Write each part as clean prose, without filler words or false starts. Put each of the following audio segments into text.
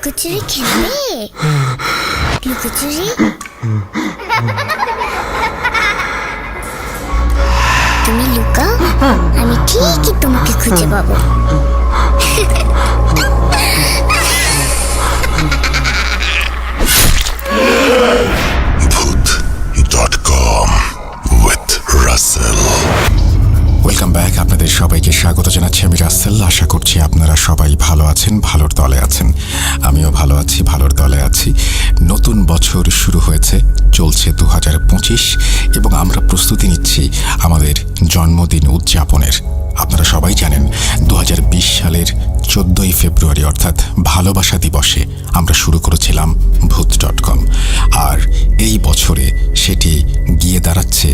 লুকোচুরি খেলবে? লুকোচুরি তুমি লুকাও, আমি ঠিকই তোমাকে খুঁজে পাবো। ভূত.com with রাসেল। Welcome back. আপনাদের সবাইকে স্বাগত জানাচ্ছি আমি রাসেল। আশা করছি আপনারা সবাই ভালো আছেন, ভালোর দলে আছেন। আমিও ভালো আছি, ভালোর দলে আছি। নতুন বছর শুরু হয়েছে, চলছে 2025 এবং আমরা প্রস্তুতি নিচ্ছি আমাদের জন্মদিন উদযাপনের। আপনারা সবাই জানেন 2020 সালের 14ই ফেব্রুয়ারি অর্থাৎ ভালোবাসা দিবসে আমরা শুরু করেছিলাম ভূত.com, আর এই বছরে সেটি গিয়ে দাঁড়াচ্ছে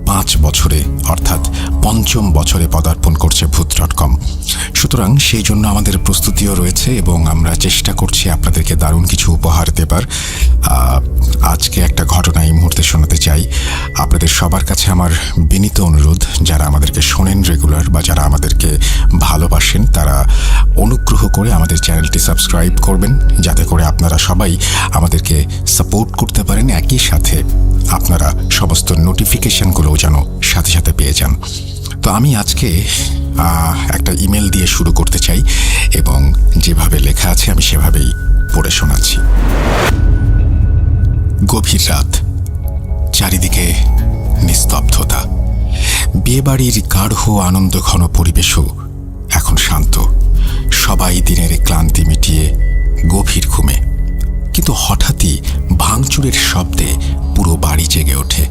5 বছরে, অর্থাৎ 5ম বছরে পদার্পণ করছে ভূত.com। সুতরাং সেই জন্য আমাদের প্রস্তুতিও রয়েছে এবং আমরা চেষ্টা করছি আপনাদেরকে দারুণ কিছু উপহার দেবার। আজকে একটা ঘটনা এই মুহূর্তে শোনাতে চাই। আপনাদের সবার কাছে আমার বিনীত অনুরোধ, যারা আমাদেরকে শোনেন রেগুলার বা যারা আমাদেরকে ভালোবাসেন, তারা অনুগ্রহ করে আমাদের চ্যানেলটি সাবস্ক্রাইব করবেন, যাতে করে আপনারা সবাই আমাদেরকে সাপোর্ট করতে পারেন। একই সাথে আপনারা সমস্ত নোটিফিকেশনগুলোও যেন সাথে সাথে পেয়ে যান। তো আমি আজকে একটা ইমেল দিয়ে শুরু করতে চাই এবং যেভাবে লেখা আছে আমি সেভাবেই পড়ে শোনাচ্ছি। গভীর রাত, চারিদিকে নিস্তব্ধতা। বিয়েবাড়ির গাঢ় আনন্দঘন পরিবেশও এখন শান্ত। সবাই দিনের ক্লান্তি মিটিয়ে গভীর ঘুমে, কিন্তু হঠাৎই ভাঙচুরের শব্দে পুরো বাড়ি জেগে ওঠে।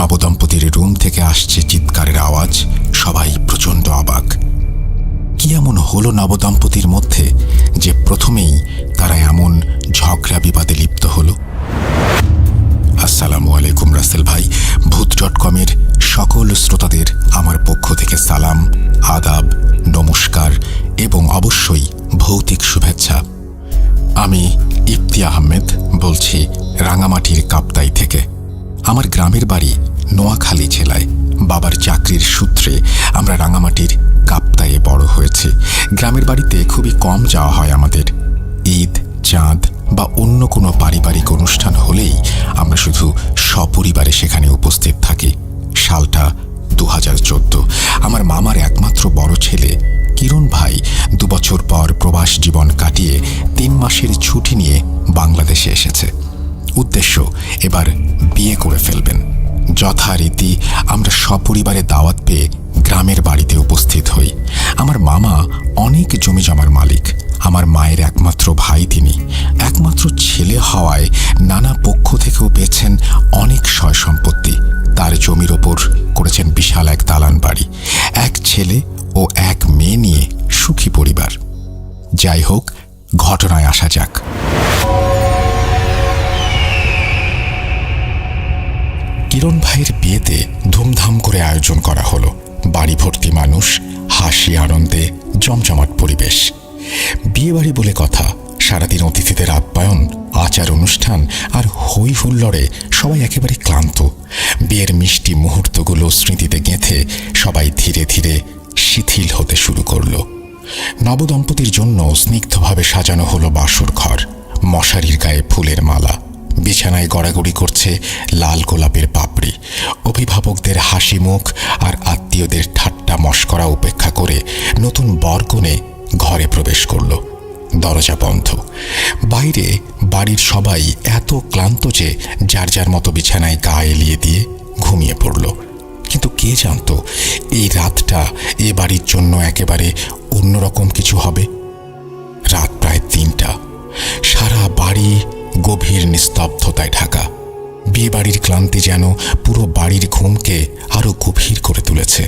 নবদম্পতির রুম থেকে আসছে চিৎকারের আওয়াজ। সবাই প্রচণ্ড অবাক। কি এমন হলো নবদম্পতির মধ্যে যে প্রথমেই তারা এমন ঝগড়া বিবাদে লিপ্ত হলো? আসসালামু আলাইকুম রাসেল ভাই। ভূত.com-এর সকল শ্রোতাদের আমার পক্ষ থেকে সালাম, আদাব, নমস্কার এবং অবশ্যই ভৌতিক শুভেচ্ছা। আমি ইফতি আহমেদ বলছি রাঙামাটির কাপ্তাই থেকে। আমার গ্রামের বাড়ি নোয়াখালী জেলায়। বাবার চাকরির সূত্রে আমরা রাঙামাটির কাপ্তায়ে বড় হয়েছি। গ্রামের বাড়িতে খুবই কম যাওয়া হয় আমাদের। ঈদ, চাঁদ বা অন্য কোনো পারিবারিক অনুষ্ঠান হলেই আমরা শুধু সপরিবারে সেখানে উপস্থিত থাকি। সালটা 2014। আমার মামার একমাত্র বড় ছেলে কিরণ ভাই 2 বছর পর প্রবাস জীবন কাটিয়ে 3 মাসের ছুটি নিয়ে বাংলাদেশে এসেছে। উদ্দেশ্য এবার বিয়ে করে ফেলবেন। যথারীতি আমরা সপরিবারে দাওয়াত পেয়ে গ্রামের বাড়িতে উপস্থিত হই। আমার মামা অনেক জমি জমার মালিক। আমার মায়ের একমাত্র ভাই তিনি। একমাত্র ছেলে হওয়ায় নানা পক্ষ থেকেও পেয়েছেন অনেক সয় সম্পত্তি। তার জমির ওপর করেছেন বিশাল এক দালান বাড়ি। এক ছেলে ও এক মেয়ে নিয়ে সুখী পরিবার। যাই হোক, ঘটনায় আসা যাক। কিরণ ভাইয়ের বিয়েতে ধুমধাম করে আয়োজন করা হলো। বাড়ি ভর্তি মানুষ, হাসি আনন্দে জমজমাট পরিবেশ। বিয়েবাড়ি বলে কথা, সারাদিন অতিথিদের আপ্যায়ন, আচার অনুষ্ঠান আর হই হুল্লোড়ে সবাই একেবারে ক্লান্ত। বিয়ের মিষ্টি মুহূর্তগুলো স্মৃতিতে গেঁথে সবাই ধীরে ধীরে শিথিল হতে শুরু করল। নবদম্পতির জন্য স্নিগ্ধভাবে সাজানো হলো বাসর ঘর। মশারির গায়ে ফুলের মালা, বিছানায় গড়াগড়ি করছে লাল গোলাপের পাপড়ি। অভিভাবকদের হাসি মুখ আর আত্মীয়দের ঠাট্টা মশকরা উপেক্ষা করে নতুন বরকনে ঘরে প্রবেশ করল। দরজা বন্ধ। বাইরে বাড়ির সবাই এত ক্লান্ত যে যার যার মতো বিছানায় গা এলিয়ে দিয়ে ঘুমিয়ে পড়ল। কিন্তু কে জানতো এই রাতটা এ বাড়ির জন্য একেবারে অন্যরকম কিছু হবে। রাত প্রায় 3টা। সারা বাড়ি গভীর নিস্তব্ধতায় ঢাকা। বিয়েবাড়ির ক্লান্তি যেন পুরো বাড়ির ঘুমকে আরো গভীর করে তুলেছে।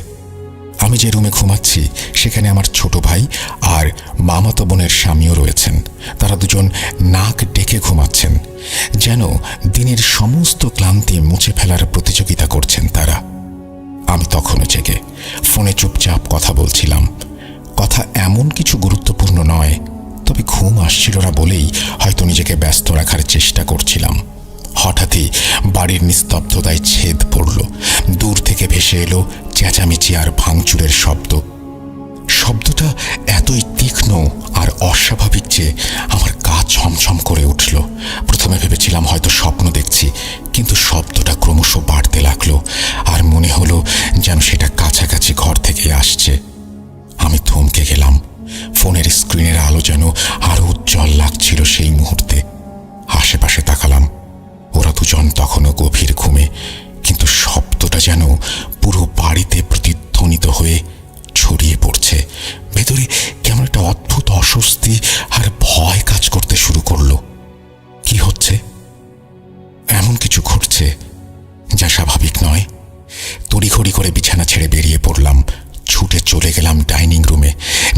আমি যে রুমে ঘুমাচ্ছি সেখানে আমার ছোট ভাই আর মামাতো বোনের স্বামীও রয়েছেন। তারা দুজন নাক ডেকে ঘুমাচ্ছেন, যেন দিনের সমস্ত ক্লান্তি মুছে ফেলার প্রতিযোগিতা করছেন তারা। আমি তখনও জেগে ফোনে চুপচাপ কথা বলছিলাম। কথা এমন কিছু গুরুত্বপূর্ণ নয়, তবে ঘুম আসছিল না বলেই হয়তো নিজেকে ব্যস্ত রাখার চেষ্টা করছিলাম। হঠাৎই বাড়ির নিস্তব্ধতায় ছেদ পড়ল। দূর থেকে ভেসে এলো চেঁচামেচি আর ভাঙচুরের শব্দ। শব্দটা এতই তীক্ষ্ণ আর অস্বাভাবিক যে আমার গা ঝমঝম করে উঠল। প্রথমে ভেবেছিলাম হয়তো স্বপ্ন দেখছি, কিন্তু শব্দটা ক্রমশ বাড়তে লাগলো, আর মনে হলো যেন সেটা কাছাকাছি ঘর থেকে আসছে। আমি থমকে গেলাম। ফোনের স্ক্রিনের আলো যেন আরো উজ্জ্বল লাগছিল সেই মুহূর্তে। আশেপাশে তাকালাম, ওরা দুজন তখনও গভীর ঘুমে, কিন্তু শব্দটা যেন পুরো বাড়িতে প্রতিধ্বনিত হয়ে ছড়িয়ে পড়ছে। ভেতরে কেমন একটা অদ্ভুত অস্বস্তি আর ভয় কাজ করতে শুরু করলো। কি হচ্ছে? এমন কিছু ঘটছে যা স্বাভাবিক নয়। তড়িঘড়ি করে বিছানা ছেড়ে বেরিয়ে পড়লাম। ছুটে চলে গেলাম ডাইনিং রুমে,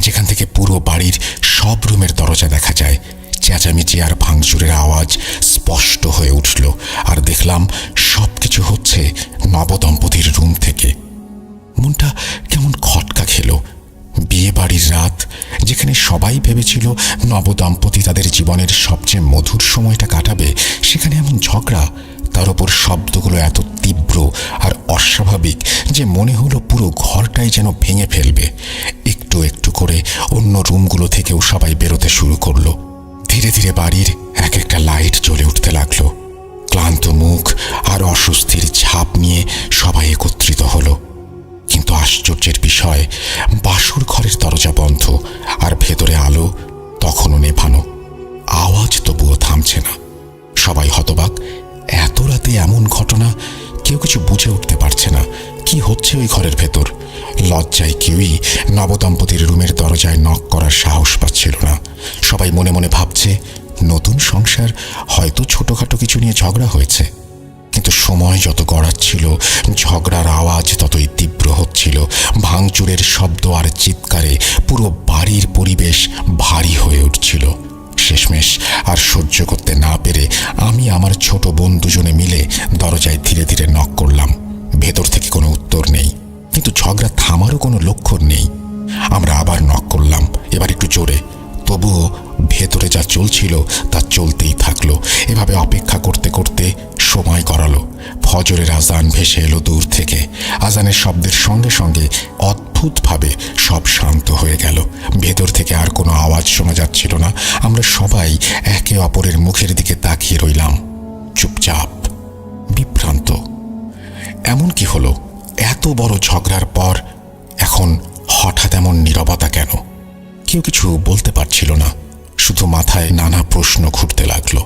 যেখান থেকে পুরো বাড়ির সব রুমের দরজা দেখা যায়। চেঁচামেচি আর ভাঙচুরের আওয়াজ স্পষ্ট হয়ে উঠল, আর দেখলাম সবকিছু হচ্ছে নবদম্পতির রুম থেকে। মনটা কেমন খটকা খেল। বিয়ে বাড়ির রাত, যেখানে সবাই ভেবেছিল নবদম্পতি তাদের জীবনের সবচেয়ে মধুর সময়টা কাটাবে, সেখানে এমন ঝগড়া, তার উপর শব্দগুলো এত তীব্র আর অস্বাভাবিক যে মনে হলো পুরো ঘরটাই যেন ভেঙে ফেলবে। একটু একটু করে অন্য রুমগুলো থেকেও সবাই বেরোতে শুরু করলো। ধীরে ধীরে বাড়ির এক একটা লাইট জ্বলে উঠতে লাগলো। ক্লান্ত মুখ আর অস্বস্তির ছাপ নিয়ে সবাই একত্রিত হলো। কিন্তু আশ্চর্যের বিষয়, বাসর ঘরের দরজা বন্ধ, আর ভেতরে আলো তখনও নেভানো। আওয়াজ তবুও থামছে না। সবাই হতবাক। এত রাতে এমন ঘটনা, কেউ কিছু বুঝে উঠতে পারছে না কি হচ্ছে ওই ঘরের ভেতর। লজ্জায় কেউই নবদম্পতির রুমের দরজায় নক করার সাহস পাচ্ছিল না। সবাই মনে মনে ভাবছে নতুন সংসার, হয়তো ছোটখাটো কিছু নিয়ে ঝগড়া হয়েছে। কিন্তু সময় যত গড়াচ্ছিল, ঝগড়ার আওয়াজ ততই তীব্র হচ্ছিল। ভাঙচুরের শব্দ আর চিৎকারে পুরো বাড়ির পরিবেশ ভারী হয়ে উঠছিল। শেষমেশ আর সহ্য করতে না পেরে আমি আমার ছোট বোন দুজনে মিলে দরজায় ধীরে ধীরে নক করলাম। ভেতর থেকে কোনো উত্তর নেই, কিন্তু ঝগড়া থামারও কোনো লক্ষণ নেই। আমরা আবার নক করলাম, এবার একটু জোরে। তবুও ভেতরে যা চলছিল তা চলতেই থাকলো। এভাবে অপেক্ষা করতে করতে সময় গড়ালো। ফজরের আজান ভেসে এলো দূর থেকে। আজানের শব্দের সঙ্গে সঙ্গে অদ্ভুতভাবে সব শান্ত হয়ে গেল। ভেতর থেকে আর কোনো আওয়াজ শোনা যাচ্ছিল না। আমরা সবাই একে অপরের মুখের দিকে তাকিয়ে রইলাম, চুপচাপ, বিভ্রান্ত। এমন কি হলো? এত বড় ঝগড়ার পর এখন হঠাৎ এমন নীরবতা কেন? কেউ কিছু বলতে পারছিল না, শুধু মাথায় নানা প্রশ্ন ঘুরতে লাগলো।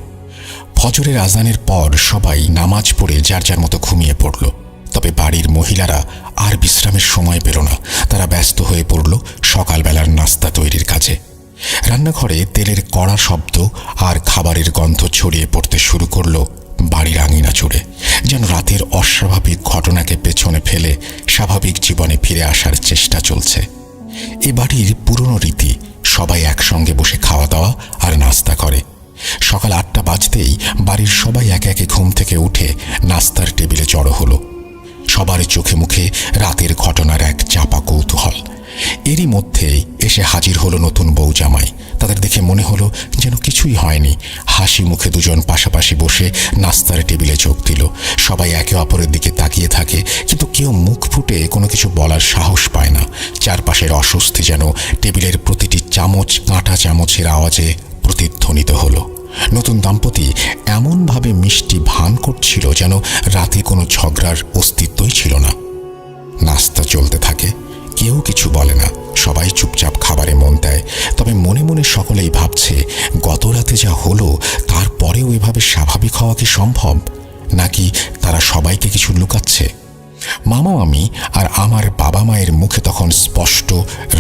ফজরের আজানের পর সবাই নামাজ পড়ে যার যার মতো ঘুমিয়ে পড়ল। তবে বাড়ির মহিলারা আর বিশ্রামের সময় পেল না। তারা ব্যস্ত হয়ে পড়ল সকালবেলার নাস্তা তৈরির কাজে। রান্নাঘরে তেলের কড়া শব্দ আর খাবারের গন্ধ ছড়িয়ে পড়তে শুরু করলো বাড়ির আঙিনা জুড়ে, যেন রাতের অস্বাভাবিক ঘটনাকে পেছনে ফেলে স্বাভাবিক জীবনে ফিরে আসার চেষ্টা চলছে। এ বাড়ির পুরনো রীতি, সবাই একসঙ্গে বসে খাওয়া দাওয়া আর নাস্তা করে। সকাল 8টা বাজতেই বাড়ির সবাই একে একে ঘুম থেকে উঠে নাস্তার টেবিলে জড়ো হলো। সবার চোখে মুখে রাতের ঘটনার এক চাপা কৌতূহল। এরই মধ্যেই এসে হাজির হলো নতুন বউ জামাই। তাদের দেখে মনে হলো যেন কিছুই হয়নি। হাসি মুখে দুজন পাশাপাশি বসে নাস্তার টেবিলে যোগ দিল। সবাই একে অপরের দিকে তাকিয়ে থাকে, কিন্তু কেউ মুখ ফুটে কোনো কিছু বলার সাহস পায় না। চারপাশের অস্বস্তি যেন টেবিলের প্রতিটি চামচ কাঁটা চামচের আওয়াজে প্রতিধ্বনিত হলো। নতুন দম্পতি এমনভাবে মিষ্টি ভান করছিল যেন রাতে কোনো ঝগড়ার অস্তিত্বই ছিল না। নাস্তা চলতে থাকে, কেউ কিছু বলে না, সবাই চুপচাপ খাবারে মন দেয়। তবে মনে মনে সকলেই ভাবছে, গত রাতে যা হলো তারপরেও এভাবে স্বাভাবিক হওয়া কি সম্ভব, নাকি তারা সবাইকে কিছু লুকাচ্ছে? মামা মামি আর আমার বাবা মায়ের মুখে তখন স্পষ্ট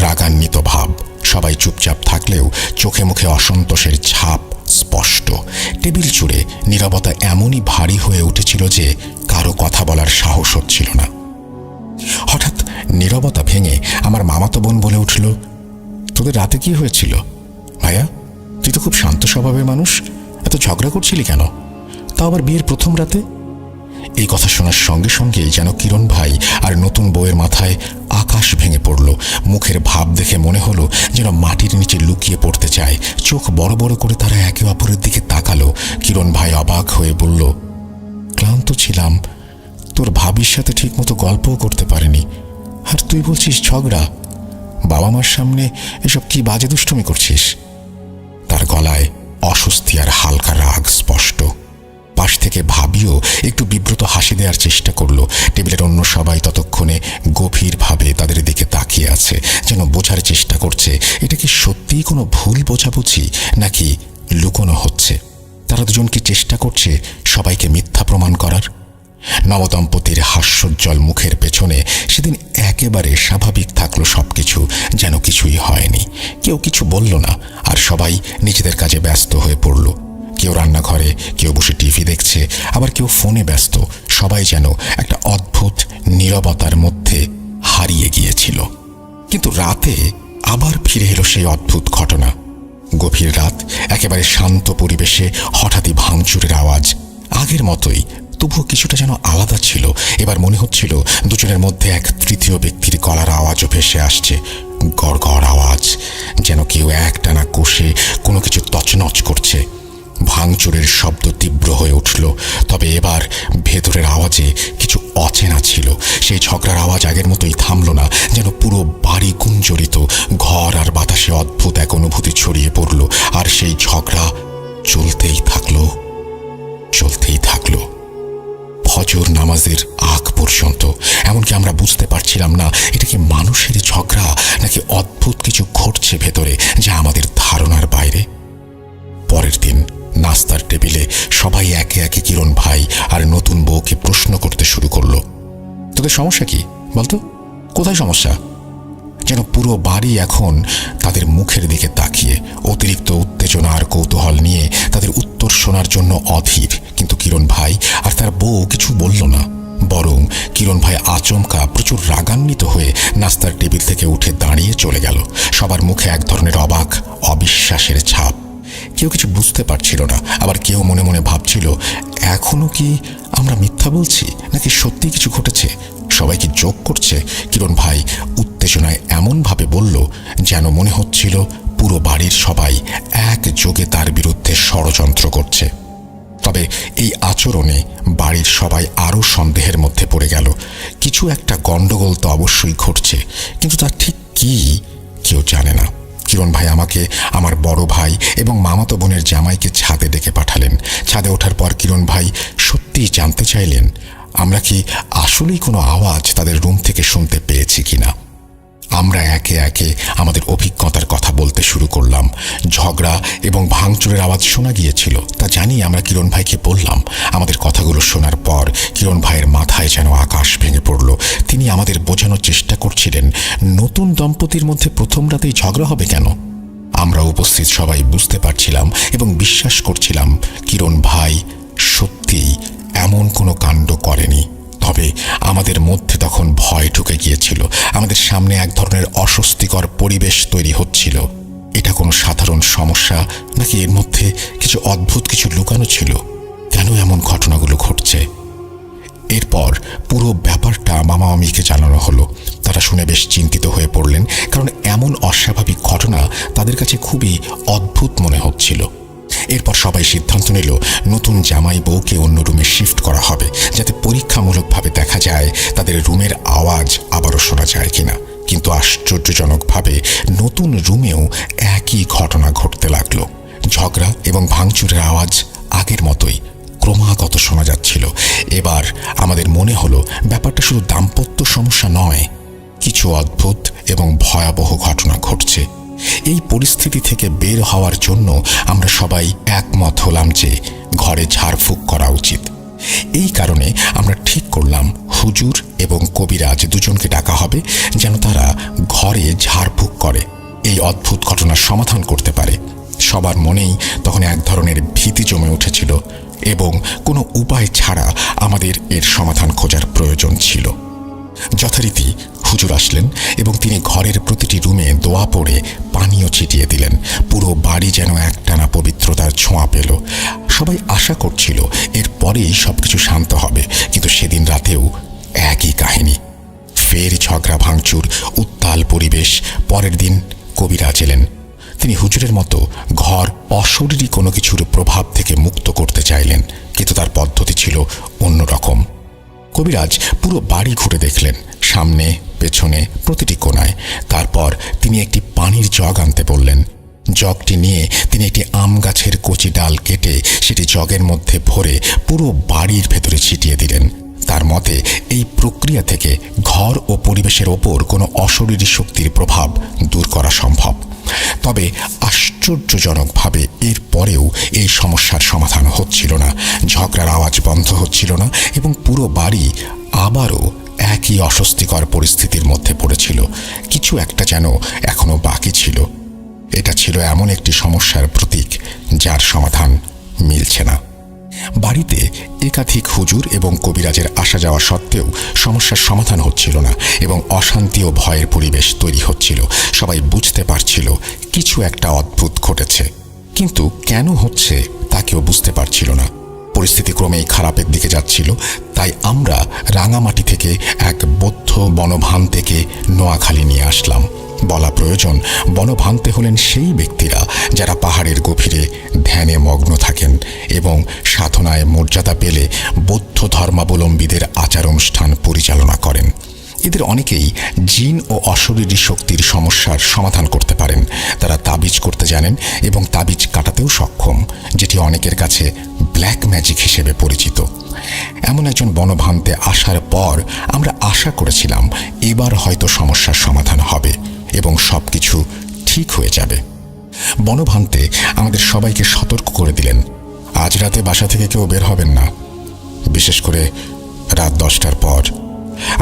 রাগান্বিত ভাব। সবাই চুপচাপ থাকলেও চোখে মুখে অসন্তোষের ছাপ স্পষ্ট। টেবিল জুড়ে নীরবতা এমনই ভারী হয়ে উঠেছিল যে কারো কথা বলার সাহস হচ্ছিল না। হঠাৎ নীরবতা ভেঙে আমার মামাতো বোন বলে উঠল, তোদের রাতে কি হয়েছিল? ভাইয়া, তুই তো খুব শান্ত স্বভাবের মানুষ, এত ঝগড়া করছিলি কেন? তা আবার বিয়ের প্রথম রাতে? এই কথা শোনার সঙ্গে সঙ্গেই যেন কিরণ ভাই আর নতুন বউয়ের মাথায় আকাশ ভেঙে পড়ল। মুখের ভাব দেখে মনে হলো যেন মাটির নিচে লুকিয়ে পড়তে চায়। চোখ বড় বড় করে তারা একে অপরের দিকে তাকালো। কিরণ ভাই অবাক হয়ে বলল, ক্লান্ত ছিলাম, তোর ভাবির সাথে ঠিক মতো গল্পও করতে পারিনি, আর তুই বলছিস ঝগড়া? বাবা মার সামনে এসব কি বাজে দুষ্টুমি করছিস? তার গলায় অস্বস্তি আর হালকা রাগ স্পষ্ট। পাশ থেকে ভাবিও একটু বিব্রত হাসি দেওয়ার চেষ্টা করলো। টেবিলের অন্য সবাই ততক্ষণে গভীরভাবে তাদের দিকে তাকিয়ে আছে, যেন বোঝার চেষ্টা করছে এটা কি সত্যিই কোনো ভুল বোঝাবুঝি নাকি লুকোনো হচ্ছে। তারা দুজন কি চেষ্টা করছে সবাইকে মিথ্যা প্রমাণ করার? নবদম্পতির হাস্যোজ্জ্বল মুখের পেছনে সেদিন একেবারে স্বাভাবিক থাকলো সবকিছু, যেন কিছুই হয়নি। কেউ কিছু বলল না, আর সবাই নিজেদের কাজে ব্যস্ত হয়ে পড়ল। কেউ রান্নাঘরে, কেউ বসে টিভি দেখছে, আবার কেউ ফোনে ব্যস্ত। সবাই যেন একটা অদ্ভুত নীরবতার মধ্যে হারিয়ে গিয়েছিল। কিন্তু রাতে আবার ফিরে এলো সেই অদ্ভুত ঘটনা। গভীর রাত, একেবারে শান্ত পরিবেশে হঠাৎই ভাঙচুরের আওয়াজ। আগের মতোই, তবুও কিছুটা যেন আলাদা ছিল। এবার মনে হচ্ছিল দুজনের মধ্যে এক তৃতীয় ব্যক্তির গলার আওয়াজও ভেসে আসছে। গড় গড় আওয়াজ, যেন কেউ একটানা কষে কোনো কিছু তছনছ করছে। ভাঙচুরের শব্দ তীব্র হয়ে উঠল, তবে এবার ভেতরের আওয়াজে কিছু অচেনা ছিল। সেই ঝগড়ার আওয়াজ আগের মতোই থামল না, যেন পুরো বাড়ি গুঞ্জরিত। ঘর আর বাতাসে অদ্ভুত এক অনুভূতি ছড়িয়ে পড়ল, আর সেই ঝগড়া চলতেই থাকলো, চলতেই থাকলো ফজর নামাজের আগ পর্যন্ত। এমনকি আমরা বুঝতে পারছিলাম না এটা কি মানুষের ঝগড়া নাকি অদ্ভুত কিছু ঘটছে ভেতরে, যা আমাদের ধারণার বাইরে। পরের দিন নাস্তার টেবিলে সবাই একে একে কিরণ ভাই আর নতুন বউকে প্রশ্ন করতে শুরু করলো, তোদের সমস্যা কি বলতো, কোথায় সমস্যা? যেন পুরো বাড়ি এখন তাদের মুখের দিকে তাকিয়ে অতিরিক্ত উত্তেজনা আর কৌতূহল নিয়ে তাদের উত্তর শোনার জন্য অধীর। কিন্তু কিরণ ভাই আর তার বউ কিছু বলল না, বরং কিরণ ভাই আচমকা প্রচুর রাগান্বিত হয়ে নাস্তার টেবিল থেকে উঠে দাঁড়িয়ে চলে গেল। সবার মুখে এক ধরনের অবাক অবিশ্বাসের ছাপ। কেউ কিছু বুঝতে পারছিল না, আবার কেউ মনে মনে ভাবছিল এখনো কি আমরা মিথ্যা বলছি নাকি সত্যি কিছু ঘটেছে। সবাই কি যোগ করছে? কিরণ ভাই উত্তেজনায় এমনভাবে বলল যেন মনে হচ্ছিল পুরো বাড়ির সবাই একযোগে তার বিরুদ্ধে ষড়যন্ত্র করছে। তবে এই আচরণে বাড়ির সবাই আরও সন্দেহের মধ্যে পড়ে গেল। কিছু একটা গন্ডগোল তো অবশ্যই ঘটছে, কিন্তু তা ঠিক কি কেউ জানে না। কিরণ ভাই আমাকে, আমার বড় ভাই এবং মামাতো বোনের জামাইকে ছাদে ডেকে পাঠালেন। ছাদে ওঠার পর কিরণ ভাই সত্যিই জানতে চাইলেন আমরা কি আসলেই কোনো আওয়াজ তাদের রুম থেকে শুনতে পেয়েছি কিনা। আমরা একে একে আমাদের অভিজ্ঞতার কথা বলতে শুরু করলাম। ঝগড়া এবং ভাঙচুরের আওয়াজ শোনা গিয়েছিল তা জানি আমরা কিরণ ভাইকে বললাম। আমাদের কথাগুলো শোনার পর কিরণ ভাইয়ের মাথায় যেন আকাশ ভেঙে পড়ল। তিনি আমাদের বোঝানোর চেষ্টা করছিলেন নতুন দম্পতির মধ্যে প্রথম রাতেই ঝগড়া হবে কেন। আমরা উপস্থিত সবাই বুঝতে পারছিলাম এবং বিশ্বাস করছিলাম কিরণ ভাই সত্যিই এমন কোনো কাণ্ড করেনি। তবে আমাদের মধ্যে তখন ভয় ঢুকে গিয়েছিল। আমাদের সামনে এক ধরনের অস্বস্তিকর পরিবেশ তৈরি হচ্ছিল। এটা কোনো সাধারণ সমস্যা নাকি এর মধ্যে কিছু অদ্ভুত কিছু লুকানো ছিল? কেন এমন ঘটনাগুলো ঘটছে? এরপর পুরো ব্যাপারটা মামা মামিকে জানানো হলো। তারা শুনে বেশ চিন্তিত হয়ে পড়লেন, কারণ এমন অস্বাভাবিক ঘটনা তাদের কাছে খুবই অদ্ভুত মনে হচ্ছিল। এরপর সবাই সিদ্ধান্ত নিল নতুন জামাই বউকে অন্য রুমে শিফট করা হবে, যাতে পরীক্ষামূলকভাবে দেখা যায় তাদের রুমের আওয়াজ আবারও শোনা যায় কিনা। কিন্তু আশ্চর্যজনকভাবে নতুন রুমেও একই ঘটনা ঘটতে লাগলো। ঝগড়া এবং ভাঙচুরের আওয়াজ আগের মতোই ক্রমাগত শোনা যাচ্ছিল। এবার আমাদের মনে হলো ব্যাপারটা শুধু দাম্পত্য সমস্যা নয়, কিছু অদ্ভুত এবং ভয়াবহ ঘটনা ঘটছে। এই পরিস্থিতি থেকে বের হওয়ার জন্য আমরা সবাই একমত হলাম যে ঘরে ঝাড়ফুঁক করা উচিত। এই কারণে আমরা ঠিক করলাম হুজুর এবং কবিরাজ দুজনকে ডাকা হবে, যেন তারা ঘরে ঝাড়ফুঁক করে এই অদ্ভুত ঘটনার সমাধান করতে পারে। সবার মনেই তখন এক ধরনের ভীতি জমে উঠেছিল এবং কোনো উপায় ছাড়া আমাদের এর সমাধান খোঁজার প্রয়োজন ছিল। যথারীতি হুজুর আসলেন এবং তিনি ঘরের প্রতিটি রুমে দোয়া পড়ে পানীয় ছিটিয়ে দিলেন। পুরো বাড়ি যেন একটানা পবিত্রতার ছোঁয়া পেল। সবাই আশা করছিল এরপরেই সবকিছু শান্ত হবে, কিন্তু সেদিন রাতেও একই কাহিনী। ফের ঝগড়া ভাঙচুর, উত্তাল পরিবেশ। পরের দিন কবিরাজ এলেন। তিনি হুজুরের মতো ঘর অশরীরী কোনো কিছুর প্রভাব থেকে মুক্ত করতে চাইলেন, কিন্তু তার পদ্ধতি ছিল অন্যরকম। কবিরাজ পুরো বাড়ি ঘুরে দেখলেন, সামনে পেছনে প্রতিটি কোণায়। তারপর তিনি একটি পানির জগ আনতে বললেন। জগটি নিয়ে তিনি একটি আম গাছের কচি ডাল কেটে সেটি জগের মধ্যে ভরে পুরো বাড়ির ভেতরে ছিটিয়ে দিলেন। তার মতে এই প্রক্রিয়া থেকে ঘর ও পরিবেশের ওপর কোনো অশরীরী শক্তির প্রভাব দূর করা সম্ভব। তবে আশ্চর্যজনকভাবে এর পরেও এই সমস্যার সমাধান হচ্ছিল না, ঝগড়ার আওয়াজ বন্ধ হচ্ছিল না এবং পুরো বাড়ি আবারও একই অস্বস্তিকর পরিস্থিতির মধ্যে পড়েছিল। কিছু একটা যেন এখনো বাকি ছিল। এটা ছিল এমন একটি সমস্যার প্রতীক যার সমাধান মিলছে না। বাড়িতে একাধিক হুজুর এবং কবিরাজের আসা যাওয়া সত্ত্বেও সমস্যার সমাধান হচ্ছিল না এবং অশান্তি ও ভয়ের পরিবেশ তৈরি হচ্ছিল। সবাই বুঝতে পারছিল কিছু একটা অদ্ভুত ঘটেছে, কিন্তু কেন হচ্ছে তা কেউ বুঝতে পারছিল না। পরিস্থিতি ক্রমেই খারাপের দিকে যাচ্ছিল। তাই আমরা রাঙামাটি থেকে এক বৌদ্ধ বনভান্তেকে নোয়াখালী নিয়ে আসলাম। বলা প্রয়োজন, বনভান্তে হলেন সেই ব্যক্তিরা যারা পাহাড়ের গভীরে ধ্যানে মগ্ন থাকেন এবং সাধনায় মর্যাদা পেলে বৌদ্ধ ধর্মাবলম্বীদের আচার অনুষ্ঠান পরিচালনা করেন। এদের অনেকেই জিন ও অশরীরী শক্তির সমস্যার সমাধান করতে পারেন। তারা তাবিজ করতে জানেন এবং তাবিজ কাটাতেও সক্ষম, যেটি অনেকের কাছে ব্ল্যাক ম্যাজিক হিসেবে পরিচিত। এমন একজন বনভান্তে আসার পর আমরা আশা করেছিলাম এবার হয়তো সমস্যার সমাধান হবে এবং সবকিছু ঠিক হয়ে যাবে। বনভান্তে আমাদের সবাইকে সতর্ক করে দিলেন, আজ রাতে বাসা থেকে কেউ বের হবেন না, বিশেষ করে রাত 10টার পর।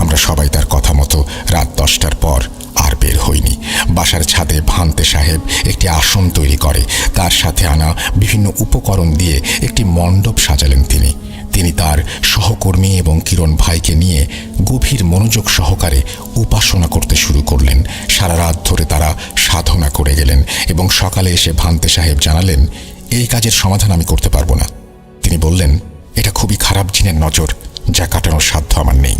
আমরা সবাই তার কথা মতো রাত 10টার পর আর বের হইনি। বাসার ছাদে ভান্তে সাহেব একটি আসন তৈরি করে তার সাথে আনা বিভিন্ন উপকরণ দিয়ে একটি মণ্ডপ সাজালেন তিনি। তিনি তার সহকর্মী এবং কিরণ ভাইকে নিয়ে গভীর মনোযোগ সহকারে উপাসনা করতে শুরু করলেন। সারা রাত ধরে তারা সাধনা করে গেলেন এবং সকালে এসে ভান্তে সাহেব জানালেন, এই কাজের সমাধান আমি করতে পারবো না। তিনি বললেন, এটা খুবই খারাপ জিনের নজর, যা কাটানোর সাধ্য আমার নেই।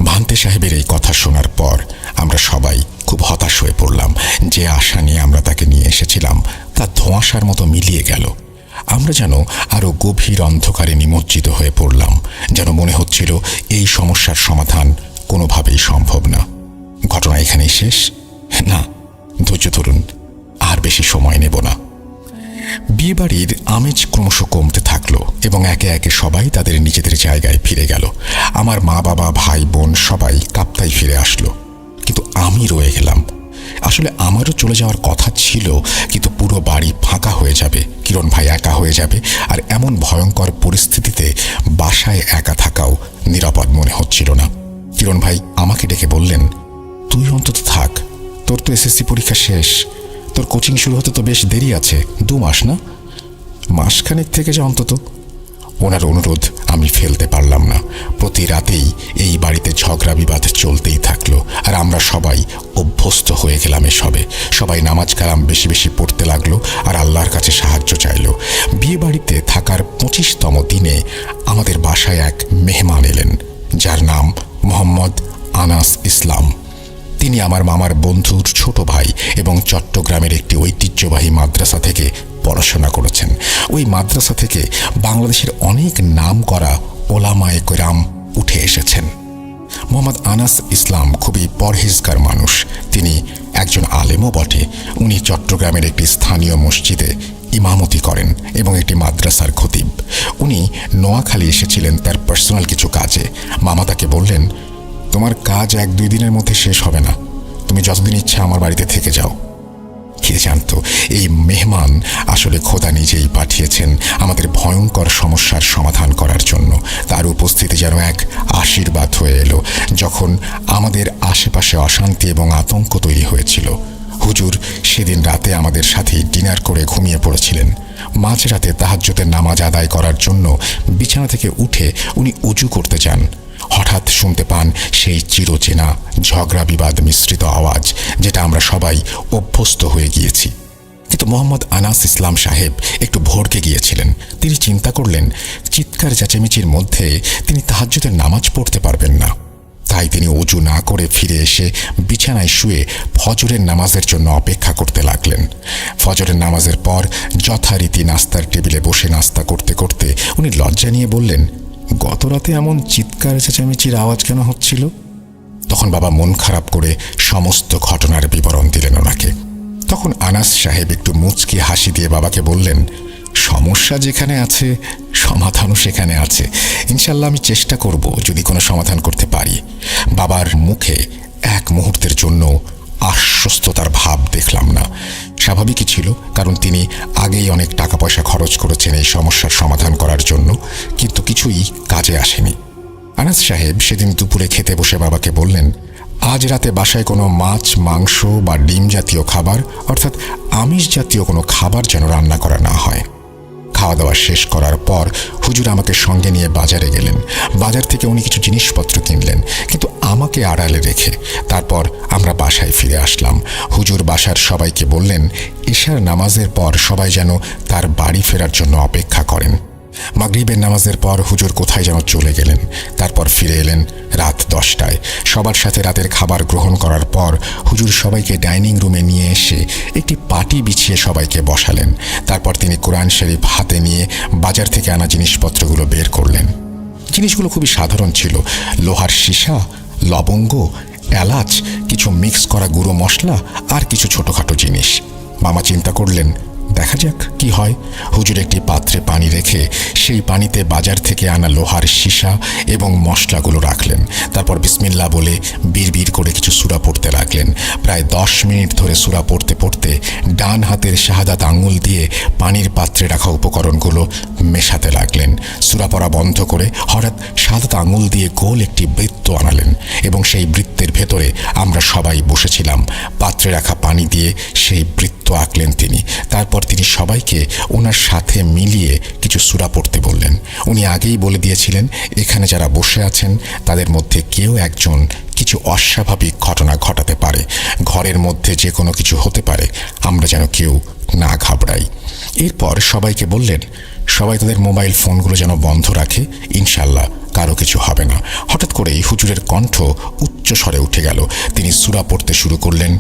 ভান্তে সাহেবের এই কথা শোনার পর আমরা সবাই খুব হতাশ হয়ে পড়লাম। যে আশা নিয়ে আমরা তাকে নিয়ে এসেছিলাম তা ধোঁয়াশার মতো মিলিয়ে গেল। আমরা যেন আরো গভীর অন্ধকারে নিমজ্জিত হয়ে পড়লাম। যেন মনে হচ্ছিল এই সমস্যার সমাধান কোনোভাবেই সম্ভব না। ঘটনা এখানেই শেষ? না, ধৈর্য ধরুন, আর বেশি সময় নেব না। বিয়েবাড়ির আমেজ ক্রমশ কমতে থাকলো এবং একে একে সবাই তাদের নিজেদের জায়গায় ফিরে গেল। আমার মা বাবা ভাই বোন সবাই কাপ্তাই ফিরে আসলো, কিন্তু আমি রয়ে গেলাম। আসলে আমারও চলে যাওয়ার কথা ছিল, কিন্তু পুরো বাড়ি ফাঁকা হয়ে যাবে, কিরণ ভাই একা হয়ে যাবে, আর এমন ভয়ঙ্কর পরিস্থিতিতে বাসায় একা থাকাও নিরাপদ মনে হচ্ছিল না। কিরণ ভাই আমাকে ডেকে বললেন, তুই অন্তত থাক, তোর তো এসএসসি পরীক্ষা শেষ, তোর কোচিং শুরু হতে তো বেশ দেরি আছে, 2 মাস না? মাসখানেক থেকে যা অন্তত। ওনার অনুরোধ আমি ফেলতে পারলাম না। প্রতি রাতেই এই বাড়িতে ঝগড়া বিবাদ চলতেই থাকলো, আর আমরা সবাই অভ্যস্ত হয়ে গেলাম এসবে। সবাই নামাজ কালাম বেশি বেশি পড়তে লাগলো আর আল্লাহর কাছে সাহায্য চাইলো। বিয়ে বাড়িতে থাকার 25তম দিনে আমাদের বাসায় এক মেহমান এলেন, যার নাম মোহাম্মদ আনাস ইসলাম। তিনি আমার মামার বন্ধুর ছোট ভাই এবং চট্টগ্রামের একটি ঐতিহ্যবাহী মাদ্রাসা থেকে পড়াশোনা করেছেন। ওই মাদ্রাসা থেকে বাংলাদেশের অনেক নাম করা ওলামায়ে কেরাম উঠে এসেছেন। মোহাম্মদ আনাস ইসলাম খুবই পরহেজগার মানুষ। তিনি একজন আলেমও বটে। উনি চট্টগ্রামের একটি স্থানীয় মসজিদে ইমামতি করেন এবং একটি মাদ্রাসার খতিব। উনি নোয়াখালী এসেছিলেন তার পার্সোনাল কিছু কাজে। মামা তাকে বললেন, তোমার কাজ 1-2 দিনের মধ্যে শেষ হবে না, তুমি যতদিন ইচ্ছা আমার বাড়িতে থেকে যাও। কে জানতো এই মেহমান আসলে খোদা নিজেই পাঠিয়েছেন আমাদের ভয়ঙ্কর সমস্যার সমাধান করার জন্য। তার উপস্থিতি যেন এক আশীর্বাদ হয়ে এলো যখন আমাদের আশেপাশে অশান্তি এবং আতঙ্ক তৈরি হয়েছিল। হুজুর সেদিন রাতে আমাদের সাথেই ডিনার করে ঘুমিয়ে পড়েছিলেন। মাঝরাতে তাহাজ্জুদের নামাজ আদায় করার জন্য বিছানা থেকে উঠে উনি উজু করতে যান। হঠাৎ শুনতে পান সেই চিরচেনা ঝগড়া বিবাদ মিশ্রিত আওয়াজ, যেটা আমরা সবাই অভ্যস্ত হয়ে গিয়েছি। কিন্তু মোহাম্মদ আনাস ইসলাম সাহেব একটু ভড়কে গিয়েছিলেন। তিনি চিন্তা করলেন চিৎকার চেঁচামেচির মধ্যে তিনি তাহাজ্জুদের নামাজ পড়তে পারবেন না। তাই তিনি অজু না করে ফিরে এসে বিছানায় শুয়ে ফজরের নামাজের জন্য অপেক্ষা করতে লাগলেন। ফজরের নামাজের পর যথারীতি নাস্তার টেবিলে বসে নাস্তা করতে করতে উনি লজ্জা নিয়ে বললেন, গত রাতে এমন চিৎকার চেঁচামেচির আওয়াজ কেন হচ্ছিল? তখন বাবা মন খারাপ করে সমস্ত ঘটনার বিবরণ দিলেন ওনাকে। তখন আনাস সাহেব একটু মুচকি হাসি দিয়ে বাবাকে বললেন, সমস্যা যেখানে আছে সমাধানও সেখানে আছে। ইনশাল্লাহ আমি চেষ্টা করব যদি কোনো সমাধান করতে পারি। বাবার মুখে এক মুহূর্তের জন্য আশ্বস্ততার ভাব দেখলাম না। স্বাভাবিকই ছিল, কারণ তিনি আগেই অনেক টাকা পয়সা খরচ করেছেন এই সমস্যার সমাধান করার জন্য, কিন্তু কিছুই কাজে আসেনি। আনাস সাহেব সেদিন দুপুরে খেতে বসে বাবাকে বললেন, আজ রাতে বাসায় কোনো মাছ, মাংস বা ডিম জাতীয় খাবার, অর্থাৎ আমিষ জাতীয় কোনো খাবার যেন রান্না করা না হয়। খাওয়া দাওয়া শেষ করার পর হুজুর আমাকে সঙ্গে নিয়ে বাজারে গেলেন। বাজার থেকে উনি কিছু জিনিসপত্র কিনলেন, কিন্তু আমাকে আড়ালে রেখে। তারপর আমরা বাসায় ফিরে আসলাম। হুজুর বাসার সবাইকে বললেন ইশার নামাজের পর সবাই যেন তার বাড়ি ফেরার জন্য অপেক্ষা করেন। মাগরিবের নামাজের পর হুজুর কোথায় যেন চলে গেলেন। তারপর ফিরে এলেন রাত 10টায়। সবার সাথে রাতের খাবার গ্রহণ করার পর হুজুর সবাইকে ডাইনিং রুমে নিয়ে এসে একটি পাটি বিছিয়ে সবাইকে বসালেন। তারপর তিনি কোরআন শরীফ হাতে নিয়ে বাজার থেকে আনা জিনিসপত্রগুলো বের করলেন। জিনিসগুলো খুবই সাধারণ ছিল, লোহার সীসা, লবঙ্গ, এলাচ, কিছু মিক্স করা গুঁড়ো মশলা আর কিছু ছোটোখাটো জিনিস। মামা চিন্তা করলেন দেখা যাক কি হয়। হুজুর একটি পাত্রে পানি রেখে সেই পানিতে বাজার থেকে আনা লোহার সীসা এবং মশলাগুলো রাখলেন। তারপর বিসমিল্লাহ বলে বিড়বিড় করে কিছু সূরা পড়তে লাগলেন। প্রায় 10 মিনিট ধরে সূরা পড়তে পড়তে ডান হাতের শাহাদাত আঙুল দিয়ে পানির পাত্রে রাখা উপকরণগুলো মেশাতে লাগলেন। সূরা পড়া বন্ধ করে হঠাৎ শাহাদাত আঙুল দিয়ে গোল একটি বৃত্ত আনালেন এবং সেই বৃত্তের ভেতরে আমরা সবাই বসেছিলাম। পাত্রে রাখা পানি দিয়ে সেই বৃত্ত আঁকলেন তিনি। তারপর তিনি সবাইকে ওনার সাথে মিলিয়ে কিছু সূরা পড়তে বললেন। উনি আগেই বলে দিয়েছিলেন এখানে যারা বসে আছেন তাদের মধ্যে কেউ একজন কিছু অস্বাভাবিক ঘটনা ঘটাতে পারে, ঘরের মধ্যে যে কোনো কিছু হতে পারে, আমরা যেন কেউ না ঘাবড়াই। এরপর সবাইকে বললেন সবাই তাদের মোবাইল ফোনগুলো যেন বন্ধ রাখে, ইনশাল্লাহ কারো কিছু হবে না। হঠাৎ করেই হুজুরের কণ্ঠ উচ্চ স্বরে উঠে গেল। তিনি সূরা পড়তে শুরু করলেন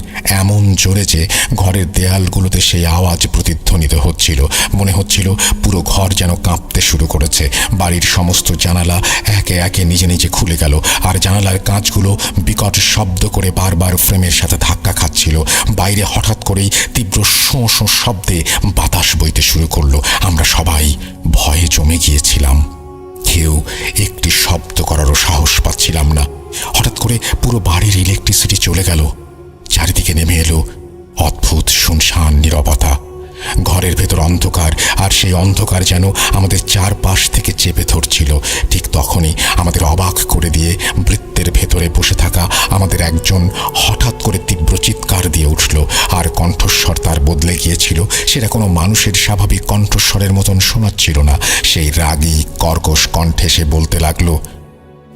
এমন জোরে যে ঘরের দেয়ালগুলোতে সেই আওয়াজ প্রতিধ্বনিত হচ্ছিল। মনে হচ্ছিল পুরো ঘর যেন কাঁপতে শুরু করেছে। বাড়ির সমস্ত জানালা একে একে নিজে নিজে খুলে গেল, আর জানালার কাঁচগুলো বিকট শব্দ করে বারবার ফ্রেমের সাথে ধাক্কা খাচ্ছিল। বাইরে হঠাৎ করেই তীব্র শোঁ শোঁ শব্দে বাতাস বইতে শুরু করলো। আমরা সবাই ভয়ে জমে গিয়েছিলাম। কেউ একটি শব্দ করারও সাহস পাচ্ছিলাম না। হঠাৎ করে পুরো বাড়ির ইলেকট্রিসিটি চলে গেল। চারিদিকে নেমে এলো অদ্ভুত শুনশান নীরবতা। ঘরের ভেতর অন্ধকার, আর সেই অন্ধকার যেন আমাদের চারপাশ থেকে চেপে ধরছিল। ঠিক তখনই আমাদের অবাক করে দিয়ে বৃত্তের ভেতরে বসে থাকা আমাদের একজন হঠাৎ করে তীব্র চিৎকার দিয়ে উঠল, আর কণ্ঠস্বর তার বদলে গিয়েছিল। সেটা কোনো মানুষের স্বাভাবিক কণ্ঠস্বরের মতন শোনাচ্ছিল না। সেই রাগী কর্কশ কণ্ঠে সে বলতে লাগলো,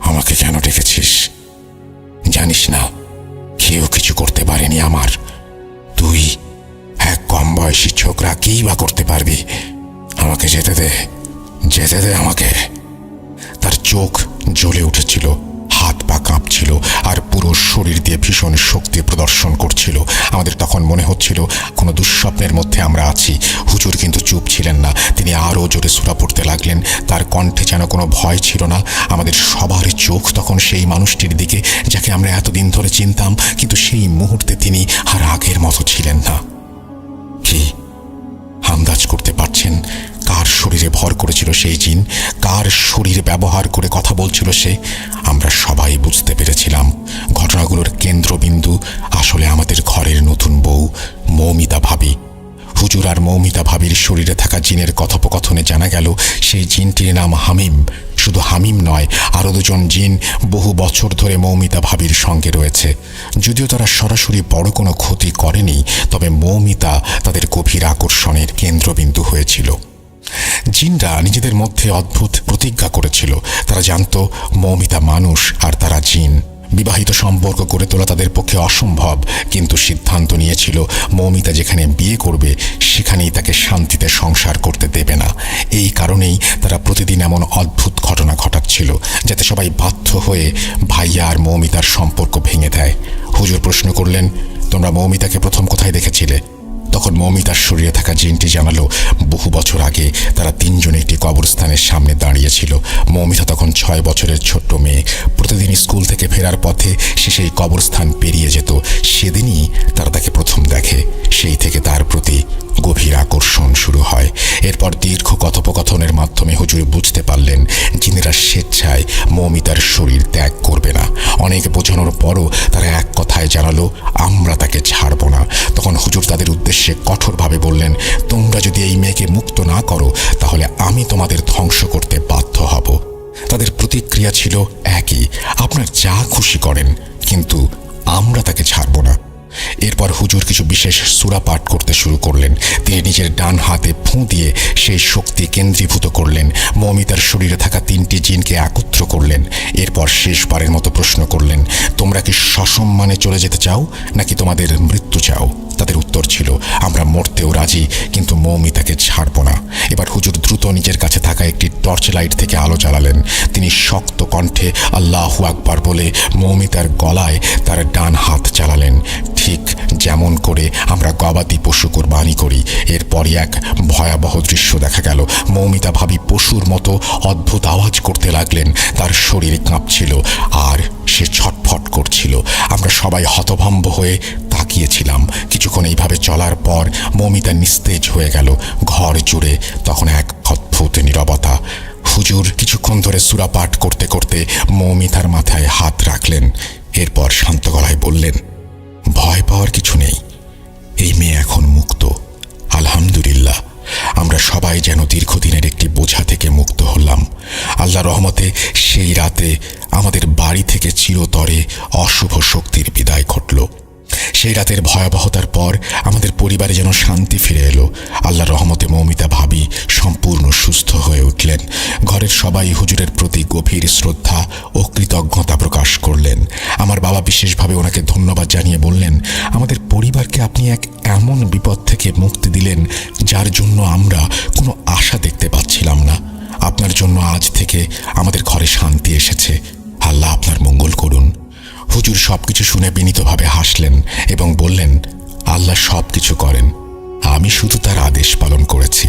আমাকে কেন ডেকেছিস? জানিস না কেউ কিছু করতে পারেনি আমার। তুই এক কম বয়সী ছোকরা কি বা করতে পারবি? আমাকে যেতে দে, যেতে দে আমাকে। তার চোখ জ্বলে উঠেছিল, হাত পা কাঁপছিল, আর পুরো শরীর দিয়ে ভীষণ শক্তি প্রদর্শন করছিল। আমাদের তখন মনে হচ্ছিল কোনো দুঃস্বপ্নের মধ্যে আমরা আছি। হুজুর কিন্তু চুপ ছিলেন না। তিনি আরও জোরে সূরা পড়তে লাগলেন। তার কণ্ঠে যেন কোনো ভয় ছিল না। আমাদের সবার চোখ তখন সেই মানুষটির দিকে যাকে আমরা এতদিন ধরে চিনতাম, কিন্তু সেই মুহূর্তে তিনি আর আগের মতো ছিলেন না। কি আন্দাজ করতে পারছেন কার শরীরে ভর করেছিল সেই জিন? কার শরীর ব্যবহার করে কথা বলছিল সে? আমরা সবাই বুঝতে পেরেছিলাম ঘটনাগুলোর কেন্দ্রবিন্দু আসলে আমাদের ঘরের নতুন বউ মৌমিতা ভাবি। হুজুর আর মৌমিতা ভাবির শরীরে থাকা জিনের কথোপকথনে জানা গেল সেই জিনটির নাম হামিম। শুধু হামিম নয়, আরও 2 জন জিন বহু বছর ধরে মৌমিতা ভাবির সঙ্গে রয়েছে। যদিও তারা সরাসরি বড় কোনো ক্ষতি করেনি, তবে মৌমিতা তাদের গভীর আকর্ষণের কেন্দ্রবিন্দু হয়েছিল। জিনরা নিজেদের মধ্যে অদ্ভুত প্রতিজ্ঞা করেছিল। তারা জানত মৌমিতা মানুষ আর তারা জিন। বিবাহিত সম্পর্ক গড়ে তোলা তাদের পক্ষে অসম্ভব, কিন্তু সিদ্ধান্ত নিয়েছিল মৌমিতা যেখানে বিয়ে করবে সেখানেই তাকে শান্তিতে সংসার করতে দেবে না। এই কারণেই তারা প্রতিদিন এমন অদ্ভুত ঘটনা ঘটাচ্ছিল যাতে সবাই বাধ্য হয়ে ভাইয়া আর মৌমিতার সম্পর্ক ভেঙে দেয়। হুজুর প্রশ্ন করলেন, তোমরা মৌমিতাকে প্রথম কোথায় দেখেছিলে? তখন মৌমিতার শরীরে থাকা জিনটি জানালো বহু বছর আগে তারা তিনজনে একটি কবরস্থানের সামনে দাঁড়িয়েছিল। মৌমিতা তখন 6 বছরের ছোট্ট মেয়ে। প্রতিদিন স্কুল থেকে ফেরার পথে সে সেই কবরস্থান পেরিয়ে যেত। সেদিনই তারা তাকে প্রথম দেখে। সেই থেকে তার প্রতি গভীর আকর্ষণ শুরু হয়। এরপর দীর্ঘ কথোপকথনের মাধ্যমে হুজুর বুঝতে পারলেন জিনেরা স্বেচ্ছায় মৌমিতার শরীর ত্যাগ করবে না। অনেক বোঝানোর পরও তারা এক কথায় জানালো, আমরা তাকে ছাড়ব না। তখন হুজুর তাদের উদ্দেশ্যে কঠোরভাবে বললেন, তোমরা যদি এই মেয়েকে মুক্ত না করো তাহলে আমি তোমাদের ধ্বংস করতে বাধ্য হব। তাদের প্রতিক্রিয়া ছিল একই, আপনার যা খুশি করেন, কিন্তু আমরা তাকে ছাড়ব না। এরপর হুজুর কিছু বিশেষ সূরা পাঠ করতে শুরু করলেন। তিনি নিজের ডান হাতে ফুঁ দিয়ে সেই শক্তি কেন্দ্রীভূত করলেন। মৌমিতার শরীরে থাকা 3টি জিনকে একত্র করলেন। এরপর শেষবারের মতো প্রশ্ন করলেন, তোমরা কি সসম্মানে চলে যেতে চাও নাকি তোমাদের মৃত্যু চাও? তাদের উত্তর ছিল, আমরা মরতেও রাজি, কিন্তু মৌমিতাকে ছাড়ব না। এবার হুজুর দ্রুত নিজের কাছে থাকা একটি টর্চ লাইট থেকে আলো জ্বালালেন। তিনি শক্ত কণ্ঠে আল্লাহু আকবার বলে মৌমিতার গলায় তার ডান হাত চালালেন, ঠিক যেমন করে আমরা গবাদি পশু কুরবানি করি। এরপরই এক ভয়াবহ দৃশ্য দেখা গেল। মৌমিতা ভাবী পশুর মতো অদ্ভুত আওয়াজ করতে লাগলেন। তার শরীর কাঁপছিল আর সে ছটফট করছিল। আমরা সবাই হতভম্ব হয়ে তাকিয়েছিলাম। কিছুক্ষণ এইভাবে চলার পর মৌমিতা নিস্তেজ হয়ে গেল। ঘর জুড়ে তখন এক অদ্ভুত নীরবতা। হুজুর কিছুক্ষণ ধরে সূরা পাঠ করতে করতে মৌমিতার মাথায় হাত রাখলেন। এরপর শান্ত গলায় বললেন, ভয় পাওয়ার কিছু নেই, এই মেয়ে এখন মুক্ত। আলহামদুলিল্লাহ, আমরা সবাই যেন দীর্ঘদিনের একটি বোঝা থেকে মুক্ত হলাম। আল্লাহর রহমতে সেই রাতে আমাদের বাড়ি থেকে চিরতরে অশুভ শক্তির বিদায় ঘটল। সেই রাতের ভয়াবহতার পর আমাদের পরিবারে যেন শান্তি ফিরে এলো। আল্লাহর রহমতে মৌমিতা ভাবী সম্পূর্ণ সুস্থ হয়ে উঠলেন। ঘরের সবাই হুজুরের প্রতি গভীর শ্রদ্ধা ও কৃতজ্ঞতা প্রকাশ করলেন। আমার বাবা বিশেষভাবে ওনাকে ধন্যবাদ জানিয়ে বললেন, আমাদের পরিবারকে আপনি এক এমন বিপদ থেকে মুক্তি দিলেন যার জন্য আমরা কোনো আশা দেখতে পাচ্ছিলাম না। আপনার জন্য আজ থেকে আমাদের ঘরে শান্তি এসেছে। আল্লাহ আপনার মঙ্গল করুন। হুজুর সবকিছু শুনে বিনীতভাবে হাসলেন এবং বললেন, আল্লাহ সব কিছু করেন, আমি শুধু তার আদেশ পালন করেছি।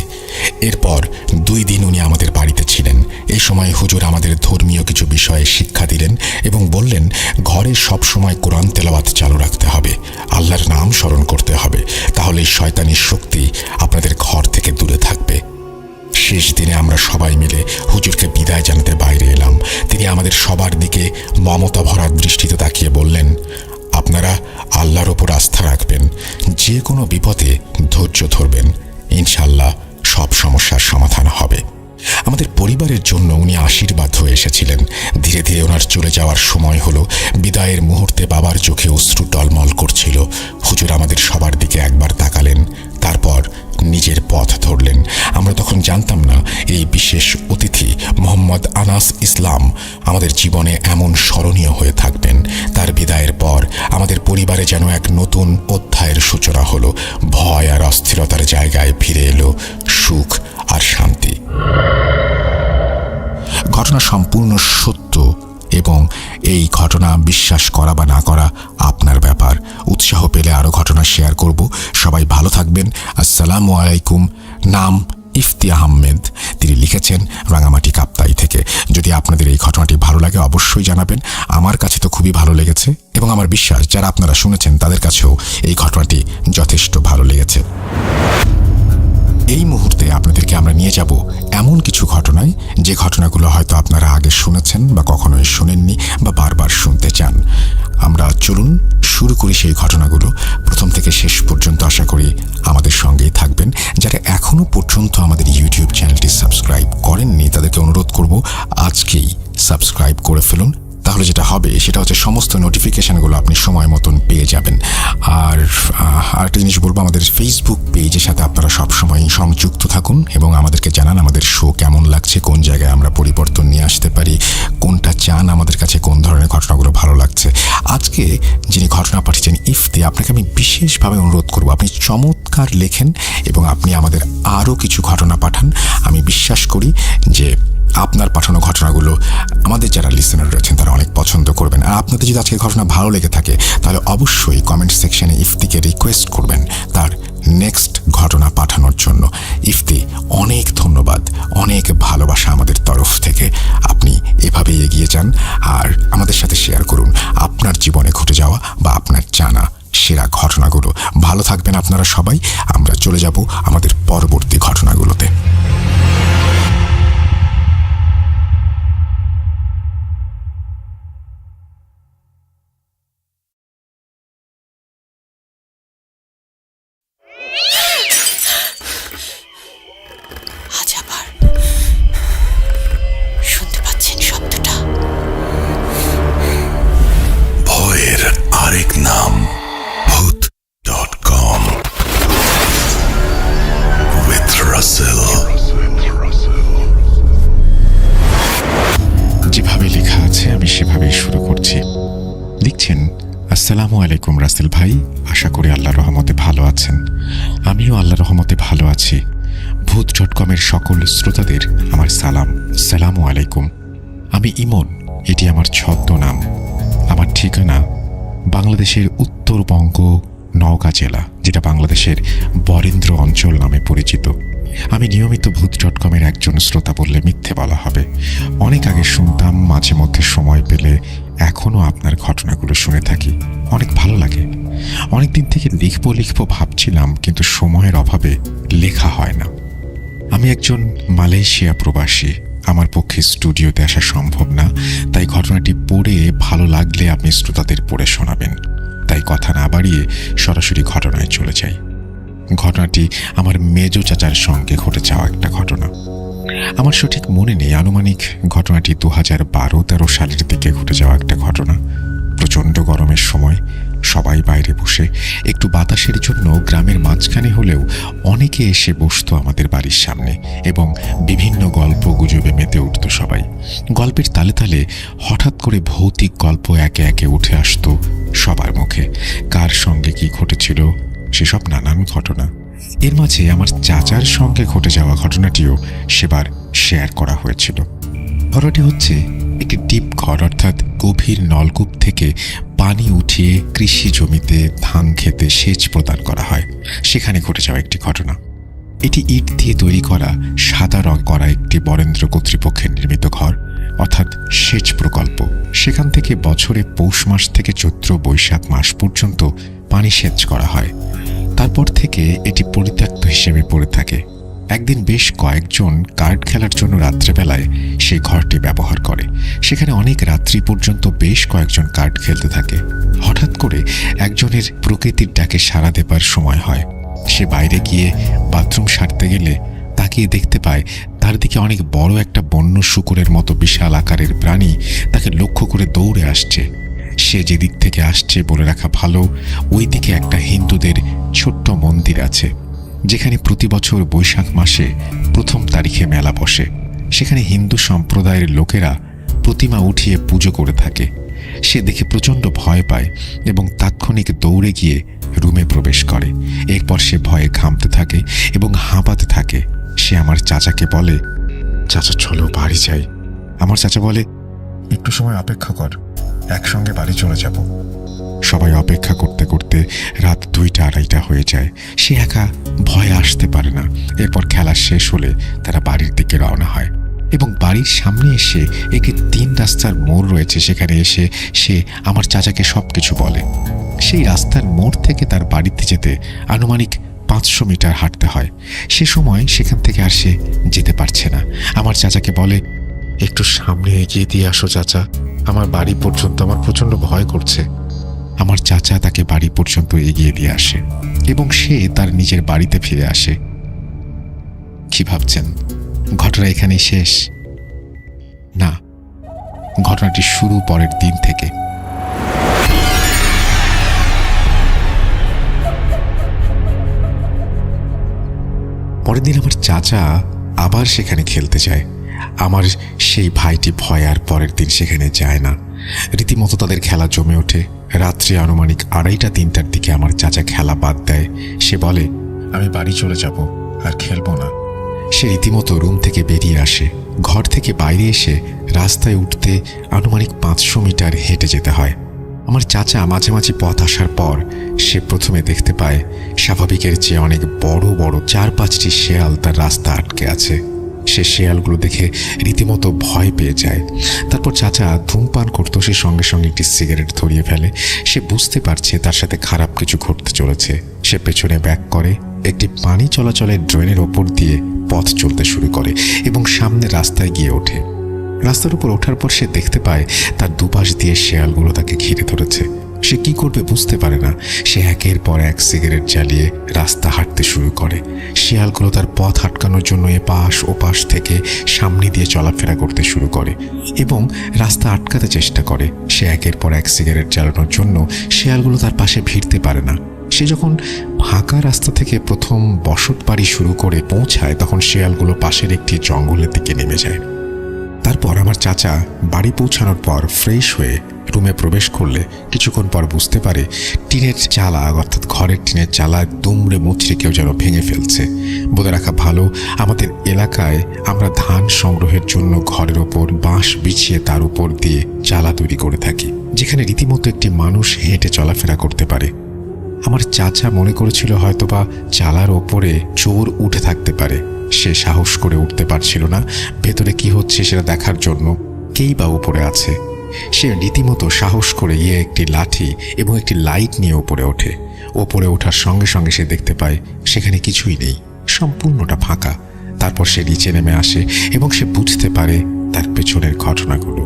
এরপর 2 দিন উনি আমাদের বাড়িতে ছিলেন। এই সময় হুজুর আমাদের ধর্মীয় কিছু বিষয়ে শিক্ষা দিলেন এবং বললেন, ঘরে সবসময় কোরআন তেলাওয়াত চালু রাখতে হবে, আল্লাহর নাম স্মরণ করতে হবে, তাহলে শয়তানি শক্তি আপনাদের ঘর থেকে দূরে থাকবে। শেষ দিনে আমরা সবাই মিলে হুজুরকে বিদায় জানাতে বাইরে এলাম। তিনি আমাদের সবার দিকে মমতা ভরা দৃষ্টিতে তাকিয়ে বললেন, আপনারা আল্লাহর ওপর আস্থা রাখবেন, যে কোনো বিপদে ধৈর্য ধরবেন, ইনশাল্লাহ সব সমস্যার সমাধান হবে। আমাদের পরিবারের জন্য উনি আশীর্বাদ হয়ে এসেছিলেন। ধীরে ধীরে ওনার চলে যাওয়ার সময় হলো। বিদায়ের মুহূর্তে বাবার চোখে অশ্রু টলমল করছিল। হুজুর আমাদের সবার দিকে একবার তাকালেন, তারপর নিজের পথ ধরলেন। আমরা তখন জানতাম না এই বিশেষ অতিথি মোহাম্মদ আনাস ইসলাম আমাদের জীবনে এমন স্মরণীয় হয়ে থাকবেন। তার বিদায়ের পর আমাদের পরিবারে যেন এক নতুন অধ্যায়ের সূচনা হলো। ভয় আর অস্থিরতার জায়গায় ফিরে এলো সুখ আর শান্তি। ঘটনা সম্পূর্ণ সত্য এবং এই ঘটনা বিশ্বাস করা বা না করা আপনার ব্যাপার। উৎসাহ পেলে আরও ঘটনা শেয়ার করব। সবাই ভালো থাকবেন। আসসালামু আলাইকুম। নাম ইফতি আহমেদ। তিনি লিখেছেন রাঙামাটি কাপ্তাই থেকে। যদি আপনাদের এই ঘটনাটি ভালো লাগে অবশ্যই জানাবেন। আমার কাছে তো খুবই ভালো লেগেছে এবং আমার বিশ্বাস যারা আপনারা শুনেছেন তাদের কাছেও এই ঘটনাটি যথেষ্ট ভালো লেগেছে। এই মুহূর্তে আপনাদেরকে আমরা নিয়ে যাব এমন কিছু ঘটনায় যে ঘটনাগুলো হয়তো আপনারা আগে শুনেছেন বা কখনোই শোনেননি বা বারবার শুনতে চান। আমরা চলুন শুরু করি সেই ঘটনাগুলো। প্রথম থেকে শেষ পর্যন্ত আশা করি আমাদের সঙ্গেই থাকবেন। যারা এখনও পর্যন্ত আমাদের ইউটিউব চ্যানেলটি সাবস্ক্রাইব করেননি তাদেরকে অনুরোধ করব আজকেই সাবস্ক্রাইব করে ফেলুন। তাহলে যেটা হবে সেটা হচ্ছে সমস্ত নোটিফিকেশানগুলো আপনি সময় মতন পেয়ে যাবেন। আর আরেকটা জিনিস বলবো, আমাদের ফেসবুক পেজের সাথে আপনারা সবসময় সংযুক্ত থাকুন এবং আমাদেরকে জানান আমাদের শো কেমন লাগছে, কোন জায়গায় আমরা পরিবর্তন নিয়ে আসতে পারি, কোনটা চান আমাদের কাছে, কোন ধরনের ঘটনাগুলো ভালো লাগছে। আজকে যিনি ঘটনা পাঠিয়েছেন ইফতি, আপনাকে আমি বিশেষভাবে অনুরোধ করব আপনি চমৎকার লেখেন এবং আপনি আমাদের আরও কিছু ঘটনা পাঠান। আমি বিশ্বাস করি যে আপনার পাঠানো ঘটনাগুলো আমাদের যারা লিসেনার রয়েছেন তারা অনেক পছন্দ করবেন। আর আপনাদের যদি আজকের ঘটনা ভালো লেগে থাকে তাহলে অবশ্যই কমেন্ট সেকশনে ইফতিকে রিকোয়েস্ট করবেন তার নেক্সট ঘটনা পাঠানোর জন্য। ইফতি, অনেক ধন্যবাদ, অনেক ভালোবাসা আমাদের তরফ থেকে। আপনি এভাবেই এগিয়ে যান আর আমাদের সাথে শেয়ার করুন আপনার জীবনে ঘটে যাওয়া বা আপনার জানা সেরা ঘটনাগুলো। ভালো থাকবেন আপনারা সবাই। আমরা চলে যাব আমাদের পরবর্তী ঘটনাগুলোতে। আজ আবার শুনতে পাচ্ছেন শব্দটা? ভয়ের আরেক নাম ভূত.com with Russell। যেভাবে লেখা আছে আমি সেভাবেই শুরু করছি। লিখছেন, আসসালামু আলাইকুম রাসেল ভাই, আশা করি আল্লাহর রহমতে ভালো আছেন। আমিও আল্লাহর রহমতে ভালো আছি। ভূত.com-এর সকল শ্রোতাদের আমার সালাম। আসসালামু আলাইকুম। আমি ইমন, এটি আমার ছদ্মনাম। আমার ঠিকানা বাংলাদেশের উত্তরবঙ্গ, নওগাঁ জেলা, যেটা বাংলাদেশের বরেন্দ্র অঞ্চল নামে পরিচিত। আমি নিয়মিত ভূত.com-এর একজন শ্রোতা বললে মিথ্যে বলা হবে। অনেক আগে শুনতাম, মাঝে মধ্যে সময় পেলে এখনও আপনার ঘটনাগুলো শুনে থাকি। অনেক ভালো লাগে। অনেকদিন থেকে লিখবো ভাবছিলাম, কিন্তু সময়ের অভাবে লেখা হয় না। আমি একজন মালয়েশিয়া প্রবাসী। আমার পক্ষে স্টুডিওতে আসা সম্ভব না, তাই ঘটনাটি পড়ে ভালো লাগলে আপনি শ্রোতাদের পড়ে শোনাবেন। তাই কথা না বাড়িয়ে সরাসরি ঘটনায় চলে যাই। ঘটনাটি আমার মেজো চাচার সঙ্গে ঘটে যাওয়া একটা ঘটনা। আমার সঠিক মনে নেই, আনুমানিক ঘটনাটি 2012-13 সালের দিকে ঘটে যাওয়া একটা ঘটনা। প্রচণ্ড গরমের সময় সবাই বাইরে বসে একটু বাতাসের জন্য গ্রামের মাঝখানে হলেও অনেকে এসে বসতো আমাদের বাড়ির সামনে এবং বিভিন্ন গল্প গুজবে মেতে উঠত সবাই। গল্পের তালে তালে হঠাৎ করে ভৌতিক গল্প একে একে উঠে আসতো সবার মুখে। কার সঙ্গে কি ঘটেছিল সেসব নানান ঘটনা। এর মাঝে আমার চাচার সঙ্গে ঘটে যাওয়া ঘটনাটিও সেবার শেয়ার করা হয়েছিল। ঘটনাটি হচ্ছে একটি ডিপ ঘর, অর্থাৎ গভীর নলকূপ থেকে পানি উঠিয়ে কৃষি জমিতে ধান খেতে সেচ প্রদান করা হয়, সেখানে ঘটে যাওয়া একটি ঘটনা। এটি ইট দিয়ে তৈরি করা, সাদা রং করা একটি বরেন্দ্র কর্তৃপক্ষের নির্মিত ঘর, অর্থাৎ সেচ প্রকল্প। সেখান থেকে বছরে পৌষ মাস থেকে চৈত্র বৈশাখ মাস পর্যন্ত পানি সেচ করা হয়। তারপর থেকে এটি পরিত্যক্ত হিসেবে পড়ে থাকে। একদিন বেশ কয়েকজন কার্ড খেলার জন্য রাত্রেবেলায় সেই ঘরটি ব্যবহার করে। সেখানে অনেক রাত্রি পর্যন্ত বেশ কয়েকজন কার্ড খেলতে থাকে। হঠাৎ করে একজনের প্রকৃতির ডাকে সাড়া দেবার সময় হয়। সে বাইরে গিয়ে বাথরুম সারতে গেলে তাকিয়ে দেখতে পায় তার দিকে অনেক বড় একটা বন্য শূকরের মতো বিশাল আকারের প্রাণী তাকে লক্ষ্য করে দৌড়ে আসছে। সে যে দিক থেকে আসছে বলে রাখা ভালো, ওই দিকে একটা হিন্দুদের ছোট্ট মন্দির আছে, যেখানে প্রতি বছর বৈশাখ মাসে 1 তারিখে মেলা বসে। সেখানে হিন্দু সম্প্রদায়ের লোকেরা প্রতিমা উঠিয়ে পুজো করে থাকে। সে দেখে প্রচণ্ড ভয় পায় এবং তাৎক্ষণিক দৌড়ে গিয়ে রুমে প্রবেশ করে। এরপর সে ভয়ে ঘামতে থাকে এবং হাঁপাতে থাকে। সে আমার চাচাকে বলে, চাচা চলো বাড়ি যাই। আমার চাচা বলে, একটু সময় অপেক্ষা কর, একসঙ্গে বাড়ি চলে যাব। সবাই অপেক্ষা করতে করতে রাত 2টা-2:30 হয়ে যায়। সে একা ভয়ে আসতে পারে না। এরপর খেলা শেষ হলে তারা বাড়ির দিকে রওনা হয় এবং বাড়ির সামনে এসে একটি 3 রাস্তার মোড় রয়েছে। সেখানে এসে সে আমার চাচাকে সব কিছু বলে। সেই রাস্তার মোড় থেকে তার বাড়িতে যেতে আনুমানিক 500 মিটার হাঁটতে হয়। সে সময় সেখান থেকে আর সে যেতে পারছে না। আমার চাচাকে বলে, একটু সামনে এগিয়ে দিয়ে আসো চাচা, আমার বাড়ি পর্যন্ত আমার প্রচণ্ড ভয় করছে। আমার চাচা তাকে বাড়ি পর্যন্ত এগিয়ে দিয়ে আসে এবং সে তার নিজের বাড়িতে ফিরে আসে। কি ভাবছেন ঘটনা এখানেই শেষ? না, ঘটনাটি শুরু পরের দিন থেকে। পরের দিন আমার চাচা আবার সেখানে খেলতে যায়। আমার সেই ভাইটি ভয় আর পরের দিন সেখানে যায় না। রীতিমতো তাদের খেলা জমে ওঠে। রাত্রে আনুমানিক 2:30-3টার দিকে আমার চাচা খেলা বাদ দেয়। সে বলে, আমি বাড়ি চলে যাব, আর খেলবো না। সে রীতিমতো রুম থেকে বেরিয়ে আসে। ঘর থেকে বাইরে এসে রাস্তায় উঠতে আনুমানিক 500 মিটার হেঁটে যেতে হয়। আমার চাচা মাঝে মাঝে পথ আসার পর সে প্রথমে দেখতে পায় স্বাভাবিকের চেয়ে অনেক বড় বড় 4-5টি শেয়াল তার রাস্তা আটকে আছে। সে শেয়ালগুলো দেখে রীতিমতো ভয় পেয়ে যায়। তারপর চাচা ধূমপান করতো, সে সঙ্গে সঙ্গে একটি সিগারেট ধরিয়ে ফেলে। সে বুঝতে পারছে তার সাথে খারাপ কিছু ঘটতে চলেছে। সে পেছনে ব্যাক করে, একটি পানি চলাচলের ড্রেনের ওপর দিয়ে পথ চলতে শুরু করে এবং সামনে রাস্তায় গিয়ে ওঠে। রাস্তার উপর ওঠার পর সে দেখতে পায় তার দুপাশ দিয়ে শেয়ালগুলো তাকে ঘিরে ধরেছে। সে কি করবে বুঝতে পারে না। সে একের পর এক সিগারেট জ্বালিয়ে রাস্তা হাঁটতে শুরু করে। শিয়ালগুলো তার পথ আটকানোর জন্য এপাশ ওপাশ থেকে সামনে দিয়ে চলাফেরা করতে শুরু করে এবং রাস্তা আটকাতে চেষ্টা করে। সে একের পর এক সিগারেট জ্বালানোর জন্য শিয়ালগুলো তার পাশে ভিড়তে পারে না। সে যখন ফাঁকা রাস্তা থেকে প্রথম বসত বাড়ি শুরু করে পৌঁছায়, তখন শিয়ালগুলো পাশের একটি জঙ্গলের দিকে নেমে যায়। তারপর আমার চাচা বাড়ি পৌঁছানোর পর ফ্রেশ হয়ে রুমে প্রবেশ করলে কিছুক্ষণ পর বুঝতে পারে টিনের চালা, অর্থাৎ ঘরের টিনের চালা দুমড়ে মুচড়ে কেউ যেন ভেঙে ফেলছে। বলে রাখা ভালো, আমাদের এলাকায় আমরা ধান সংগ্রহের জন্য ঘরের ওপর বাঁশ বিছিয়ে তার উপর দিয়ে চালা তৈরি করে থাকি, যেখানে রীতিমতো একটি মানুষ হেঁটে চলাফেরা করতে পারে। আমার চাচা মনে করেছিল হয়তোবা চালার ওপরে চোর উঠে থাকতে পারে। সে সাহস করে উঠতে পারছিল না ভেতরে কি হচ্ছে সেটা দেখার জন্য। কেই বা উপরে আছে। সে রীতিমতো সাহস করে গিয়ে একটি লাঠি এবং একটি লাইট নিয়ে উপরে ওঠে। ওপরে ওঠার সঙ্গে সঙ্গে সে দেখতে পায় সেখানে কিছুই নেই, সম্পূর্ণটা ফাঁকা। তারপর সে নিচে নেমে আসে এবং সে বুঝতে পারে তার পেছনের ঘটনাগুলো।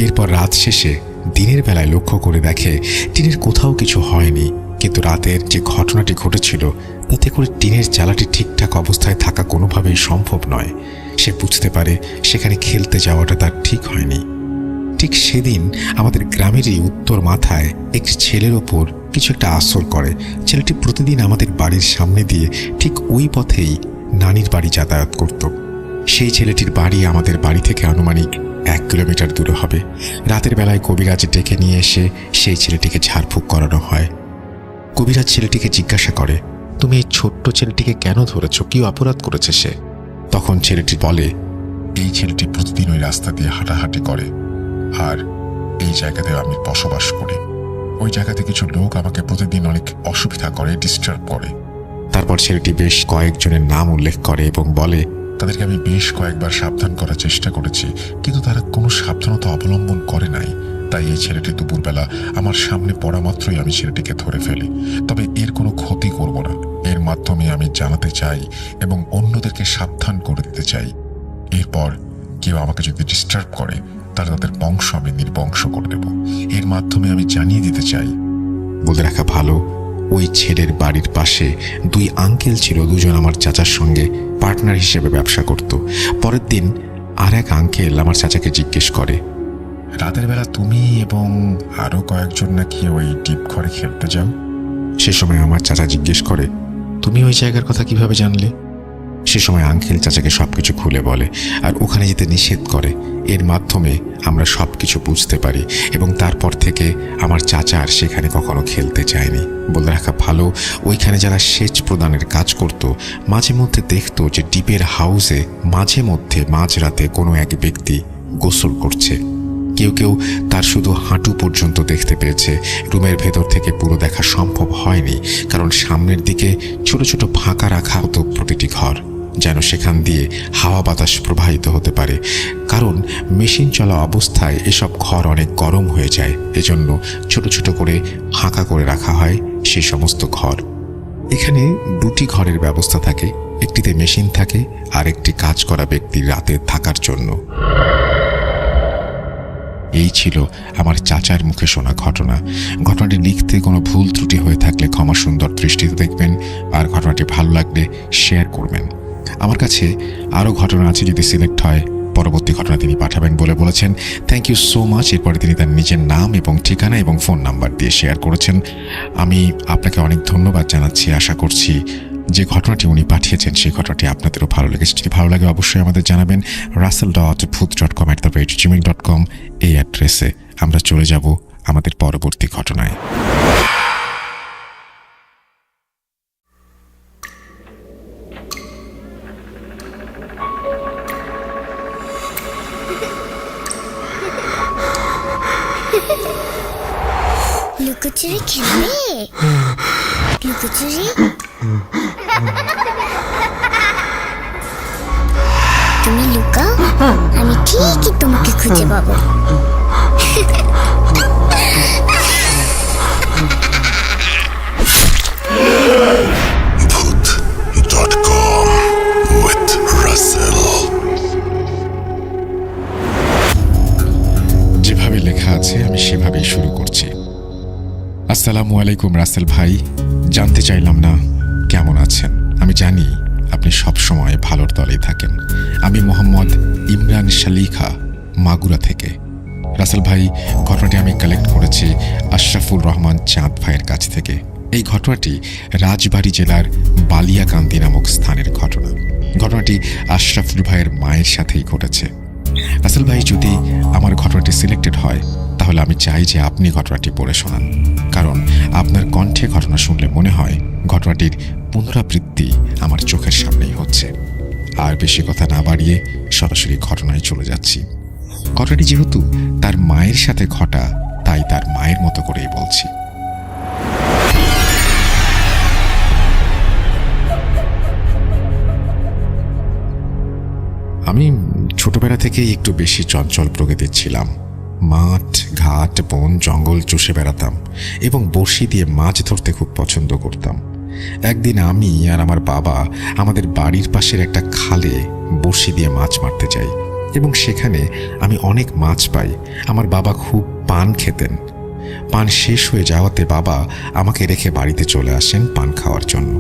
এরপর রাত শেষে দিনের বেলায় লক্ষ্য করে দেখে টিনের কোথাও কিছু হয়নি, কিন্তু রাতের যে ঘটনাটি ঘটেছিল তাতে করে টিনের চালাটি ঠিকঠাক অবস্থায় থাকা কোনোভাবেই সম্ভব নয়। সে বুঝতে পারে সেখানে খেলতে যাওয়াটা তার ঠিক হয়নি। ঠিক সেদিন আমাদের গ্রামেরই উত্তর মাথায় একটি ছেলের ওপর কিছু একটা আসর করে। ছেলেটি প্রতিদিন আমাদের বাড়ির সামনে দিয়ে ঠিক ওই পথেই নানির বাড়ি যাতায়াত করত। সেই ছেলেটির বাড়ি আমাদের বাড়ি থেকে আনুমানিক 1 কিলোমিটার দূরে হবে। রাতের বেলায় কবিরাজ ডেকে নিয়ে এসে সেই ছেলেটিকে ঝাড়ফুঁক করানো হয়। কবিরাজ ছেলেটিকে জিজ্ঞাসা করে, তুমি এই ছোট্ট ছেলেটিকে কেন ধরেছ? কি অপরাধ করেছে সে? তখন ছেলেটি বলে, এই ছেলেটি প্রতিদিন ওই রাস্তা দিয়ে হাঁটাহাঁটি করে, আর এই জায়গাতে আমি বসবাস করি। ওই জায়গাতে কিছু লোক আমাকে প্রতিদিন অনেক অসুবিধা করে, ডিস্টার্ব করে। তারপর ছেলেটি বেশ কয়েকজনের নাম উল্লেখ করে এবং বলে, তাদেরকে আমি বেশ কয়েকবার সাবধান করার চেষ্টা করেছি, কিন্তু তারা কোনো সাবধানতা অবলম্বন করে নাই। তাই এই ছেলেটি দুপুরবেলা আমার সামনে পড়া মাত্রই আমি ছেলেটিকে ধরে ফেলি। তবে এর কোনো ক্ষতি করব না। এর মাধ্যমে আমি জানাতে চাই এবং অন্যদেরকে সাবধান করে দিতে চাই। এরপর কেউ আমাকে যদি ডিস্টার্ব করে তাহলে তাদের বংশ আমি নির্বংশ করে দেব। এর মাধ্যমে আমি জানিয়ে দিতে চাই। বলে রাখা ভালো, ওই ছেলের বাড়ির পাশে 2 আঙ্কেল ছিল। দুজন আমার চাচার সঙ্গে পার্টনার হিসেবে ব্যবসা করত। পরের দিন আর এক আঙ্কেল আমার চাচাকে জিজ্ঞেস করে, রাতের বেলা তুমি এবং আরো কয়েকজন নাকি ওই ডিপ ঘরে খেলতে যাও? সে সময় আমার চাচা জিজ্ঞেস করে, তুমি ওই জায়গার কথা কিভাবে জানলে? সে সময় আঙ্কেল চাচাকে সবকিছু খুলে বলে আর ওখানে যেতে নিষেধ করে। এর মাধ্যমে আমরা সবকিছু বুঝতে পারি এবং তারপর থেকে আমার চাচা আর সেখানে কখনো খেলতে যায়নি। বলে রাখা ভালো, ওইখানে যারা সেচ প্রদানের কাজ করত মাঝে মধ্যে দেখতো যে ডিপের হাউসে মাঝে মধ্যে মাঝরাতে কোনো এক ব্যক্তি গোসল করছে। কেউ কেউ তার শুধু হাঁটু পর্যন্ত দেখতে পেয়েছে। রুমের ভেতর থেকে পুরো দেখা সম্ভব হয়নি, কারণ সামনের দিকে ছোট ছোট ফাঁকা রাখা হতো প্রতিটি ঘর, যেন সেখান দিয়ে হাওয়া বাতাস প্রবাহিত হতে পারে। কারণ মেশিন চলা অবস্থায় এসব ঘর অনেক গরম হয়ে যায়, এজন্য ছোট ছোট করে ফাঁকা করে রাখা হয় সেই সমস্ত ঘর। এখানে 2টি ঘরের ব্যবস্থা থাকে, একটিতে মেশিন থাকে আর একটি কাজ করা ব্যক্তির রাতে থাকার জন্য। এই ছিল আমার চাচার মুখে শোনা ঘটনা। ঘটনাটি লিখতে কোনো ভুল ত্রুটি হয়ে থাকলে ক্ষমা সুন্দর দৃষ্টিতে দেখবেন, আর ঘটনাটি ভালো লাগলে শেয়ার করবেন। আমার কাছে আরও ঘটনা আছে, যদি সিলেক্ট হয় পরবর্তী ঘটনা তিনি পাঠাবেন বলে বলেছেন। Thank you so much. এরপরে তিনি তার নিজের নাম এবং ঠিকানা এবং ফোন নাম্বার দিয়ে শেয়ার করেছেন। আমি আপনাকে অনেক ধন্যবাদ জানাচ্ছি। আশা করছি যে ঘটনাটি উনি পাঠিয়েছেন সেই ঘটনাটি আপনাদেরও ভালো লেগেছে। যদি ভালো লাগে অবশ্যই আমাদের জানাবেন। russell.bhoot.com@gmail.com এই অ্যাড্রেসে। আমরা চলে যাব আমাদের পরবর্তী ঘটনায়। লুকোচুরি খেলবে? লুকোচুরি? তুমি লুকাও, আমি ঠিকই তোমাকে খুঁজে পাবো। Bhoot.com with Russell. যেভাবে লেখা আছে আমি সেভাবেই শুরু করছি। আসসালামু আলাইকুম রাসেল ভাই, জানতে চাইলাম না কেমন আছেন। আমি জানি আপনি সব সময় ভালোর দলেই থাকেন। আমি মোহাম্মদ ইমরান শালিখা, মাগুরা থেকে। রাসেল ভাই, ঘটনাটি আমি কালেক্ট করেছি আশরাফুল রহমান চাঁদ ভাইয়ের কাছ থেকে। এই ঘটনাটি রাজবাড়ী জেলার বালিয়াকান্দি নামক স্থানের ঘটনা। ঘটনাটি আশরাফুল ভাইয়ের মায়ের সাথেই ঘটেছে। রাসেল ভাই, যদি আমার ঘটনাটি সিলেক্টেড হয় তাহলে আমি চাই যে আপনি ঘটনাটি পড়ে শোনান, কারণ আপনার কণ্ঠে ঘটনা শুনলে মনে হয় ঘটনাটির পুনরাবৃত্তি আমার চোখের সামনেই হচ্ছে। আর বেশি কথা না বাড়িয়ে সরাসরি ঘটনায় চলে যাচ্ছি। ঘটনাটি যেহেতু তার মায়ের সাথে ঘটা, তাই তার মায়ের মতো করেই বলছি। আমি ছোটবেলা থেকেই একটু বেশি চঞ্চল প্রকৃতির ছিলাম। মাঠ, ঘাট, বন, জঙ্গল চষে বেড়াতাম এবং বড়শি দিয়ে মাছ ধরতে খুব পছন্দ করতাম। একদিন আমি আর আমার বাবা আমাদের বাড়ির পাশের একটা খালে বড়শি দিয়ে মাছ মারতে যাই এবং সেখানে আমি অনেক মাছ পাই। আমার বাবা খুব পান খেতেন। পান শেষ হয়ে যাওয়াতে বাবা আমাকে রেখে বাড়িতে চলে আসেন পান খাওয়ার জন্য।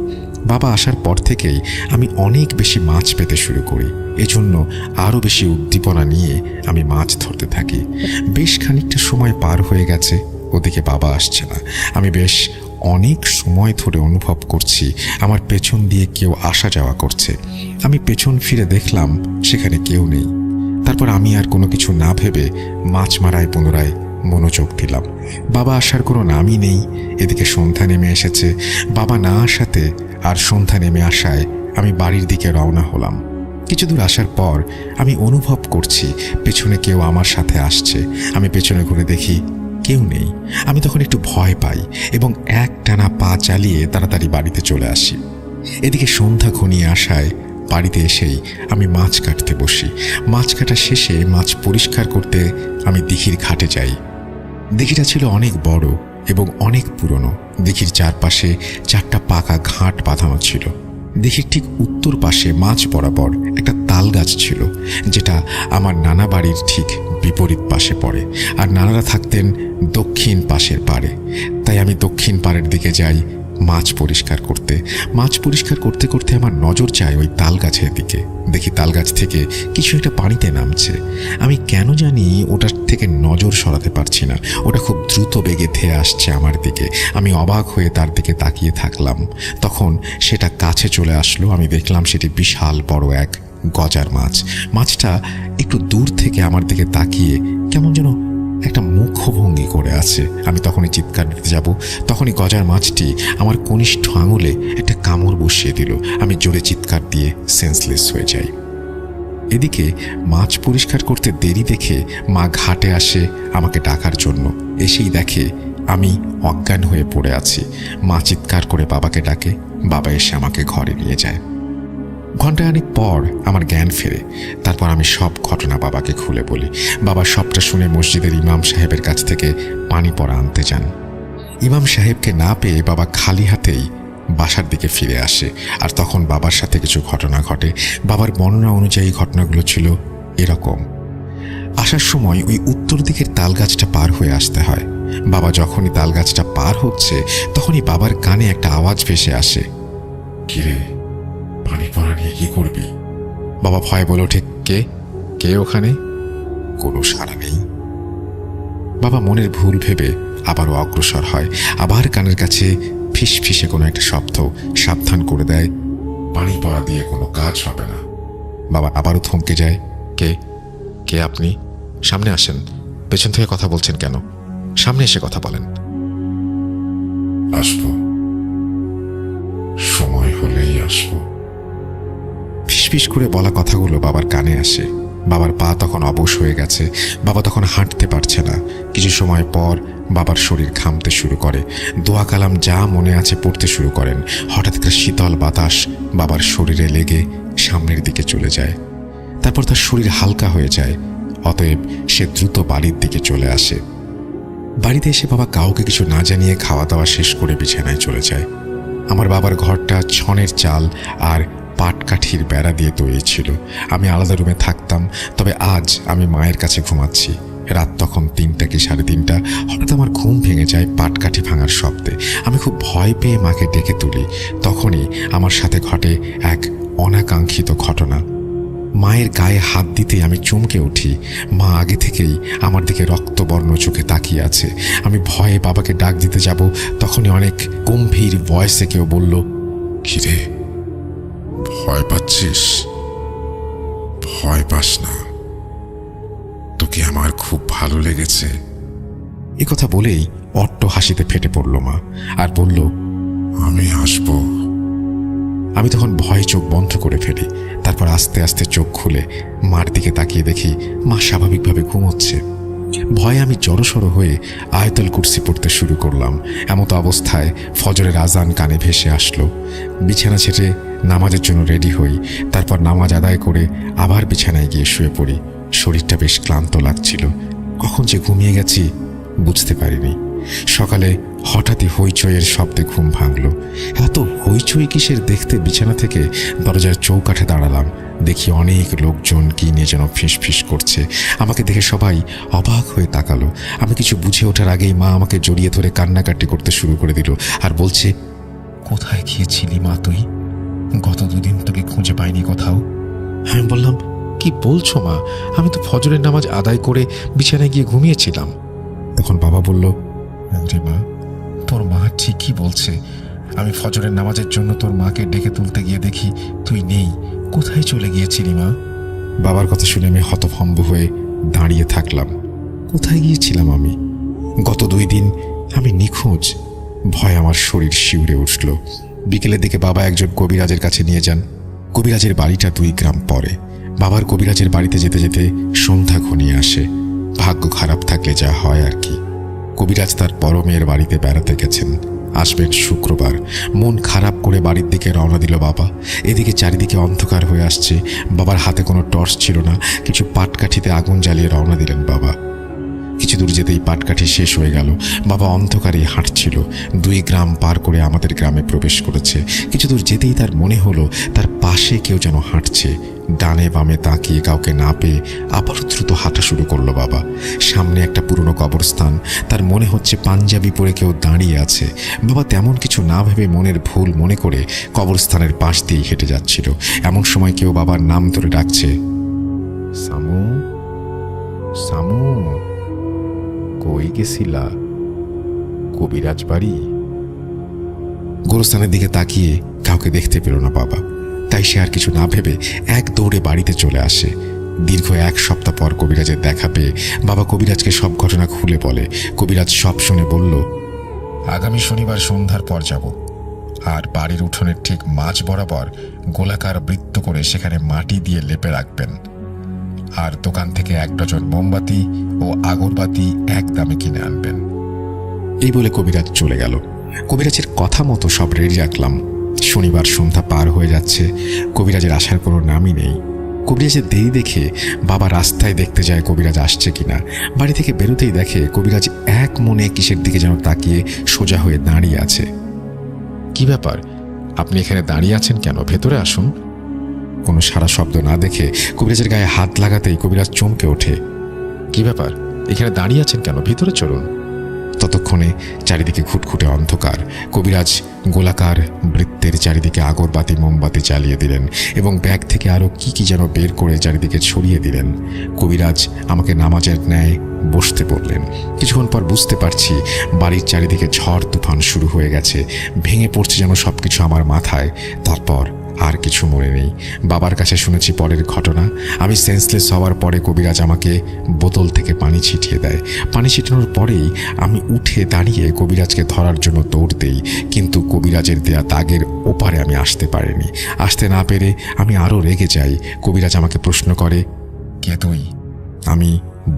বাবা আসার পর থেকেই আমি অনেক বেশি মাছ পেতে শুরু করি। এজন্য আরও বেশি উদ্দীপনা নিয়ে আমি মাছ ধরতে থাকি। বেশ খানিকটা সময় পার হয়ে গেছে, ওদিকে বাবা আসছে না। আমি বেশ অনেক সময় ধরে অনুভব করছি আমার পেছন দিয়ে কেউ আসা যাওয়া করছে। আমি পেছন ফিরে দেখলাম সেখানে কেউ নেই। তারপর আমি আর কোনো কিছু না ভেবে মাছ মারায় পুনরায় মনোযোগ দিলাম। বাবা আসার কোনো নামই নেই। এদিকে সন্ধ্যা নেমে এসেছে। বাবা না আসাতে আর সন্ধ্যা নেমে আসায় আমি বাড়ির দিকে রওনা হলাম। কিছু দূর আসার পর আমি অনুভব করছি পেছনে কেউ আমার সাথে আসছে। আমি পেছনে ঘুরে দেখি কেউ নেই। আমি তখন একটু ভয় পাই এবং একটানা পা চালিয়ে তাড়াতাড়ি বাড়িতে চলে আসি। এদিকে সন্ধ্যা ঘনিয়ে আসায় বাড়িতে এসেই আমি মাছ কাটতে বসি। মাছ কাটা শেষে মাছ পরিষ্কার করতে আমি দিঘির ঘাটে যাই। দিঘিটা ছিল অনেক বড় এবং অনেক পুরনো। দিঘির চারপাশে 4টা পাকা ঘাট বাঁধানো ছিল। দিঘির ঠিক উত্তর পাশে মাঝ বরাবর একটা তাল গাছ ছিল, যেটা আমার নানা বাড়ির ঠিক বিপরীত পাশে পড়ে। আর নানারা থাকতেন দক্ষিণ পাশের পাড়ে। তাই আমি দক্ষিণ পাড়ের দিকে যাই মাছ পরিষ্কার করতে। মাছ পরিষ্কার করতে করতে আমার নজর যায় ওই তাল গাছের দিকে। দেখি তাল গাছ থেকে কিছু একটা পানিতে নামছে। আমি কেন জানি ওটার থেকে নজর সরাতে পারছি না। ওটা খুব দ্রুত বেগে ধেয়ে আসছে আমার দিকে। আমি অবাক হয়ে তার দিকে তাকিয়ে থাকলাম। তখন সেটা কাছে চলে আসলো। আমি দেখলাম সেটি বিশাল বড় এক গজার মাছ। মাছটা একটু দূর থেকে আমার দিকে তাকিয়ে কেমন যেন একটা মুখভঙ্গি করে আছে। আমি তখনই চিৎকার দিতে যাব, তখনই গজার মাছটি আমার কনিষ্ঠ আঙুলে একটা কামড় বসিয়ে দিল। আমি জোরে চিৎকার দিয়ে সেন্সলেস হয়ে যাই। এদিকে মাছ পরিষ্কার করতে দেরি দেখে মা ঘাটে আসে আমাকে ডাকার জন্য। এসেই দেখে আমি অজ্ঞান হয়ে পড়ে আছি। মা চিৎকার করে বাবাকে ডাকে। বাবা এসে আমাকে ঘরে নিয়ে যায়। ঘণ্টাখানেক পর আমার জ্ঞান ফেরে। তারপর আমি সব ঘটনা বাবাকে খুলে বলি। বাবা সবটা শুনে মসজিদের ইমাম সাহেবের কাছ থেকে পানি পড়া আনতে যান। ইমাম সাহেবকে না পেয়ে বাবা খালি হাতেই বাসার দিকে ফিরে আসে। আর তখন বাবার সাথে কিছু ঘটনা ঘটে। বাবার বর্ণনা অনুযায়ী ঘটনাগুলো ছিল এরকম। আসার সময় ওই উত্তর দিকের তাল গাছটা পার হয়ে আসতে হয়। বাবা যখনই তাল গাছটা পার হচ্ছে তখনই বাবার কানে একটা আওয়াজ ভেসে আসে, কিরে, পানি পড়া নিয়ে কি করবি? বাবা ভয় বলে ওঠে, কে কে ওখানে? কোনো সাড়া নেই। বাবা মনের ভুল ভেবে আবারও অগ্রসর হয়। আবার কানের কাছে ফিস ফিসে কোনো একটা শব্দ সাবধান করে দেয়, পানি পড়া দিয়ে কোনো কাজ হবে না। বাবা আবারও থমকে যায়। কে কে আপনি? সামনে আসেন। পেছন থেকে কথা বলছেন কেন? সামনে এসে কথা বলেন। আসবো, সময় হলেই আসবো। ফিসফিস করে বলা কথাগুলো বাবার কানে আসে। বাবার পা তখন অবশ হয়ে গেছে। বাবা তখন হাঁটতে পারছে না। কিছু সময় পর বাবার শরীর ঘামতে শুরু করে। দোয়া কালাম যা মনে আছে পড়তে শুরু করেন। হঠাৎ করে শীতল বাতাস বাবার শরীরে লেগে সামনের দিকে চলে যায়। তারপর তার শরীর হালকা হয়ে যায়। অতএব সে দ্রুত বাড়ির দিকে চলে আসে। বাড়িতে এসে বাবা কাউকে কিছু না জানিয়ে খাওয়া দাওয়া শেষ করে বিছানায় চলে যায়। আমার বাবার ঘরটা ছনের চাল আর পাটকাঠির বেড়া দিয়ে তৈরি ছিল। আমি আলাদা রুমে থাকতাম। তবে আজ আমি মায়ের কাছে ঘুমাচ্ছি। রাত তখন 3টা কি 3:30। হঠাৎ আমার ঘুম ভেঙে যায় পাটকাঠি ভাঙার শব্দে। আমি খুব ভয় পেয়ে মাকে ডেকে তুলি। তখনই আমার সাথে ঘটে এক অনাকাঙ্ক্ষিত ঘটনা। মায়ের গায়ে হাত দিতে আমি চমকে উঠি। মা আগে থেকেই আমার দিকে রক্তবর্ণ চোখে তাকিয়ে আছে। আমি ভয়ে বাবাকে ডাক দিতে যাব, তখনই অনেক গম্ভীর ভয়েসে কেউ বলল, কিরে, ভয় পাচ্ছিস? ভয় পাস না, তোকে আমার খুব ভালো লেগেছে। এ কথা বলেই অট্ট হাসিতে ফেটে পড়ল মা আর বলল, আমি আসবো। আমি তখন ভয়ে চোখ বন্ধ করে ফেলি। তারপর আস্তে আস্তে চোখ খুলে মার দিকে তাকিয়ে দেখি মা স্বাভাবিকভাবে ঘুমোচ্ছে। ভয়ে আমি জড়সড় হয়ে আয়াতুল কুরসি পড়তে শুরু করলাম। এমতো অবস্থায় ফজরের আজান কানে ভেসে আসলো। বিছানা ছেড়ে নামাজের জন্য রেডি হই। তারপর নামাজ আদায় করে আবার বিছানায় গিয়ে শুয়ে পড়ি। শরীরটা বেশ ক্লান্ত লাগছিল। কখন যে ঘুমিয়ে গেছি বুঝতে পারিনি। সকালে হঠাৎই হইচইয়ের শব্দে ঘুম ভাঙল। এত হইচই কিসের দেখতে বিছানা থেকে দরজার চৌকাঠে দাঁড়ালাম। দেখি অনেক লোকজন কি নিয়ে যেন ফিসফিস করছে। আমাকে দেখে সবাই অবাক হয়ে তাকালো। আমি কিছু বুঝে ওঠার আগেই মা আমাকে জড়িয়ে ধরে কান্নাকাটি করতে শুরু করে দিল আর বলছে, কোথায় গিয়েছিলি মা তুই? গত 2 দিন তোকে খুঁজে পাইনি কোথাও। আমি বললাম, কি বলছো মা? আমি তো ফজরের নামাজ আদায় করে বিছানায় গিয়ে ঘুমিয়েছিলাম। তখন বাবা বলল, রে মা, তোর মা ঠিকই বলছে। আমি ফজরের নামাজের জন্য তোর মাকে ডেকে তুলতে গিয়ে দেখি তুই নেই। কোথায় চলে গিয়েছিলি মা? বাবার কথা শুনে আমি হতভম্ব হয়ে দাঁড়িয়ে থাকলাম। কোথায় গিয়েছিলাম আমি? গত 2 দিন আমি নিখোঁজ। ভয় আমার শরীর শিউরে উঠল। বিকেলের দিকে বাবা একজন কবিরাজের কাছে নিয়ে যান। কবিরাজের বাড়িটা 2 গ্রাম পরে। বাবার কবিরাজের বাড়িতে যেতে যেতে সন্ধ্যা ঘনিয়ে আসে। ভাগ্য খারাপ থাকলে যা হয় আর কি। কবিরাজ তার বড় মেয়ের বাড়িতে বেড়াতে গেছেন, আসবেন শুক্রবার। মন খারাপ করে বাড়ির দিকে রওনা দিল বাবা। এদিকে চারিদিকে অন্ধকার হয়ে আসছে। বাবার হাতে কোনো টর্চ ছিল না। কিছু পাটকাঠিতে আগুন জ্বালিয়ে রওনা দিলেন বাবা। কিছু দূর যেতেই পাটকাঠি শেষ হয়ে গেল। বাবা অন্ধকারে হাঁটছিল। 2 গ্রাম পার করে আমাদের গ্রামে প্রবেশ করেছে। কিছু দূর যেতেই তার মনে হলো তার পাশে কেউ যেন হাঁটছে। ডানে বামে তাকিয়ে কাউকে না পেয়ে আবার দ্রুত হাঁটা শুরু করলো বাবা। সামনে একটা পুরনো কবরস্থান। তার মনে হচ্ছে পাঞ্জাবি পরে কেউ দাঁড়িয়ে আছে। বাবা তেমন কিছু না ভেবে মনের ভুল মনে করে কবরস্থানের পাশ দিয়ে হেঁটে যাচ্ছিল। এমন সময় কেউ বাবার নাম ধরে ডাকছে, সামু, সামু, কই গেছিলা? কবিরাজ বাড়ি। গোরস্থানের দিকে তাকিয়ে কাউকে দেখতে পেল না বাবা। তাই সে আর কিছু না ভেবে এক দৌড়ে বাড়িতে চলে আসে। দীর্ঘ 1 সপ্তাহ পর কবিরাজের দেখা পেয়ে বাবা কবিরাজকে সব ঘটনা খুলে বলে। কবিরাজ সব শুনে বলল, আগামী শনিবার সন্ধ্যার পর যাব। আর বাড়ির উঠোনের ঠিক মাঝ বরাবর গোলাকার বৃত্ত করে সেখানে মাটি দিয়ে লেপে রাখবেন। আর দোকান থেকে 1 ডজন মোমবাতি ও আগরবাতি এক দামে কিনে আনবেন। এই বলে কবিরাজ চলে গেল। কবিরাজের কথা মতো সব রেডি রাখলাম। শনিবার সন্ধ্যা পার হয়ে যাচ্ছে। কবিরাজের আসার কোনো নামই নেই। কবিরাজের দেরি দেখে বাবা রাস্তায় দেখতে যায় কবিরাজ আসছে কিনা। বাড়ি থেকে বেরোতেই দেখে কবিরাজ এক মনে কিসের দিকে যেন তাকিয়ে সোজা হয়ে দাঁড়িয়ে আছে। কি ব্যাপার, আপনি এখানে দাঁড়িয়ে আছেন কেন? ভেতরে আসুন। কোনো সারা শব্দ না দেখে কবিরাজের গায়ে হাত লাগাতেই কবিরাজ চমকে ওঠে। কি ব্যাপার, এখানে দাঁড়িয়ে আছেন কেন? ভিতরে চলুন। ততক্ষণে চারিদিকে ঘুটঘুটে অন্ধকার। কবিরাজ গোলাকার বৃত্তের চারিদিকে আগরবাতি মোমবাতি জ্বালিয়ে দিলেন এবং ব্যাগ থেকে আরও কি কি যেন বের করে চারিদিকে ছড়িয়ে দিলেন। কবিরাজ আমাকে নামাজের ন্যায় বসতে বললেন। কিছুক্ষণ পর বুঝতে পারছি বাড়ির চারিদিকে ঝড় তুফান শুরু হয়ে গেছে। ভেঙে পড়ছে যেন সবকিছু আমার মাথায়। তারপর আর কিছু মনে নেই। বাবার কাছে শুনেছি পরের ঘটনা। আমি সেন্সলেস হওয়ার পরে কবিরাজ আমাকে বোতল থেকে পানি ছিটিয়ে দেয়। পানি ছিটানোর পরেই আমি উঠে দাঁড়িয়ে কবিরাজকে ধরার জন্য দৌড় দেই। কিন্তু কবিরাজের দেয়া দাগের ওপারে আমি আসতে পারিনি। আসতে না পেরে আমি আরও রেগে যাই। কবিরাজ আমাকে প্রশ্ন করে, কে তুই? আমি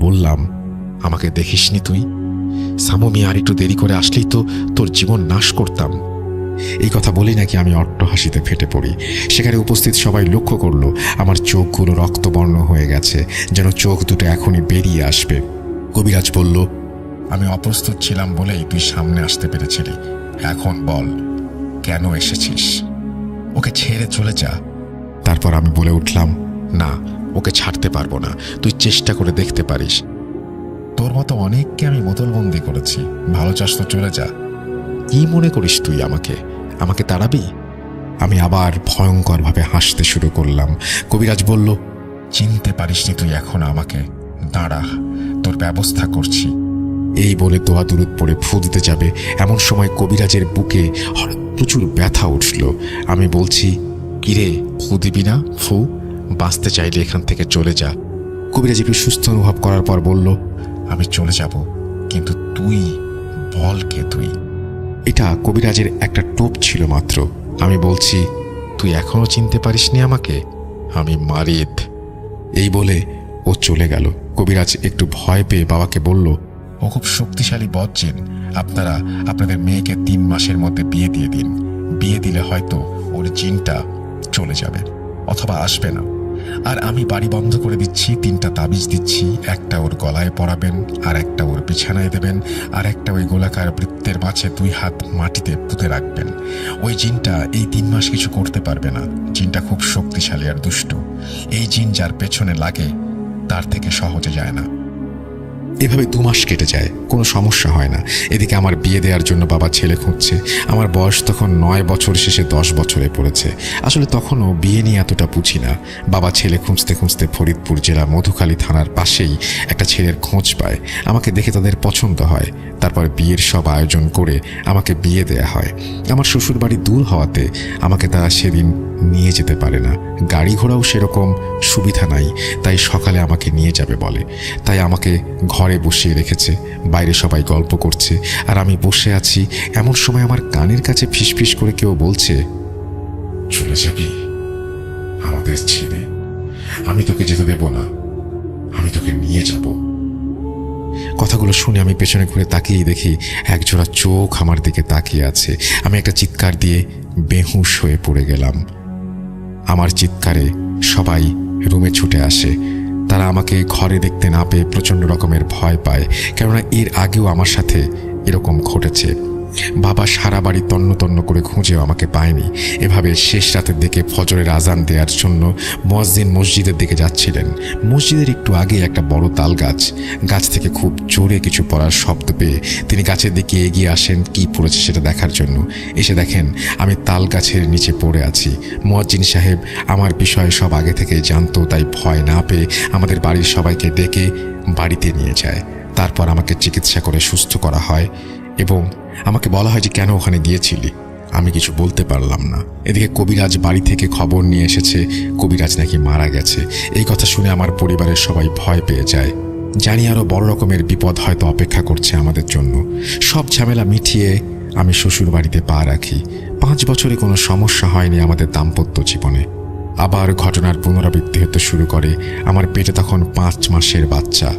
বললাম, আমাকে দেখিসনি তুই? সামু মিয়া আর একটু দেরি করে আসলেই তো তোর জীবন নাশ করতাম। এই কথা বলেই নাকি আমি অট্টহাসিতে ফেটে পড়ি। সেখানে উপস্থিত সবাই লক্ষ্য করলো আমার চোখগুলো রক্তবর্ণ হয়ে গেছে, যেন চোখ দুটো এখনই বেরিয়ে আসবে। কবিরাজ বলল, আমি অপ্রস্তুত ছিলাম বলেই তুই সামনে আসতে পেরেছিলি। এখন বল, কেন এসেছিস? ওকে ছেড়ে চলে যা। তারপর আমি বলে উঠলাম, না, ওকে ছাড়তে পারবো না। তুই চেষ্টা করে দেখতে পারিস। তোর মতো অনেককে আমি বোতলবন্দি করেছি, ভালো চাস তো চলে যা। কি মনে করিস তুই আমাকে তাড়াবি? আমি আবার ভয়ঙ্করভাবে হাসতে শুরু করলাম। কবিরাজ বলল, চিনতে পারিসনি তুই এখন আমাকে? দাঁড়া, তোর ব্যবস্থা করছি। এই বলে দোয়া দুরুদ পড়ে ফু দিতে যাবে এমন সময় কবিরাজের বুকে হঠাৎ প্রচুর ব্যথা উঠল। আমি বলছি, কিরে, ফু দিবি না? ফু, বাঁচতে চাইলে এখান থেকে চলে যা। কবিরাজ একটু সুস্থ অনুভব করার পর বলল, আমি চলে যাব, কিন্তু তুই বল কে তুই? এটা কবিরাজের একটা টোপ ছিল মাত্র। আমি বলছি, তুই এখনো চিনতে পারিসনি আমাকে? আমি মারিদ। এই বলে ও চলে গেল। কবিরাজ একটু ভয় পেয়ে বাবাকে বলল, ও খুব শক্তিশালী বজ্জিন, আপনারা আপনাদের মেয়েকে 3 মাসের মধ্যে বিয়ে দিয়ে দিন। বিয়ে দিলে হয়তো ওর জিনটা চলে যাবে অথবা আসবে না। আর আমি বাড়ি বন্ধ করে দিচ্ছি, 3টা তাবিজ দিচ্ছি। একটা ওর গলায় পরাবেন, আর একটা ওর বিছানায় দেবেন, আর একটা ওই গোলাকার বৃত্তের মাঝে 2 হাত মাটিতে পুঁতে রাখবেন। ওই জিনটা এই 3 মাস কিছু করতে পারবে না। জিনটা খুব শক্তিশালী আর দুষ্টু। এই জিন যার পেছনে লাগে তার থেকে সহজে যায় না। এভাবে 2 মাস কেটে যায়, কোনো সমস্যা হয় না। এদিকে আমার বিয়ে দেওয়ার জন্য বাবা ছেলে খুঁজছে। আমার বয়স তখন 9 বছর শেষে 10 বছরে পড়েছে। আসলে তখনও বিয়ে নিয়ে এতটা বুঝি না। বাবা ছেলে খুঁজতে খুঁজতে ফরিদপুর জেলা মধুখালী থানার পাশেই একটা ছেলের খোঁজ পায়। আমাকে দেখে তাদের পছন্দ হয়। তারপর বিয়ের সব আয়োজন করে আমাকে বিয়ে দেয়া হয়। আমার শ্বশুরবাড়ি দূর হওয়াতে আমাকে তারা সেদিন নিয়ে যেতে পারে না। গাড়ি ঘোড়াও সেরকম সুবিধা নাই, তাই সকালে আমাকে নিয়ে যাবে বলে। তাই আমাকে ঘরে বসিয়ে রেখেছে। বাইরে সবাই গল্প করছে আর আমি বসে আছি। এমন সময় আমার কানের কাছে ফিসফিস করে কেউ বলছে, চলে যাবি আমাদের ছেড়ে? আমি তোকে যেতে দেব না, আমি তোকে নিয়ে যাব। কথাগুলো শুনে আমি পেছনে ঘুরে তাকিয়ে দেখি একজোড়া চোখ আমার দিকে তাকিয়ে আছে। আমি একটা চিৎকার দিয়ে বেহুশ হয়ে পড়ে গেলাম। আমার চিৎকারে সবাই রুমে ছুটে আসে। তারা আমাকে ঘরে দেখতে না পেয়ে প্রচণ্ড রকমের ভয় পায়, কেননা এর আগেও আমার সাথে এরকম ঘটেছে। বাবা সারা বাড়ি তন্ন তন্ন করে খুঁজেও আমাকে পায়নি। এভাবে শেষ রাতের দিকে ফজরের আজান দেওয়ার জন্য মুয়াজ্জিন মসজিদের দিকে যাচ্ছিলেন। মসজিদের একটু আগে একটা বড় তাল গাছ। গাছ থেকে খুব জোরে কিছু পড়ার শব্দ পেয়ে তিনি গাছের দিকে এগিয়ে আসেন কি পড়েছে সেটা দেখার জন্য। এসে দেখেন আমি তাল গাছের নিচে পড়ে আছি। মুয়াজ্জিন সাহেব আমার বিষয়ে সব আগে থেকেই জানতো, তাই ভয় না পেয়ে আমাদের বাড়ির সবাইকে ডেকে বাড়িতে নিয়ে যায়। তারপর আমাকে চিকিৎসা করে সুস্থ করা হয় এবং আমাকে বলা হয় যে কেন ওখানে গিয়েছিলি। আমি কিছু বলতে পারলাম না। এদিকে কবিরাজ বাড়ি থেকে খবর নিয়ে এসেছে কবিরাজ নাকি মারা গেছে। এই কথা শুনে আমার পরিবারের সবাই ভয় পেয়ে যায়। জানি আরও বড় রকমের বিপদ হয়তো অপেক্ষা করছে আমাদের জন্য। সব ঝামেলা মিটিয়ে আমি শ্বশুর বাড়িতে পা রাখি। 5 বছরে কোনো সমস্যা হয়নি আমাদের দাম্পত্য জীবনে। আবার ঘটনার পুনরাবৃত্তি হতে শুরু করে। আমার পেটে তখন 5 মাসের বাচ্চা।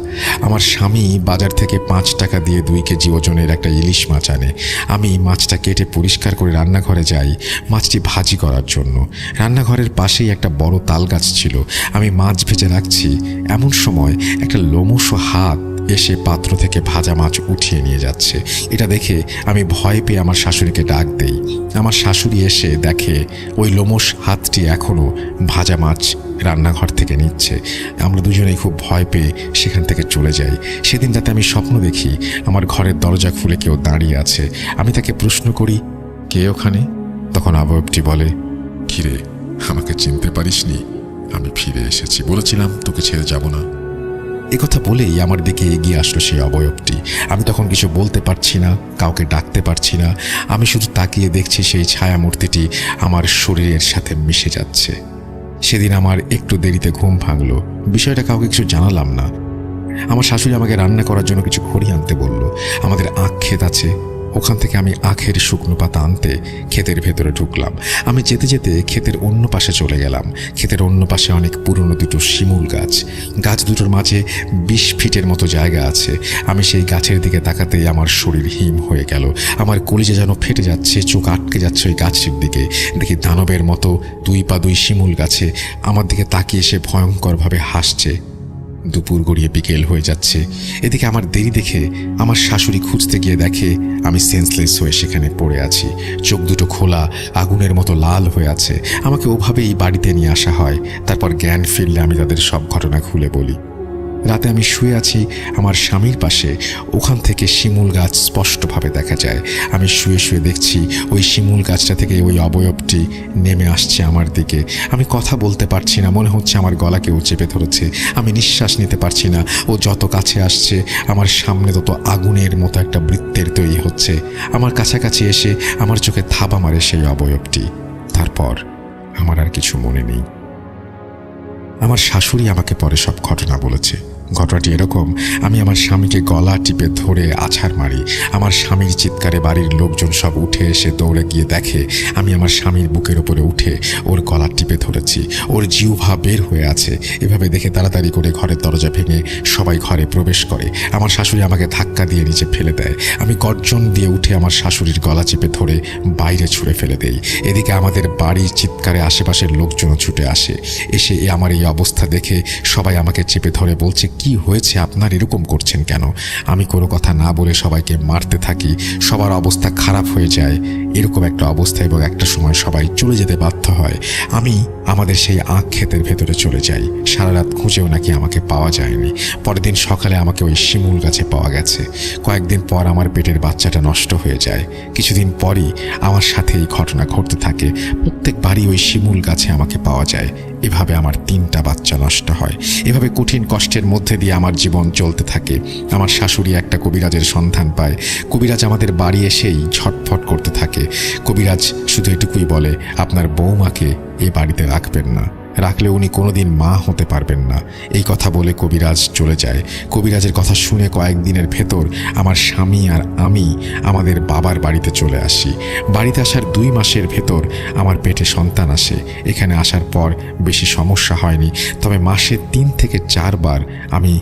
আমার স্বামী বাজার থেকে 5 টাকা দিয়ে 2 কেজি ওজনের একটা ইলিশ মাছ আনে। আমি মাছটা কেটে পরিষ্কার করে রান্নাঘরে যাই মাছটি ভাজি করার জন্য। রান্নাঘরের পাশেই একটা বড় তাল গাছ ছিল। আমি মাছ ভেজে রাখছি, এমন সময় একটা লোমশ হাত এসে পাত্র থেকে ভাজা মাছ উঠিয়ে নিয়ে যাচ্ছে। এটা দেখে আমি ভয় পেয়ে আমার শাশুড়িকে ডাক দেই। আমার শাশুড়ি এসে দেখে ওই লোমশ হাতটি এখনও ভাজা মাছ রান্নাঘর থেকে নিচ্ছে। আমরা দুজনেই খুব ভয় পেয়ে সেখান থেকে চলে যাই। সেদিন রাতে আমি স্বপ্ন দেখি আমার ঘরের দরজা খুলে কেউ দাঁড়িয়ে আছে। আমি তাকে প্রশ্ন করি, কে ওখানে? তখন অবয়বটি বলে, কিরে, আমাকে চিনতে পারিসনি? আমি ফিরে এসেছি, বলেছিলাম তোকে ছেড়ে যাব না। একথা বলেই আমার দিকে এগিয়ে আসলো সেই অবয়বটি। আমি তখন কিছু বলতে পারছি না, কাউকে ডাকতে পারছি না। আমি শুধু তাকিয়ে দেখছি সেই ছায়া মূর্তিটি আমার শরীরের সাথে মিশে যাচ্ছে। সেদিন আমার একটু দেরিতে ঘুম ভাঙলো। বিষয়টা কাউকে কিছু জানালাম না। আমার শাশুড়ি আমাকে রান্না করার জন্য কিছু খড়ি আনতে বলল। আমাদের আখ ক্ষেত আছে, ওখান থেকে আমি আখের শুকনো পাতা আনতে ক্ষেতের ভেতরে ঢুকলাম। আমি যেতে যেতে ক্ষেতের অন্য পাশে চলে গেলাম। ক্ষেতের অন্য পাশে অনেক পুরনো দুটো শিমুল গাছ। গাছ দুটোর মাঝে 20 ফিটের মতো জায়গা আছে। আমি সেই গাছের দিকে তাকাতেই আমার শরীর হিম হয়ে গেল। আমার কলিজা যেন ফেটে যাচ্ছে, চোখ আটকে যাচ্ছে ওই গাছটির দিকে। দেখি দানবের মতো 2 পা 2 শিমুল গাছে আমার দিকে তাকিয়ে সে ভয়ঙ্করভাবে হাসছে। দুপুর গড়িয়ে বিকেল হয়ে যাচ্ছে। এদিকে আমার দেরি দেখে আমার শাশুড়ি খুঁজতে গিয়ে দেখে আমি সেন্সলেস হয়ে সেখানে পড়ে আছি। চোখ দুটো খোলা, আগুনের মতো লাল হয়ে আছে। আমাকে ওভাবেই বাড়িতে নিয়ে আসা হয়। তারপর জ্ঞান ফিরলে আমি তাদের সব ঘটনা খুলে বলি। রাতে আমি শুয়ে আছি আমার স্বামীর পাশে। ওখান থেকে শিমুল গাছ স্পষ্টভাবে দেখা যায়। আমি শুয়ে শুয়ে দেখছি ওই শিমুল গাছটা থেকে ওই অবয়বটি নেমে আসছে আমার দিকে। আমি কথা বলতে পারছি না, মনে হচ্ছে আমার গলাকেও চেপে ধরেছে। আমি নিঃশ্বাস নিতে পারছি না। ও যত কাছে আসছে আমার সামনে তত আগুনের মতো একটা বৃত্তের তৈরি হচ্ছে। আমার কাছাকাছি এসে আমার চোখে থাবা মারে সেই অবয়বটি। তারপর আমার আর কিছু মনে নেই। আমার শাশুড়ি আমাকে পরে সব ঘটনা বলেছে। ঘটনাটি এরকম, আমি আমার স্বামীকে গলা টিপে ধরে আছাড় মারি। আমার স্বামীর চিৎকারে বাড়ির লোকজন সব উঠে এসে দৌড়ে গিয়ে দেখে আমি আমার স্বামীর বুকের উপরে উঠে ওর গলা টিপে ধরেছি। ওর জিহ্বা বের হয়ে আছে। এভাবে দেখে তাড়াতাড়ি করে ঘরের দরজা ভেঙে সবাই ঘরে প্রবেশ করে। আমার শাশুড়ি আমাকে ধাক্কা দিয়ে নিচে ফেলে দেয়। আমি গর্জন দিয়ে উঠে আমার শাশুড়ির গলা চেপে ধরে বাইরে ছুঁড়ে ফেলে দেই। এদিকে আমাদের বাড়ির চিৎকারে আশেপাশের লোকজনও ছুটে আসে। এসে আমার এই অবস্থা দেখে সবাই আমাকে চেপে ধরে বলছে, কি হয়েছে আপনার, এরকম করছেন কেন? আমি কোনো কথা না বলে সবাইকে মারতে থাকি। সবার অবস্থা খারাপ হয়ে যায়। এরকম একটা অবস্থা এবং একটা সময় সবাই চলে যেতে বাধ্য হয়। আমি আমাদের সেই আখ ক্ষেতের ভেতরে চলে যাই। সারা রাত খুঁজেও নাকি আমাকে পাওয়া যায়নি। পরের দিন সকালে আমাকে ওই শিমুল গাছে পাওয়া গেছে। কয়েকদিন পর আমার পেটের বাচ্চাটা নষ্ট হয়ে যায়। কিছুদিন পরই আমার সাথে এই ঘটনা ঘটতে থাকে। প্রত্যেকবারই ওই শিমুল গাছে আমাকে পাওয়া যায়। এভাবে আমার 3টা বাচ্চা নষ্ট হয়। এভাবে কঠিন কষ্টের মধ্যে দিয়ে আমার জীবন চলতে থাকে। আমার শাশুড়ি একটা কবিরাজের সন্ধান পায়। কবিরাজ আমাদের বাড়ি এসেই ঝটফট করতে থাকে। কবিরাজ শুধু এটুকুই বলে, আপনার বৌমাকে এই বাড়িতে রাখবেন না, রাখলে উনি কোনোদিন মা হতে পারবেন না। এই কথা বলে কবিরাজ চলে যায়। কবিরাজের কথা শুনে কয়েকদিনের ভেতর আমার স্বামী আর আমি আমাদের বাবার বাড়িতে চলে আসি। বাড়িতে আসার 2 মাসের ভেতর আমার পেটে সন্তান আসে। এখানে আসার পর বেশি সমস্যা হয়নি, তবে মাসে 3 থেকে 4 বার আমি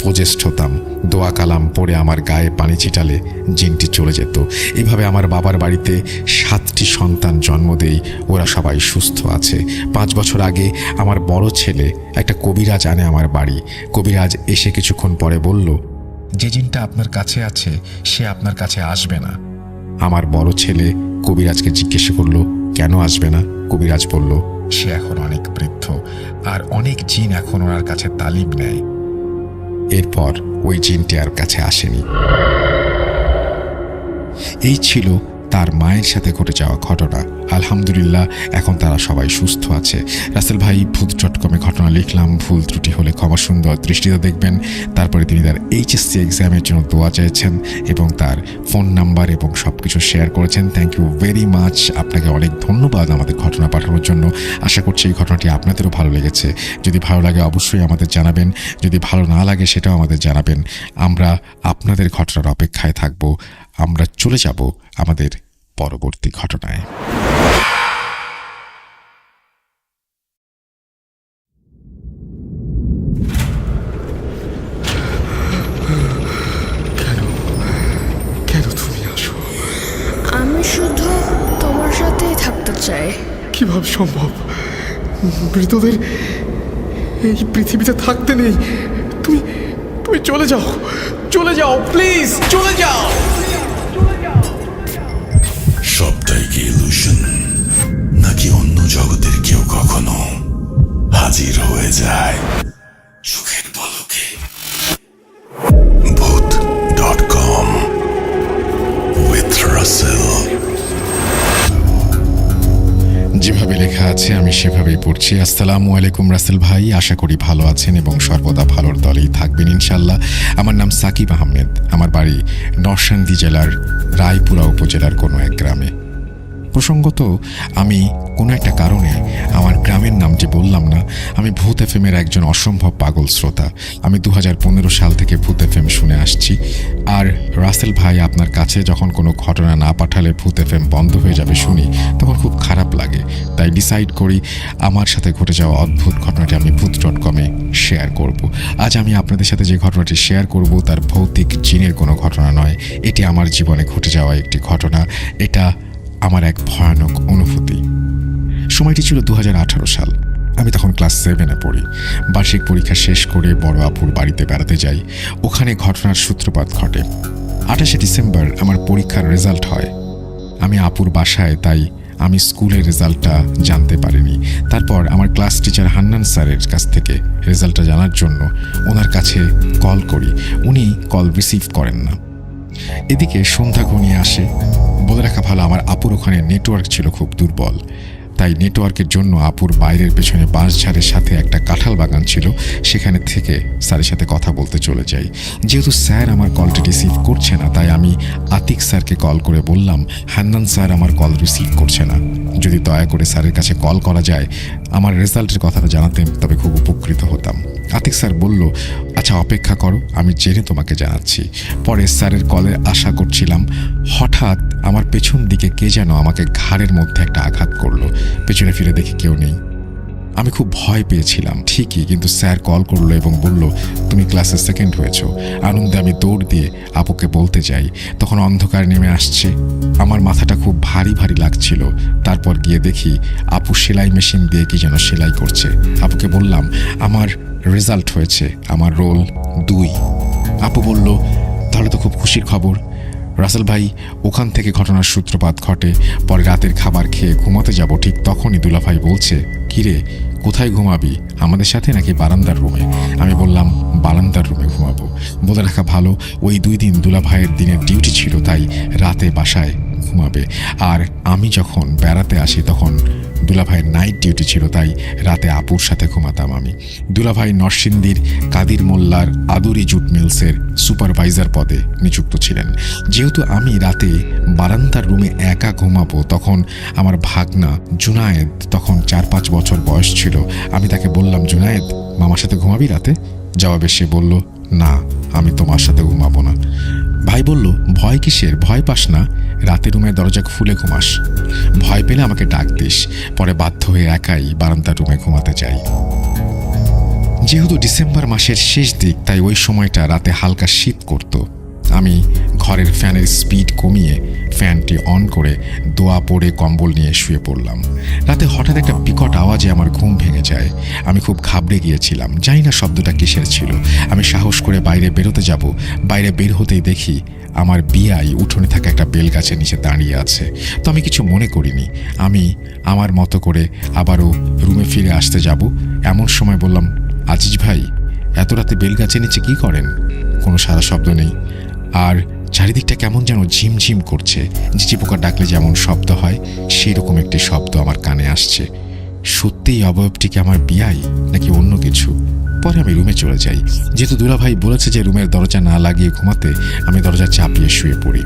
প্রজেস্ট হতাম। দোয়া কালাম পড়ে আমার গায়ে পানি ছিটালে জিনটি চলে যেত। এভাবে আমার বাবার বাড়িতে 7টি সন্তান জন্ম দেই। ওরা সবাই সুস্থ আছে। 5 বছর আগে আমার বড় ছেলে একটা কবিরাজ আনে আমার বাড়ি। কবিরাজ এসে কিছুক্ষণ পরে বলল, যে জিনটা আপনার কাছে আছে সে আপনার কাছে আসবে না। আমার বড় ছেলে কবিরাজকে জিজ্ঞেস করলো, কেন আসবে না? কবিরাজ বলল, সে এখন অনেক বৃদ্ধ আর অনেক জিন এখন ওনার কাছে তালিম নেয়। এরপর ওই জিনটি আর কাছে আসেনি। এই ছিল তার মায়ের সাথে ঘটে যাওয়া ঘটনা। আলহামদুলিল্লাহ এখন তারা সবাই সুস্থ আছে। রাসেল ভাই ভূত.com ঘটনা লিখলাম, ভুল ত্রুটি হলে ক্ষমা সুন্দর দৃষ্টিতে দেখবেন। তারপরে তিনি তার HSC এক্সামের জন্য দোয়া চেয়েছেন এবং তার ফোন নাম্বার এবং সব কিছু শেয়ার করেছেন। Thank you very much. আপনাকে অনেক ধন্যবাদ আমাদের ঘটনা পাঠানোর জন্য। আশা করছি এই ঘটনাটি আপনাদেরও ভালো লেগেছে। যদি ভালো লাগে অবশ্যই আমাদের জানাবেন, যদি ভালো না লাগে সেটাও আমাদের জানাবেন। আমরা আপনাদের ঘটনার অপেক্ষায় থাকব। আমরা চলে যাব আমাদের পরবর্তী ঘটনায়। কেন তুমি আসো? আমি শুধু তোমার সাথেই থাকতে চাই। কিভাবে সম্ভব? মৃতদের এই পৃথিবীতে থাকতে নেই। তুমি তুমি চলে যাও, চলে যাও, প্লিজ চলে যাও। সবটাই কি ইলুশন, নাকি অন্য জগতের কেউ কখনো হাজির হয়ে যায় চোখের পলকে? ভূত.com with Russell। যেভাবে লেখা আছে আমি সেভাবেই পড়ছি। আসসালামু আলাইকুম রাসেল ভাই, আশা করি ভালো আছেন এবং সর্বদা ভালোর দলেই থাকবেন ইনশাল্লাহ। আমার নাম সাকিব আহমেদ। আমার বাড়ি নরসিংদী জেলার রায়পুরা উপজেলার কোনো এক গ্রামে। প্রসঙ্গত আমি কোনো একটা কারণে আমার গ্রামের নাম যে বললাম না, আমি ভূত এফএমের একজন অসম্ভব পাগল শ্রোতা। আমি 2015 সাল থেকে ভূত এফএম শুনে আসছি। আর রাসেল ভাই আপনার কাছে যখন কোনো ঘটনা না পাঠালে ভূত এফএম বন্ধ হয়ে যাবে শুনি, তখন খুব খারাপ লাগে। তাই ডিসাইড করি আমার সাথে ঘটে যাওয়া অদ্ভুত ঘটনাটি আমি ভূত.com-এ শেয়ার করব। আজ আমি আপনাদের সাথে যে ঘটনাটি শেয়ার করব তার ভৌতিক জিনের কোনো ঘটনা নয়, এটি আমার জীবনে ঘটে যাওয়া একটি ঘটনা। এটা আমার এক ভয়ানক অনুভূতি। সময়টি ছিল 2018 সাল। আমি তখন ক্লাস 7-এ পড়ি। বার্ষিক পরীক্ষা শেষ করে বড় আপুর বাড়িতে বেড়াতে যাই। ওখানে ঘটনার সূত্রপাত ঘটে। 28শে ডিসেম্বর আমার পরীক্ষার রেজাল্ট হয়। আমি আপুর বাসায়, তাই আমি স্কুলের রেজাল্টটা জানতে পারিনি। তারপর আমার ক্লাস টিচার হান্নান স্যারের কাছ থেকে রেজাল্টটা জানার জন্য ওনার কাছে কল করি। উনি কল রিসিভ করেন না। এদিকে সন্ধ্যা ঘনিয়ে আসে। বলে রাখা ভালো, আমার আপুর ওখানে নেটওয়ার্ক ছিল খুব দুর্বল। তাই নেটওয়ার্কের জন্য আপুর বাইরের পেছনে বাঁশঝাড়ের সাথে একটা কাঁঠাল বাগান ছিল, সেখানে থেকে স্যারের সাথে কথা বলতে চলে যাই। যেহেতু স্যার আমার কলটি রিসিভ করছে না, তাই আমি আতিক স্যারকে কল করে বললাম, হান্নান স্যার আমার কল রিসিভ করছে না, যদি দয়া করে স্যারের কাছে কল করা যায়, আমার রেজাল্টের কথাটা জানাতেন তবে খুব উপকৃত হতাম। আতিক স্যার বলল, আচ্ছা অপেক্ষা করো, আমি জেনে তোমাকে জানাচ্ছি। পরে স্যারের কলের আশা করছিলাম। হঠাৎ আমার পেছন দিকে কে যেন আমাকে ঘাড়ের মধ্যে একটা আঘাত করলো। পেছনে ফিরে দেখি কেউ নেই। আমি খুব ভয় পেয়েছিলাম ঠিকই, কিন্তু স্যার কল করলো এবং বলল, তুমি ক্লাসে সেকেন্ড হয়েছো। আনন্দে আমি দৌড় দিয়ে আপুকে বলতে যাই। তখন অন্ধকার নেমে আসছে। আমার মাথাটা খুব ভারী ভারী লাগছিল। তারপর গিয়ে দেখি আপু সেলাই মেশিন দিয়ে কি যেন সেলাই করছে। আপুকে বললাম, আমার রেজাল্ট হয়েছে, আমার রোল 2। আপু বলল, তাহলে তো খুব খুশির খবর। রাসেল ভাই, ওখান থেকে ঘটনার সূত্রপাত ঘটে। পরে রাতের খাবার খেয়ে ঘুমাতে যাব, ঠিক তখনই দুলাভাই বলছে, কিরে কোথায় ঘুমাবি, আমাদের সাথে নাকি বারান্দার রুমে? আমি বললাম, বারান্দার রুমে ঘুমাবো। বলে রাখা ভালো, ওই 2 দিন দুলাভাইয়ের দিনের ডিউটি ছিল, তাই রাতে বাসায় ঘুমাবে। আর আমি যখন বেড়াতে আসি তখন দুলাভাইয়ের নাইট ডিউটি ছিল, তাই রাতে আপুর সাথে ঘুমাতাম আমি। দুলাভাই নরসিংদীর কাদির মোল্লার আদুরি জুট মিলসের সুপারভাইজার পদে নিযুক্ত ছিলেন। যেহেতু আমি রাতে বারান্দার রুমে একা ঘুমাবো, তখন আমার ভাগনা জুনায়েদ, তখন 4-5 বছর বয়স ছিল, আমি তাকে বললাম, জুনায়েদ মামার সাথে ঘুমাবি রাতে? জবাবে সে বলল, না আমি তোমার সাথে ঘুমাবো না। ভাই বলল, ভয় কিসের, ভয় পাস না, রাতে রুমের দরজা খুলে ঘুমাস, ভয় পেলে আমাকে ডাক দিস। পরে বাধ্য হয়ে একাই বারান্দার রুমে ঘুমাতে যাই। যেহেতু ডিসেম্বর মাসের শেষ দিক, তাই ওই সময়টা রাতে হালকা শীত করত। আমি ঘরের ফ্যানের স্পিড কমিয়ে ফ্যানটি অন করে দোয়া পরে কম্বল নিয়ে শুয়ে পড়লাম। রাতে হঠাৎ একটা বিকট আওয়াজে আমার ঘুম ভেঙে যায়। আমি খুব ঘাবড়ে গিয়েছিলাম, জানি না শব্দটা কিসের ছিল। আমি সাহস করে বাইরে বেরোতে যাব। বাইরে বের হতেই দেখি আমার বিয়াই উঠোনে থাকা একটা বেল গাছের নিচে দাঁড়িয়ে আছে। তো আমি কিছু মনে করিনি। আমি আমার মতো করে আবারও রুমে ফিরে আসতে যাব। এমন সময় বললাম, আজিজ ভাই, এত রাতে বেল গাছের নিচে কি করেন? কোনো সারা শব্দ নেই। আর চারিদিকটা কেমন যেন ঝিমঝিম করছে। ঝিঝি পোকা ডাকলে যেমন শব্দ হয়, সেই রকম একটি শব্দ আমার কানে আসছে। সত্যিই অবয়বটিকে আমার বিয়াই নাকি অন্য কিছু? পরে আমি রুমে চলে যাই। যেহেতু দুলাভাই বলেছে যে রুমের দরজা না লাগিয়ে ঘুমাতে, আমি দরজা চাপিয়ে শুয়ে পড়ি।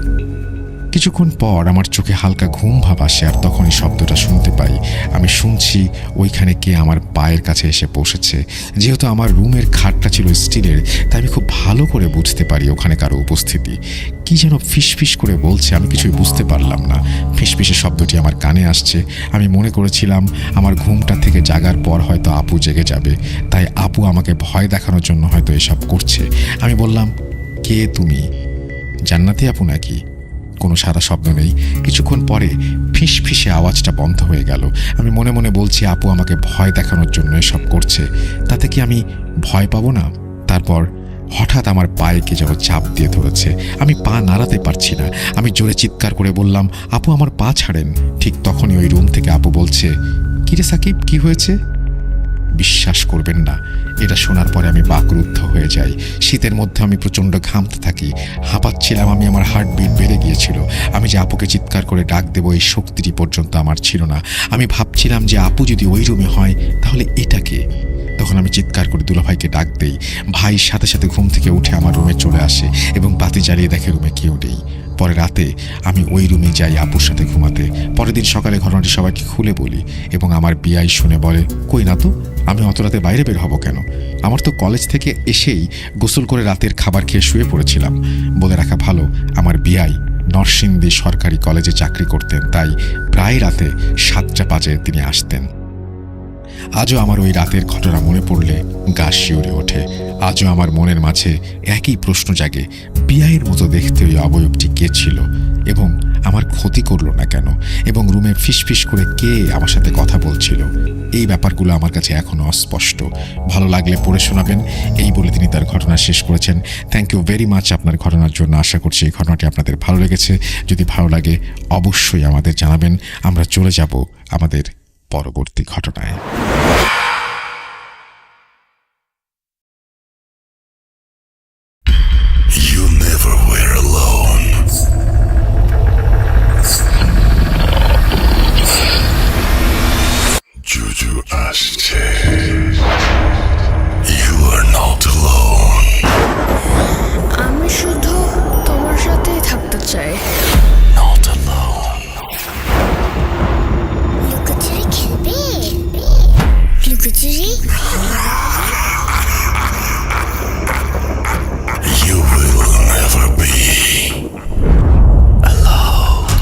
কিছুক্ষণ পর আমার চোখে হালকা ঘুম ভাব আসে, আর তখনই শব্দটা শুনতে পাই। আমি শুনছি ওইখানে কে আমার পায়ের কাছে এসে বসেছে। যেহেতু আমার রুমের খাটটা ছিল স্টিলের, তাই আমি খুব ভালো করে বুঝতে পারি ওখানে কারো উপস্থিতি। কি যেন ফিসফিস করে বলছে, আমি কিছুই বুঝতে পারলাম না। ফিসফিসের শব্দটি আমার কানে আসছে। আমি মনে করেছিলাম আমার ঘুমটা থেকে জাগার পর হয়তো আপু জেগে যাবে, তাই আপু আমাকে ভয় দেখানোর জন্য হয়তো এসব করছে। আমি বললাম, কে তুমি, জান্নাতি আপু নাকি? কোনো সারা শব্দ নেই। কিছুক্ষণ পরে ফিসফিসে আওয়াজটা বন্ধ হয়ে গেল। আমি মনে মনে বলছি, আপু আমাকে ভয় দেখানোর জন্য এসব করছে, তাতে কি আমি ভয় পাবো না? তারপর হঠাৎ আমার পায়ে কে যেন চাপ দিয়ে ধরেছে। আমি পা নাড়াতে পারছি না। আমি জোরে চিৎকার করে বললাম, আপু আমার পা ছাড়েন। ঠিক তখনই ওই রুম থেকে আপু বলছে, কিরে সাকিব, কি হয়েছে? বিশ্বাস করবেন না, এটা শোনার পরে আমি বাকরুদ্ধ হয়ে যাই। শীতের মধ্যে আমি প্রচণ্ড ঘামতে থাকি, হাঁপাচ্ছিলাম আমি। আমার হার্টবিট বেড়ে গিয়েছিল। আমি যে আপুকে চিৎকার করে ডাক দেবো এই শক্তিটি পর্যন্ত আমার ছিল না। আমি ভাবছিলাম যে আপু যদি ওই রুমে হয় তাহলে এটাকে। তখন আমি চিৎকার করে দুলাভাইকে ডাক দেই। ভাই সাথে সাথে ঘুম থেকে উঠে আমার রুমে চলে আসে এবং বাতি জ্বালিয়ে দেখে রুমে কেউ নেই। পরে রাতে আমি ওই রুমে যাই আপুর সাথে ঘুমাতে। পরের দিন সকালে ঘটনাটি সবাইকে খুলে বলি এবং আমার বিআই শুনে বলে, কই না তো, আমি অত রাতে বাইরে বের হব কেন? আমার তো কলেজ থেকে এসেই গোসল করে রাতের খাবার খেয়ে শুয়ে পড়েছিলাম। বলে রাখা ভালো, আমার বিআই নরসিংদী সরকারি কলেজে চাকরি করতেন, তাই প্রায় রাতে 7টা বাজে তিনি আসতেন। আজও আমার ওই রাতের ঘটনা মনে পড়লে গা শিউরে ওঠে। আজও আমার মনের মাঝে একই প্রশ্ন জাগে, বিআইয়ের মতো দেখতে ওই অবয়বটি কে ছিল এবং আমার ক্ষতি করলো না কেন, এবং রুমে ফিসফিস করে কে আমার সাথে কথা বলছিল। এই ব্যাপারগুলো আমার কাছে এখনো অস্পষ্ট। ভালো লাগলে পড়ে শোনাবেন, এই বলে তিনি তার ঘটনা শেষ করেছেন। থ্যাংক ইউ ভেরি মাচ আপনার ঘটনার জন্য। আশা করছি এই ঘটনাটি আপনাদের ভালো লেগেছে। যদি ভালো লাগে অবশ্যই আমাদের জানাবেন। আমরা চলে যাব আমাদের পরবর্তী ঘটনায়। You never were alone. Juju আসছে। You are not alone. আমি শুধু তোমার সাথেই থাকতে চাই। Not alone. লুকোচুরি খেলবে? লুকোচুরি? You will never be alone.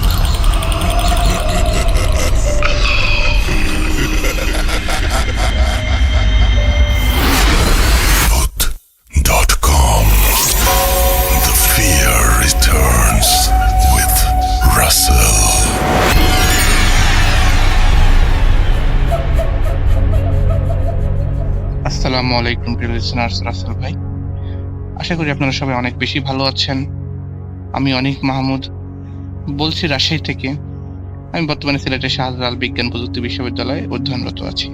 Voot.com. The fear returns with Russell. আসসালামু আলাইকুম প্রিয় লিসেনার্স, রাসেল ভাই। আশা করি আপনারা সবাই অনেক বেশি ভালো আছেন। আমি অনিক মাহমুদ বলছি রাজশাহী থেকে। আমি বর্তমানে সিলেটের শাহজালাল বিজ্ঞান প্রযুক্তি বিশ্ববিদ্যালয়ে অধ্যয়নরত আছি।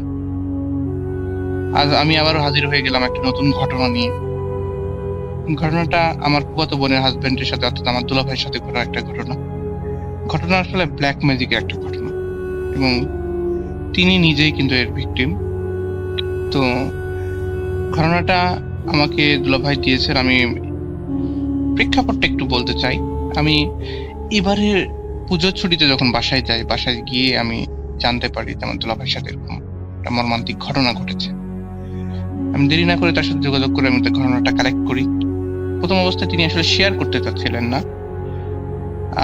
আজ আমি আবারও হাজির হয়ে গেলাম একটা নতুন ঘটনা নিয়ে। ঘটনাটা আমার ফুফাতো বোনের হাজবেন্ডের সাথে, অর্থাৎ আমার দুলা ভাইয়ের সাথে ঘটা একটা ঘটনা আসলে ব্ল্যাক ম্যাজিকের একটা ঘটনা, এবং তিনি নিজেই কিন্তু এর ভিকটিম। তো ঘটনাটা আমাকে দুলাভাই দিয়েছেন। আমি প্রেক্ষাপটটা একটু বলতে চাই। আমি এবারে পুজোর ছুটিতে যখন বাসায় যাই, বাসায় গিয়ে আমি জানতে পারি যে আমার দুলাভাইয়ের সাথে এরকম একটা মর্মান্তিক ঘটনা ঘটেছে। আমি দেরি না করে তার সাথে যোগাযোগ করে আমি তার ঘটনাটা কালেক্ট করি। প্রথম অবস্থায় তিনি আসলে শেয়ার করতে চাচ্ছিলেন না,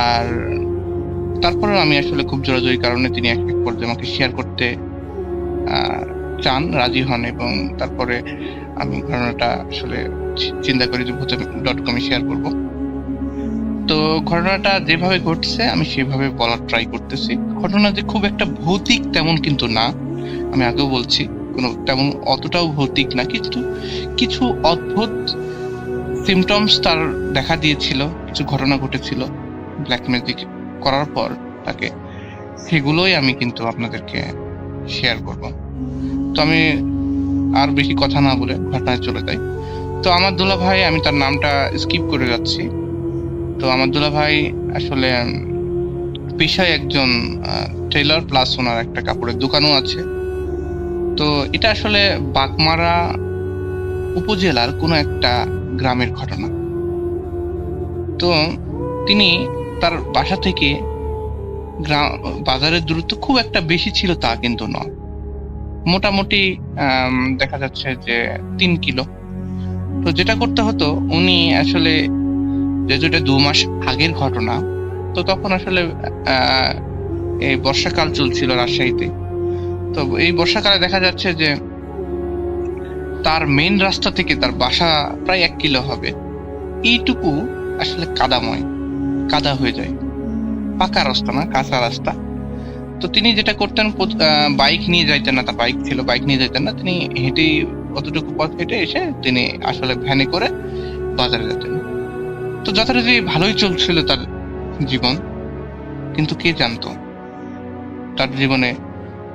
আর তারপরেও আমি আসলে খুব জোরাজোরি কারণে তিনি এক পর্যায়ে আমাকে শেয়ার করতে চান, রাজি হন, এবং তারপরে আমি ঘটনাটা আসলে চিন্তা করি যে ভূত.com শেয়ার করব। তো ঘটনাটা যেভাবে ঘটছে আমি সেভাবে বলার ট্রাই করতেছি। ঘটনা যে খুব একটা ভৌতিক তেমন কিন্তু না, আমি আগেও বলছি, কোনো তেমন অতটাও ভৌতিক না, কিন্তু কিছু অদ্ভুত সিমটমস তার দেখা দিয়েছিল, কিছু ঘটনা ঘটেছিল ব্ল্যাক ম্যাজিক করার পর তাকে, সেগুলোই আমি কিন্তু আপনাদেরকে শেয়ার করব। তো আমি আর বেশি কথা না বলে ঘটনায় চলে যাই। তো আমার দুলা ভাই, আমি তার নামটা স্কিপ করে যাচ্ছি। তো আমার দুলা ভাই আসলে পেশায় একজন টেইলার, প্লাস ওনার একটা কাপড়ের দোকানও আছে। তো এটা আসলে বাগমারা উপজেলার কোনো একটা গ্রামের ঘটনা। তো তিনি তার বাসা থেকে বাজারের দূরত্ব খুব একটা বেশি ছিল তা কিন্তু নয়, মোটামুটি দেখা যাচ্ছে যে 3 কিলো। তো যেটা করতে হতো, উনি আসলে যেটা 2 মাস আগের ঘটনা, তো তখন আসলে এই বর্ষাকাল চলছিল রাজশাহীতে। তো এই বর্ষাকালে দেখা যাচ্ছে যে তার মেইন রাস্তা থেকে তার বাসা প্রায় 1 কিলো হবে, এইটুকু আসলে কাদাময়, কাদা হয়ে যায়। পাকা রাস্তা না, কাঁচা রাস্তা। তো তিনি যেটা করতেন, বাইক নিয়ে যাইতেন না, তার বাইক ছিল, বাইক নিয়ে যাইতেন না, তিনি হেঁটেই অতটুকু পথ হেঁটে এসে তিনি আসলে ভ্যানে করে বাজারে যেতেন। তো যথারীতি ভালোই চলছিল তার জীবন, কিন্তু কে জানতো তার জীবনে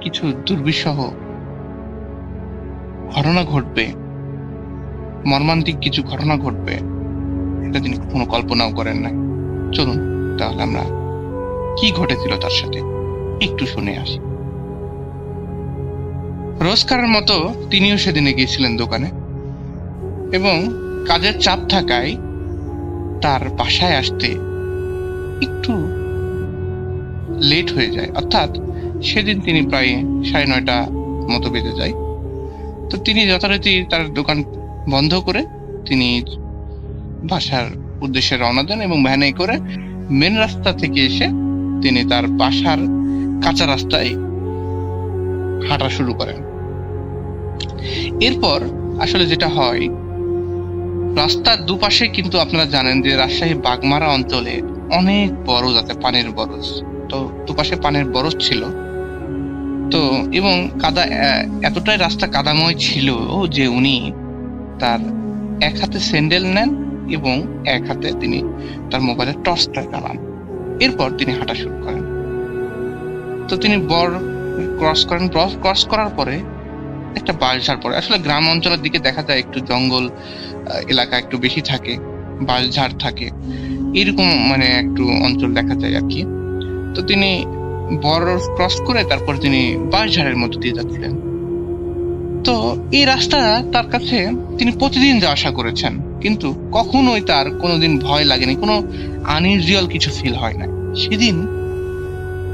কিছু দুর্বিষহ ঘটনা ঘটবে, মর্মান্তিক কিছু ঘটনা ঘটবে, এটা তিনি কখনো কল্পনাও করেন নাই। চলুন তাহলে আমরা কি ঘটেছিল তার সাথে একটু শুনে আসি। রোজকারের মতো তিনিও সেদিনে গিয়েছিলেন দোকানে, এবং কাজের চাপ থাকায় তার বাসায় আসতে একটু লেট হয়ে যায়, অর্থাৎ সেদিন তিনি প্রায় 9:30 মতো বেজে যায়। তো তিনি যথারীতি তার দোকান বন্ধ করে তিনি বাসার উদ্দেশ্যে রওনা দেন এবং ভ্যানে করে মেন রাস্তা থেকে এসে তিনি তার বাসার কাঁচা রাস্তায় হাঁটা শুরু করেন। এরপর আসলে যেটা হয়, রাস্তার দুপাশে কিন্তু আপনারা জানেন যে রাজশাহী বাগমারা অঞ্চলে অনেক বরজ আছে, পানের বরজ। তো দুপাশে পানের বরজ ছিল। তো এবং কাদা, এতটাই রাস্তা কাদাময় ছিল যে উনি তার এক হাতে স্যান্ডেল নেন এবং এক হাতে তিনি তার মোবাইলের টর্চটা জ্বালান। এরপর তিনি হাঁটা শুরু করেন। তো তিনি বর ক্রস করেন। ক্রস করার পরে একটা বাঁশঝাড় পড়ে। আসলে গ্রাম অঞ্চলের দিকে দেখা যায় একটু জঙ্গল এলাকা একটু বেশি থাকে, বাঁশঝাড় থাকে, এরকম মানে একটু অঞ্চল দেখা যায় আর কি। তো তিনি বর ক্রস করে তারপর তিনি বাঁশঝাড়ের মধ্যে দিয়ে যাচ্ছিলেন। তো এই রাস্তা তার কাছে তিনি প্রতিদিন যাওয়া আসা করেছেন, কিন্তু কখনোই তার কোনোদিন ভয় লাগেনি, কোনো আনইউজুয়াল কিছু ফিল হয় না। সেদিন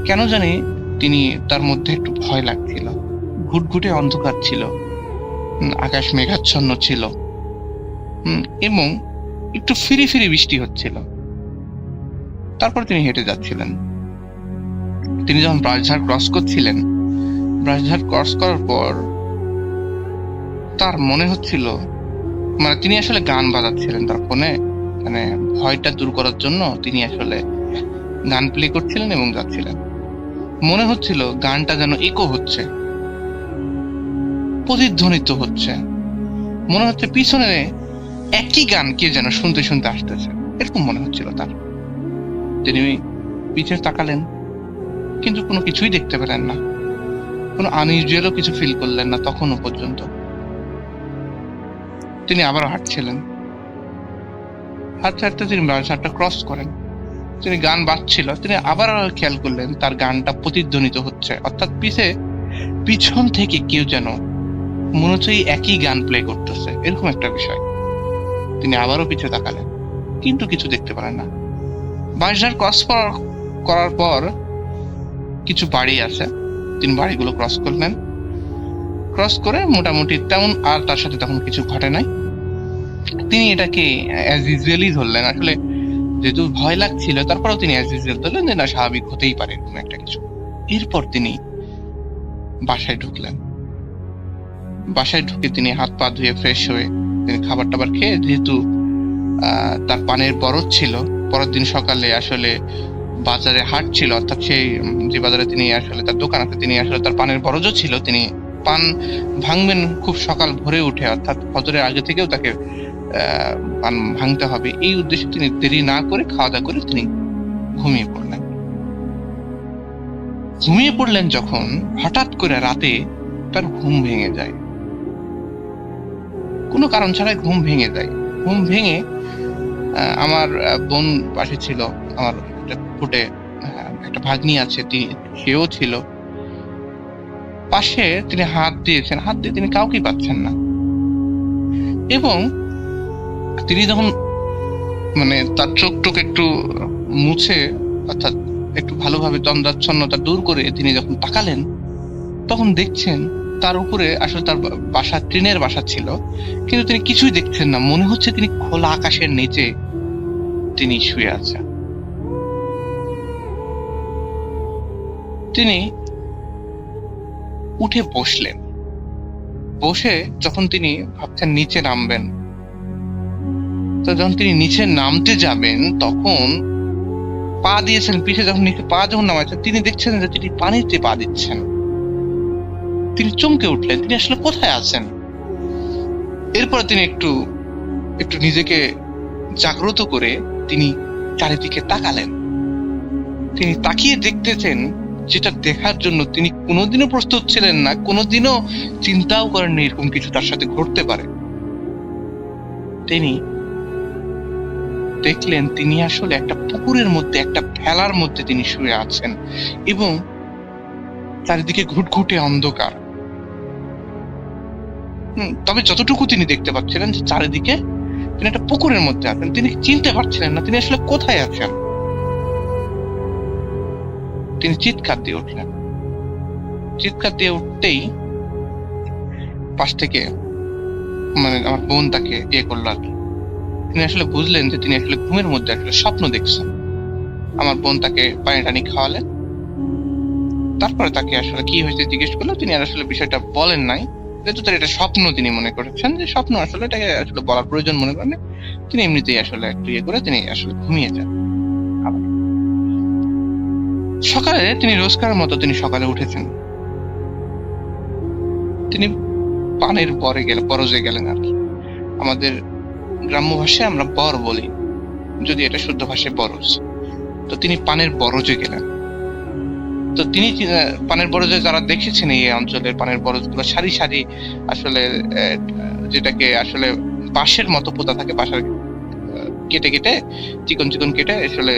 কেন জানি তিনি তার মধ্যে একটু ভয় লাগছিল। ঘুটঘুটে অন্ধকার ছিল, আকাশ মেঘাচ্ছন্ন ছিল এবং একটু ফিরি ফিরি বৃষ্টি হচ্ছিল। তারপর তিনি হেঁটে যাচ্ছিলেন। তিনি যখন বাঁশঝাড় ক্রস করছিলেন, বাঁশঝাড় ক্রস করার পর তার মনে হচ্ছিল, মানে তিনি আসলে গান বাজাচ্ছিলেন তার ফোনে, মানে ভয়টা দূর করার জন্য তিনি আসলে গান প্লে করছিলেন এবং যাচ্ছিলেন। মনে হচ্ছিল গানটা যেন ইকো হচ্ছে, প্রতিধ্বনিত হচ্ছে, মনে হচ্ছে পিছনে একই গান কে যেন শুনতে শুনতে আসতেছে, এরকম মনে হচ্ছিল তার। তিনি পিছনে তাকালেন, কিন্তু কোনো কিছুই দেখতে পেলেন না, কোনো আনইউজুয়ালও কিছু ফিল করলেন না তখনও পর্যন্ত। তিনি আবারও হাঁটছিলেন। হাঁটতে হাঁটতে তিনি বাঁশঝাড়টা ক্রস করেন। তিনি গান বাজছিল, তিনি আবার খেয়াল করলেন তার গানটা প্রতিধ্বনিত হচ্ছে, অর্থাৎ পিছন থেকে কেউ যেন মনে হচ্ছে একই গান প্লে করতেছে, এরকম একটা বিষয়। তিনি আবারও পিছু তাকালেন, কিন্তু কিছু দেখতে পেলেন না। বাঁশঝাড় ক্রস করার পর কিছু বাড়ি আছে, তিনি বাড়িগুলো ক্রস করলেন। ক্রস করে মোটামুটি তেমন আর তার সাথে তখন কিছু ঘটে নাই। তিনি এটাকে অ্যাজ ইউজুয়ালি ধরলেন। আসলে যেহেতু ভয় লাগছিল, তারপরেও তিনি অ্যাজ ইউজুয়াল ধরলেন যে না, স্বাভাবিক হতেই পারে এরকম একটা কিছু। এরপর তিনি বাসায় ঢুকলেন। বাসায় ঢুকে তিনি হাত পা ধুয়ে ফ্রেশ হয়ে তিনি খাবার টাবার খেয়ে, যেহেতু তার পানের বরজ ছিল, পরের দিন সকালে আসলে বাজারে হাট ছিল, অর্থাৎ সেই যে বাজারে তিনি আসলে তার দোকান আছে, তিনি আসলে তার পানের বরজও ছিল। তিনি পান ভাঙবেন খুব সকাল ভোরে উঠে, অর্থাৎ ফজরের আগে থেকেও তাকে পান ভাঙতে হবে। এই উদ্দেশ্যে তিনি দেরি না করে খাওয়া দাওয়া করে তিনি ঘুমিয়ে পড়লেন। ঘুমিয়ে পড়লেন যখন, হঠাৎ করে রাতে তার ঘুম ভেঙে যায়, কোনো কারণ ছাড়াই ঘুম ভেঙে যায়। ঘুম ভেঙে আমার বোন পাশে ছিল, আমার ফুটে একটা ভাগ্নি আছে, সেও ছিল পাশে। তিনি হাত দিয়েছেন, হাত দিয়ে তিনি কাউকে পাচ্ছেন না। এবং তিনি যখন মানে তার চোখ টোক একটু মুছে, অর্থাৎ একটু ভালোভাবে দ্বন্দ্বাচ্ছন্নতা দূর করে তিনি যখন তাকালেন, তখন দেখছেন তার উপরে আসলে তার বাসা ট্রেনের বাসা ছিল, কিন্তু তিনি কিছুই দেখছেন না। মনে হচ্ছে তিনি খোলা আকাশের নিচে তিনি শুয়ে আছেন। তিনি উঠে বসলেন। বসে যখন তিনি ভাবছেন নিচে নামবেন, তো যখন তিনি নিচে নামতে যাবেন, তখন পা দিয়েছেন পিঠে, যখন নিচে পা যখন নামাচ্ছেন, তিনি দেখছেন যে তিনি পানিতে পা দিচ্ছেন। তিনি চমকে উঠলেন, তিনি আসলে কোথায় আছেন। এরপর তিনি একটু নিজেকে জাগ্রত করে তিনি চারিদিকে তাকালেন। তিনি তাকিয়ে দেখতেছেন যেটা দেখার জন্য তিনি কোনোদিনও প্রস্তুত ছিলেন না, কোনোদিনও চিন্তাও করেননি এরকম কিছু তার সাথে ঘটতে পারে। তিনি দেখলেন তিনি আসলে একটা পুকুরের মধ্যে, একটা ভেলার মধ্যে তিনি শুয়ে আছেন এবং চারিদিকে ঘুটঘুটে অন্ধকার। তবে যতটুকু তিনি দেখতে পাচ্ছিলেন যে চারিদিকে তিনি একটা পুকুরের মধ্যে আছেন, তিনি চিনতে পারছিলেন না তিনি আসলে কোথায় আছেন। তিনি চিৎকার দিয়ে উঠলেন। চিৎকার দিয়ে উঠতেই পাশ থেকে মানে আমার বোন তাকে করলো আর কি। তিনি আসলে বুঝলেন যে তিনি আসলে ঘুমের মধ্যে আসলে স্বপ্ন দেখছেন। আমার বোন তাকে পানি টানি খাওয়ালেন। তারপরে তাকে আসলে কি হয়েছে জিজ্ঞেস করলো। তিনি আর আসলে বিষয়টা বলেন নাই, যেহেতু তার এটা স্বপ্ন তিনি মনে করেছেন যে স্বপ্ন, আসলে এটাকে আসলে বলার প্রয়োজন মনে করেন। তিনি এমনিতেই আসলে একটু করে তিনি আসলে ঘুমিয়ে যান। সকালে তিনি রোজকার মতো তিনি সকালে উঠেছেন। তিনি পানের বরজে গেলেন আর কি। আমাদের গ্রাম্য ভাষায় আমরা বর বলি, যদি এটা শুদ্ধ ভাষায় বরজ। তো তিনি পানের বরজে গেলেন। তো তিনি পানের বরজে, যারা দেখেছেন এই অঞ্চলের পানের বরজগুলো সারি সারি আসলে যেটাকে আসলে বাঁশের মতো পোতা থাকে, বাঁশের কেটে কেটে চিকন চিকন কেটে আসলে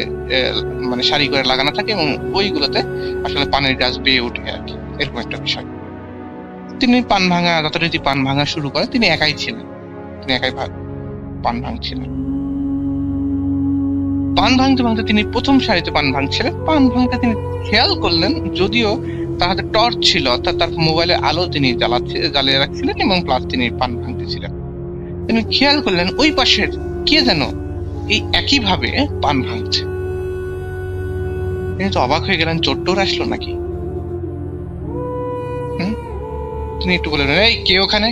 মানে সারি করে লাগানো থাকে, এবং ওইগুলোতে আসলে পানের গাছ বেয়ে উঠে আর কি, এরকম একটা বিষয়। তিনি যথারীতি পান ভাঙা শুরু করে। তিনি একাই ছিলেন, তিনি একাই পান ভাঙছিলেন। পান ভাঙতে ভাঙতে তিনি প্রথম সারিতে পান ভাঙছিলেন। পান ভাঙতে তিনি খেয়াল করলেন, যদিও তার হাতে টর্চ ছিল, অর্থাৎ তার মোবাইলের আলো তিনি জ্বালিয়ে রাখছিলেন এবং প্লাস তিনি পান ভাঙতেছিলেন। তিনি খেয়াল করলেন ওই পাশের কে যেন এই একইভাবে পান ভাঙছে। তিনি তো অবাক হয়ে গেলেন, চোর টোর আসলো নাকি? তিনি একটু বললেন, এই কে ওখানে,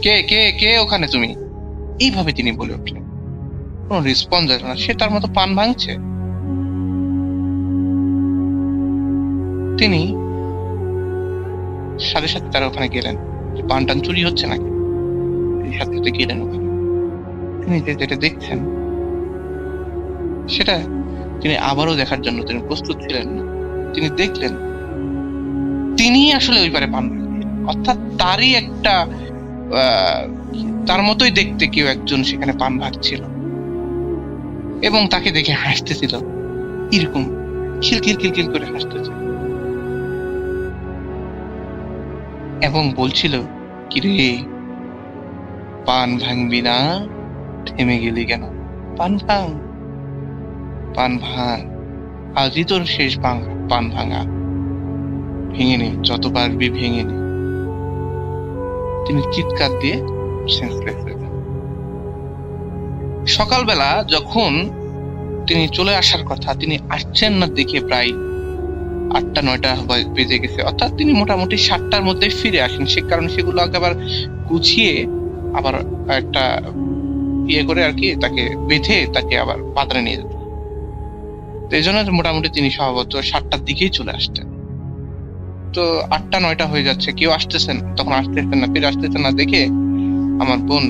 কে কে কে ওখানে তুমি? এইভাবে তিনি বলে উঠলেন। কোনো রেসপন্স আসলো না। সে তার মতো পান ভাঙছে। তিনি সাথে সাথে তারা ওখানে গেলেন, যে পান টান চুরি হচ্ছে নাকি। তিনি সাথে সাথে গেলেন ওখানে। তিনি যেটা দেখছেন সেটা তিনি আবারও দেখার জন্য তিনি প্রস্তুত ছিলেন না। তিনি দেখলেন তিনি আসলে ওই পারে পান ভাঙছেন, অর্থাৎ তারই একটা তার মতোই দেখতে কেউ একজন সেখানে পান ভাঙছিল এবং তাকে দেখে হাসতেছিল, এরকম খিলখিল খিলখিল করে হাসতেছে এবং বলছিল, কিরে পান ভাঙবি না? থেমে গেলি কেন? পান ভাঙ, পান ভাঙ, আজই তোর শেষ পান ভাঙা, ভেঙে নে, যত পারবি ভেঙে নে। তিনি চিৎকার দিয়ে সেন্সলেস হয়ে যান। সকালবেলা যখন তিনি চলে আসার কথা, তিনি আসছেন না দেখে প্রায় 8টা-9টা বেজে গেছে, অর্থাৎ তিনি মোটামুটি 7টার মধ্যে ফিরে আসেন। সে কারণে সেগুলো আবার গুছিয়ে আবার একটা করে আর কি তাকে বেঁধে তাকে আবার বাজারে নিয়ে যেত। তো এই জন্য মোটামুটি তিনি সম্ভবত 7টার দিকেই চলে আসতেন। তো 8টা-9টা হয়ে যাচ্ছে, কেউ আসতেছেন, তখন ফিরে আসতেছেন না দেখে আমার বোন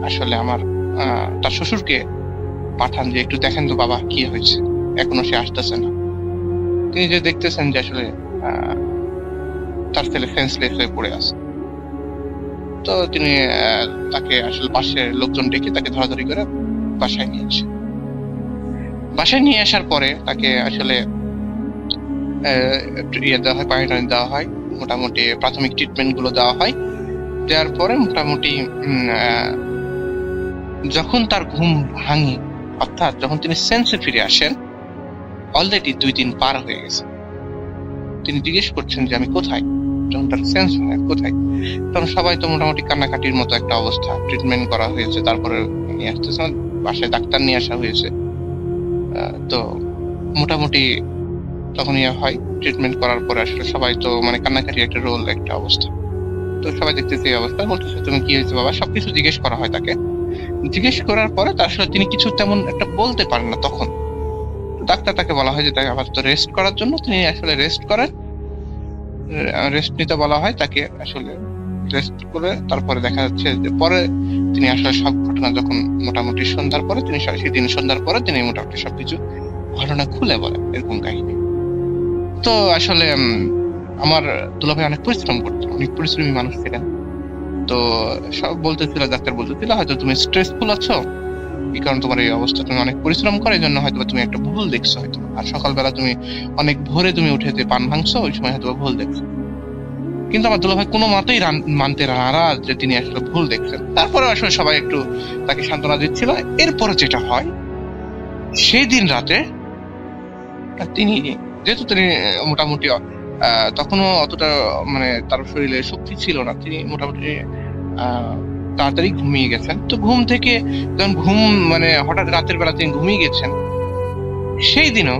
আসলে তার শ্বশুরকে পাঠান যে একটু দেখেন তো বাবা কি হয়েছে, এখনো সে আসতেছে না। তিনি যে দেখতেছেন যে আসলে তার ছেলে সেন্সলেস হয়ে পড়ে আছে। তো তিনি তাকে আসলে পাশের লোকজন ডেকে তাকে ধরাধরি করে বাসায় নিয়ে আসে। বাসায় নিয়ে আসার পরে তাকে আসলে দেওয়া হয়, পানি টানি দেওয়া হয়, মোটামুটি প্রাথমিক ট্রিটমেন্ট গুলো দেওয়া হয়। দেওয়ার পরে মোটামুটি যখন তার ঘুম ভাঙে, অর্থাৎ যখন তিনি সেন্সে ফিরে আসেন, অলরেডি 2 দিন পার হয়ে গেছে। তিনি জিজ্ঞেস করছেন যে আমি কোথায়, যখন তার সেন্স হয় কোথায়, তখন সবাই তো মোটামুটি কান্নাকাটির মতো একটা অবস্থা। ট্রিটমেন্ট করা হয়েছে, তারপরে নিয়ে আসতেছে, বাসায় ডাক্তার নিয়ে আসা হয়েছে। তো মোটামুটি তখন হয় ট্রিটমেন্ট করার পরে আসলে সবাই তো মানে কান্নাকাটি একটা রোল একটা অবস্থা। তো সবাই দেখতেছে এই অবস্থা, বলতেছে তুমি কি হয়েছে বাবা, সবকিছু জিজ্ঞেস করা হয় তাকে। জিজ্ঞেস করার পরে তার আসলে তিনি কিছু তেমন একটা বলতে পারেন না। তখন ডাক্তার তাকে বলা হয় যে তাকে আপাতত রেস্ট করার জন্য। তিনি আসলে রেস্ট করেন, রেস্ট নিতে বলা হয় তাকে। আসলে রেস্ট করে তারপরে দেখা যাচ্ছে যে পরে তিনি আসলে সব ঘটনা যখন মোটামুটি সন্ধ্যার পরে তিনি সেদিন সন্ধ্যার পরে তিনি মোটামুটি সবকিছু ঘটনা খুলে বলেন, এরকম কাহিনী। তো আসলে আমার দুলাভাই অনেক পরিশ্রম করতেন, অনেক পরিশ্রমী মানুষ ছিলেন। তো সব বলতেছিল, ডাক্তার বলতেছিল হয়তো তুমি স্ট্রেসফুল আছো, এই কারণে তোমার এই অবস্থা, তুমি অনেক পরিশ্রম করে, এই জন্য হয়তো তুমি একটা ভুল দেখছো হয়তো। আর সকালবেলা তুমি অনেক ভোরে তুমি উঠে যে পান ভাঙছো, ওই সময় হয়তো ভুল দেখছো। কিন্তু আমার দুলাভাই কোনো মতেই মানতে নারাজ যে তিনি আসলে ভুল দেখছেন। তারপরে আসলে সবাই একটু তাকে সান্ত্বনা দিচ্ছিল। এরপরে যেটা হয়, সেই দিন রাতে আর তিনি যেহেতু তিনি মোটামুটি তখনও অতটা মানে তার শরীরে শক্তি ছিল না, তিনি মোটামুটি তাড়াতাড়ি ঘুমিয়ে গেছেন। তো ঘুম থেকে যখন মানে হঠাৎ রাতের বেলা তিনি ঘুমিয়ে গেছেন, সেই দিনও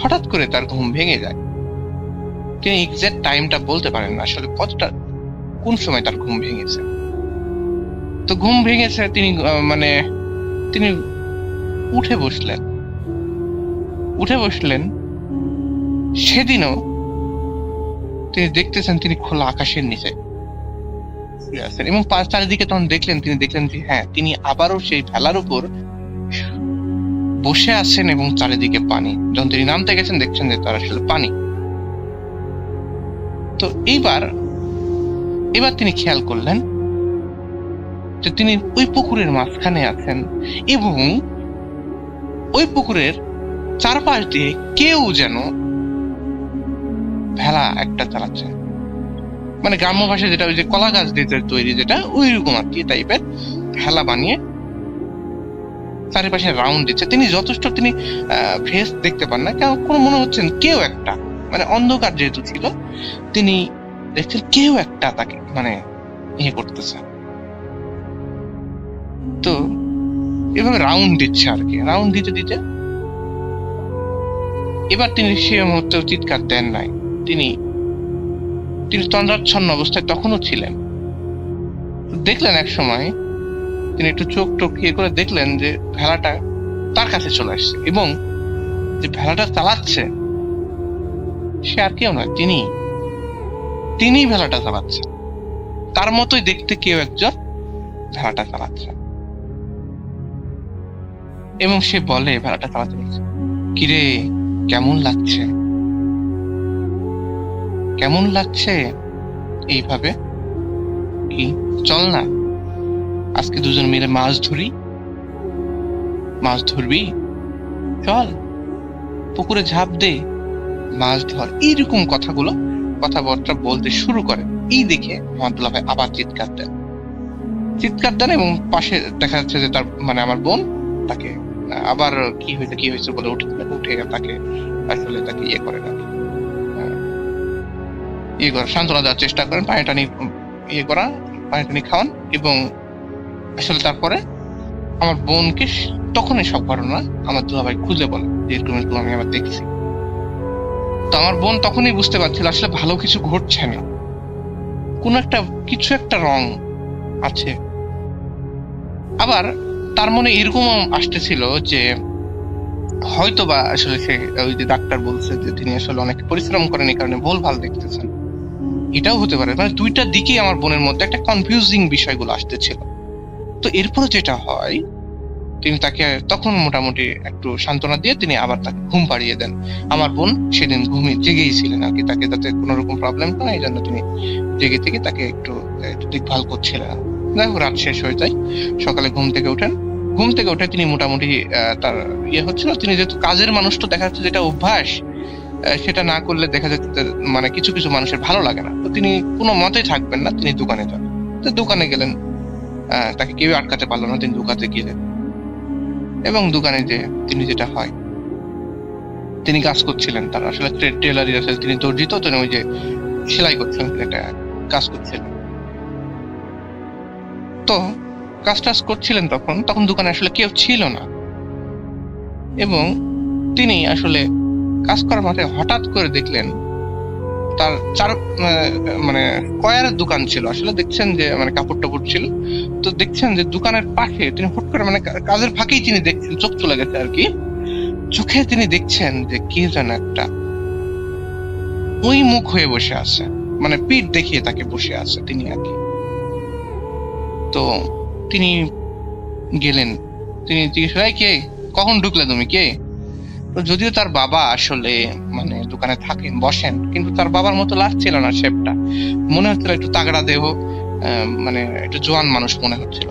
হঠাৎ করে তার ঘুম ভেঙে যায়। তিনি এক্সাক্ট টাইমটা বলতে পারেন না আসলে কতটা, কোন সময় তার ঘুম ভেঙেছে। তো ঘুম ভেঙেছে, তিনি মানে তিনি উঠে বসলেন। সেদিনও তিনি দেখতেছেন তিনি খোলা আকাশের নিচে আছেন, এবং চারিদিকে তখন তিনি দেখলেন যে হ্যাঁ, তিনি আবারও সেই ভেলার উপর বসে আছেন এবং চারিদিকে পানি। যখন তিনি নামতে গেছেন দেখছেন যে তার আসলে পানি। তো এইবার তিনি খেয়াল করলেন যে তিনি ওই পুকুরের মাঝখানে আছেন এবং ওই পুকুরের চারপাশ দিয়ে কেউ যেন ভেলা একটা চালাচ্ছে, মানে গ্রাম্য ভাষায় যেটা ওই যে কলা গাছ দিয়ে তৈরি, যেটা ওই রকম আর কি টাইপের ভেলা বানিয়ে চারিপাশে রাউন্ড দিচ্ছে। তিনি যথেষ্ট তিনি ফেস দেখতে পান না, কেন কোনো মনে হচ্ছেন কেউ একটা, মানে অন্ধকার যেহেতু ছিল, তিনি দেখছেন কেউ একটা তাকে মানে ইয়ে করতেছে। তো এভাবে রাউন্ড দিচ্ছে আর কি, রাউন্ড দিতে এবার তিনি সে মুহূর্তে চিৎকার দেন নাই। তিনি তন্দ্রাচ্ছন্ন অবস্থায় তখনও ছিলেন। দেখলেন এক সময় তিনি একটু চোখ ইয়ে করে দেখলেন যে ভেলাটা তার কাছে চলে আসছে, এবং যে ভেলাটা চালাচ্ছে সে আর কেউ নয়, তিনি ভেলাটা চালাচ্ছে। তার মতোই দেখতে কেউ একজন ভেলাটা চালাচ্ছে, এবং সে বলে ভেলাটা চালাতে পারছে, কিরে কেমন লাগছে এইভাবে, কি চল না আজকে দুজন মিলে মাছ ধরবি, চল পুকুরে ঝাঁপ দে, মাছ ধর। এইরকম কথাবার্তা বলতে শুরু করে। এই দেখে মহাদুল্লাহ ভাই আবার চিৎকার দেন এবং পাশে দেখা যাচ্ছে যে তার মানে আমার বোন তাকে আবার কি হয়েছে বলে উঠে তাকে আসলে তাকে ইয়ে করে না, সান্ত্বনা দেওয়ার চেষ্টা করেন, পানি টানি খাওয়ান, এবং আসলে তারপরে আমার বোনকে তখনই সব ঘটনা আমার দুলা ভাই খুলে বলে যে এরকম আমি আবার দেখছি। তো আমার বোন তখনই বুঝতে পারছিল আসলে ভালো কিছু ঘটছে না, কোন কিছু একটা রং আছে। আবার তার মনে এরকম আসতেছিল যে হয়তো বা আসলে সে ওই যে ডাক্তার বলছে যে তিনি আসলে অনেক পরিশ্রম করেন, এই কারণে ভুলভাল দেখতেছেন, এটাও হতে পারে। মানে দুইটা দিকেই আমার বোনের মধ্যে একটা কনফিউজিং বিষয়গুলো আসতেছিল। তো এরপর যেটা হয়, তিনি তাকে তখন মোটামুটি একটু সান্ত্বনা দিয়ে তিনি আবার তাকে ঘুম পাড়িয়ে দেন। আমার বোন সেদিন জেগেই ছিলেন আর কি, তাকে যাতে কোনো রকম প্রবলেম হয় এই জন্য তিনি জেগে থেকে তাকে একটু দেখভাল করছিলেন। যাই হোক, রাত শেষ হয়ে যায়, সকালে ঘুম থেকে উঠে তিনি মোটামুটি তার ইয়ে হচ্ছিল, তিনি যেহেতু কাজের মানুষ, তো দেখা যাচ্ছে যেটা অভ্যাস সেটা না করলে দেখা যাচ্ছে মানে কিছু মানুষের ভালো লাগে না। তো তিনি কোনো মতেই থাকবেন না, তিনি দোকানে যান। তো দোকানে গেলেন, তাকে কেউ আটকাতে পারলো না, তিনি দোকানে গেলেন এবং দোকানে যে তিনি যেটা হয় তিনি কাজ করছিলেন, তার আসলে টেলারি আছে, তিনি দর্জি, তো তিনি ওই যে সেলাই করছিলেন, একটা কাজ করছিলেন। তো কাজ করছিলেন তখন দোকানে আসলে কেউ ছিল না, এবং তিনি আসলে কাজ করার মাঠে হঠাৎ করে দেখলেন তার মানে কয়ার দোকান ছিল, আসলে দেখছেন যে মানে কাপড় টাপড় ছিল। তো দেখছেন যে দোকানের পাশে তিনি হুট করে মানে কাজের ফাঁকেই তিনি দেখছেন, চোখ চলে গেছে আর কি, চোখে তিনি দেখছেন যে কে যেন একটা ওই মুখ হয়ে বসে আছে, মানে পিঠ দেখিয়ে তাকে বসে আছে তিনি আর কি। তো তিনি গেলেন, তিনি জিজ্ঞেস করেন, কে, কখন ঢুকলে তুমি, কে? তো যদিও তার বাবা আসলে মানে দোকানে থাকেন, বসেন, কিন্তু তার বাবার মতো লাগছিল না শেপটা, মনে হচ্ছিল একটু তাগড়া দেহ, মানে একটু জোয়ান মানুষ মনে হচ্ছিল।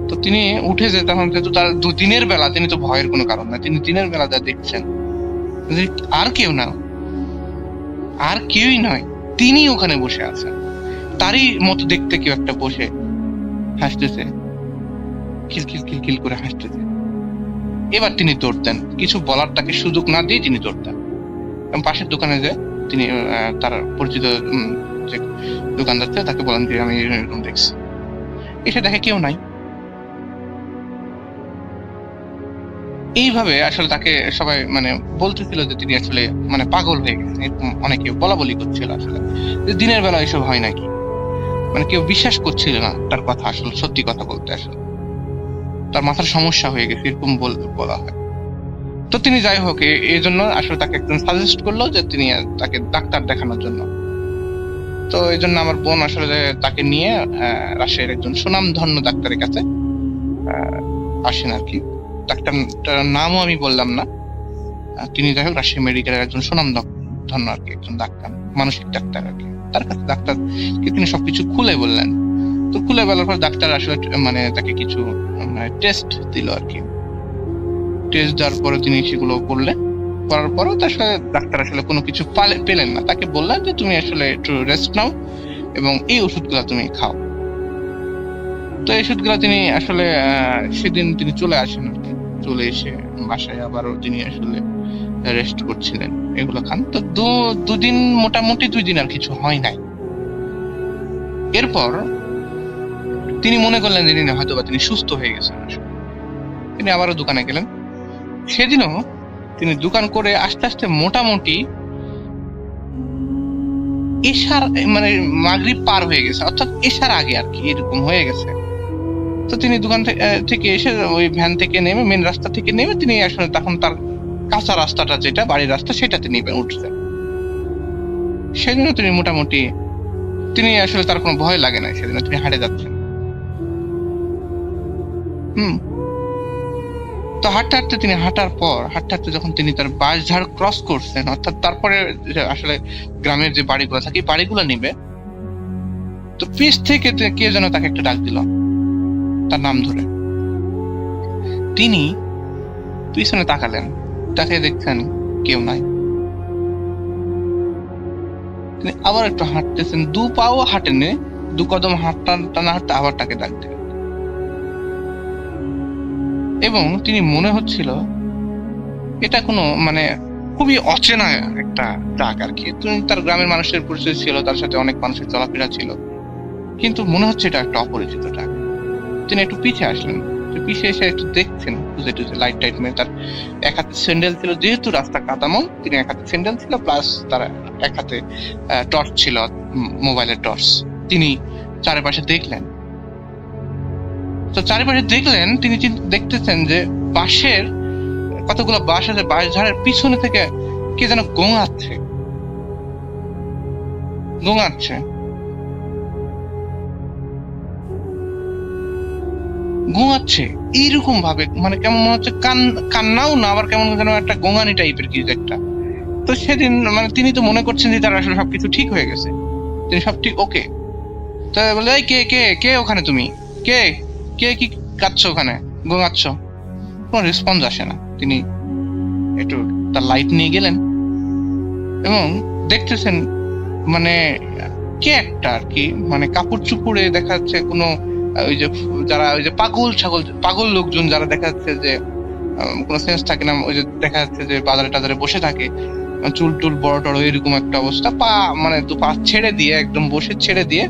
তো তিনি উঠে তখন যেহেতু তার দিনের বেলা, তিনি তো ভয়ের কোনো কারণ না, তিনি দিনের বেলা যা দেখছেন আর কেউই নয়, তিনি ওখানে বসে আছেন, তারই মতো দেখতে কেউ একটা বসে হাসতেছে, খিলখিল করে হাসতেছে। এবার তিনি দৌড় দেন, কিছু বলার তাকে সুযোগ না দিয়ে তিনি দৌড় দেন এবং পাশের দোকানে যে তিনি তার পরিচিত যে দোকানদার ছিল তাকে বলেন যে আমি এরকম দেখছি। এসে দেখে কেউ নাই। এইভাবে আসলে তাকে সবাই মানে বলতেছিল যে তিনি আসলে মানে পাগল হয়ে গেছেন, এরকম অনেকে বলা বলি করছিল আসলে যে দিনের বেলা এসব হয় নাকি, মানে কেউ বিশ্বাস করছিল না তার কথা, আসলে সত্যি কথা বলতে আসলে তার মাথার সমস্যা হয়ে গেছে এরকম বলা হয়। তো তিনি যাই হোক এই জন্য আসলে তাকে একজন সাজেস্ট করলো যে তিনি তাকে ডাক্তার দেখানোর জন্য। তো এই জন্য আমার বোন আসলে তাকে নিয়ে রাজশাহীর একজন সুনামধন্য ডাক্তারের কাছে আসেন আর কি। ডাক্তারটার নামও আমি বললাম না, তিনি যাই হোক রাজশাহী মেডিকেলের একজন সুনামধন্য আর কি, একজন ডাক্তার, মানসিক ডাক্তার আর কি। তার কাছে ডাক্তারকে তিনি সবকিছু খুলে বললেন। তো খুলে বলার পর ডাক্তার আসলে মানে তাকে কিছু টেস্ট দিল আর কি। টেস্ট দেওয়ার পরে তিনি সেগুলো করলেন, করার পরেও তার সাথে ডাক্তার আসলে কোনো কিছু পেলেন না। তাকে বললেন যে তুমি আসলে একটু রেস্ট নাও এবং এই ওষুধগুলো তুমি খাও। তো এই ওষুধগুলো তিনি আসলে সেদিন তিনি চলে আসেন আর কি। চলে এসে বাসায় আবারও তিনি আসলে রেস্ট করছিলেন, এগুলো খান। তো দুদিন মোটামুটি 2 দিন আর কিছু হয় নাই। এরপর তিনি মনে করলেন যে হয়তো বা তিনি সুস্থ হয়ে গেছেন। তিনি আবারও দোকানে গেলেন। সেদিনও তিনি দোকান করে আস্তে আস্তে মোটামুটি এশার মানে মাগরিব পার হয়ে গেছে, অর্থাৎ এশার আগে আর কি এরকম হয়ে গেছে। তো তিনি দোকান থেকে এসে ওই ভ্যান থেকে নেমে, মেন রাস্তা থেকে নেমে তিনি আসলে তখন তার কাঁচা রাস্তাটা যেটা বাড়ির রাস্তা সেটাতে নেমে উঠছেন। সেদিন তিনি মোটামুটি তিনি আসলে তার কোনো ভয় লাগে না, সেদিন তিনি হাঁটে যাচ্ছেন। তো হাঁটতে হাঁটতে তিনি হাঁটতে হাঁটতে যখন তিনি তার বাঁশঝাড় ক্রস করছেন, অর্থাৎ তারপরে আসলে গ্রামের যে বাড়িগুলো থাকে বাড়িগুলো নিবে, তো পিছ থেকে কে যেন তাকে একটা ডাক দিল তার নাম ধরে। তিনি পিছনে তাকালেন, তাকে দেখছেন কেউ নাই। তিনি আবার একটু হাঁটতেছেন, 2 পাও হাঁটেনি, 2 কদম হাঁটতে আবার তাকে ডাক দিলেন এবং তিনি মনে হচ্ছিল এটা কোনো মানে খুবই অচেনা একটা ডাক আর কি। তার গ্রামের মানুষের পরিচয় ছিল, তার সাথে অনেক মানুষের চলাফেরা ছিল, কিন্তু মনে হচ্ছে এটা একটা অপরিচিত ডাক। তিনি একটু পিছিয়ে আসলেন, পিছিয়ে এসে একটু দেখছেন, খুঁজে টুজে লাইট টাইট মেরে। তার এক হাতে স্যান্ডেল ছিল, যেহেতু রাস্তা কাদামো, তিনি এক হাতে স্যান্ডেল ছিল প্লাস তার এক হাতে টর্চ ছিল, মোবাইলের টর্চ। তিনি চারিপাশে দেখলেন। তো চারিপাশে দেখলেন, তিনি দেখতেছেন যে বাঁশের কতগুলো বাঁশ আছে, বাঁশ ঝাড়ের পিছনে থেকে কে যেন গোঙাচ্ছে। এইরকম ভাবে, মানে কেমন মনে হচ্ছে কান্নাও না, আবার কেমন যেন একটা গোঙানি টাইপের কিছু একটা। তো সেদিন মানে তিনি তো মনে করছেন যে তার আসলে সবকিছু ঠিক হয়ে গেছে, তিনি সব ঠিক ওকে। তো বলে কে কে কে ওখানে, তুমি কে কে কি কাঁদছো ওখানে, গোঙাচ্ছ? কোনো রেসপন্স আসে না। তিনি একটু তার লাইট নিয়ে গেলেন এবং দেখতেছেন মানে কে একটা আর কি, মানে কাপড় চুপড়ে দেখা যাচ্ছে কোনো ওই যে যারা ওই যে পাগল লোকজন যারা দেখা যাচ্ছে যে কোনো সেন্স থাকে না, ওই যে দেখা যাচ্ছে যে বাজারে টাজারে বসে থাকে, চুল টুল বড় টড় এরকম একটা অবস্থা, পা মানে 2 পা ছেড়ে দিয়ে একদম বসে ছেড়ে দিয়ে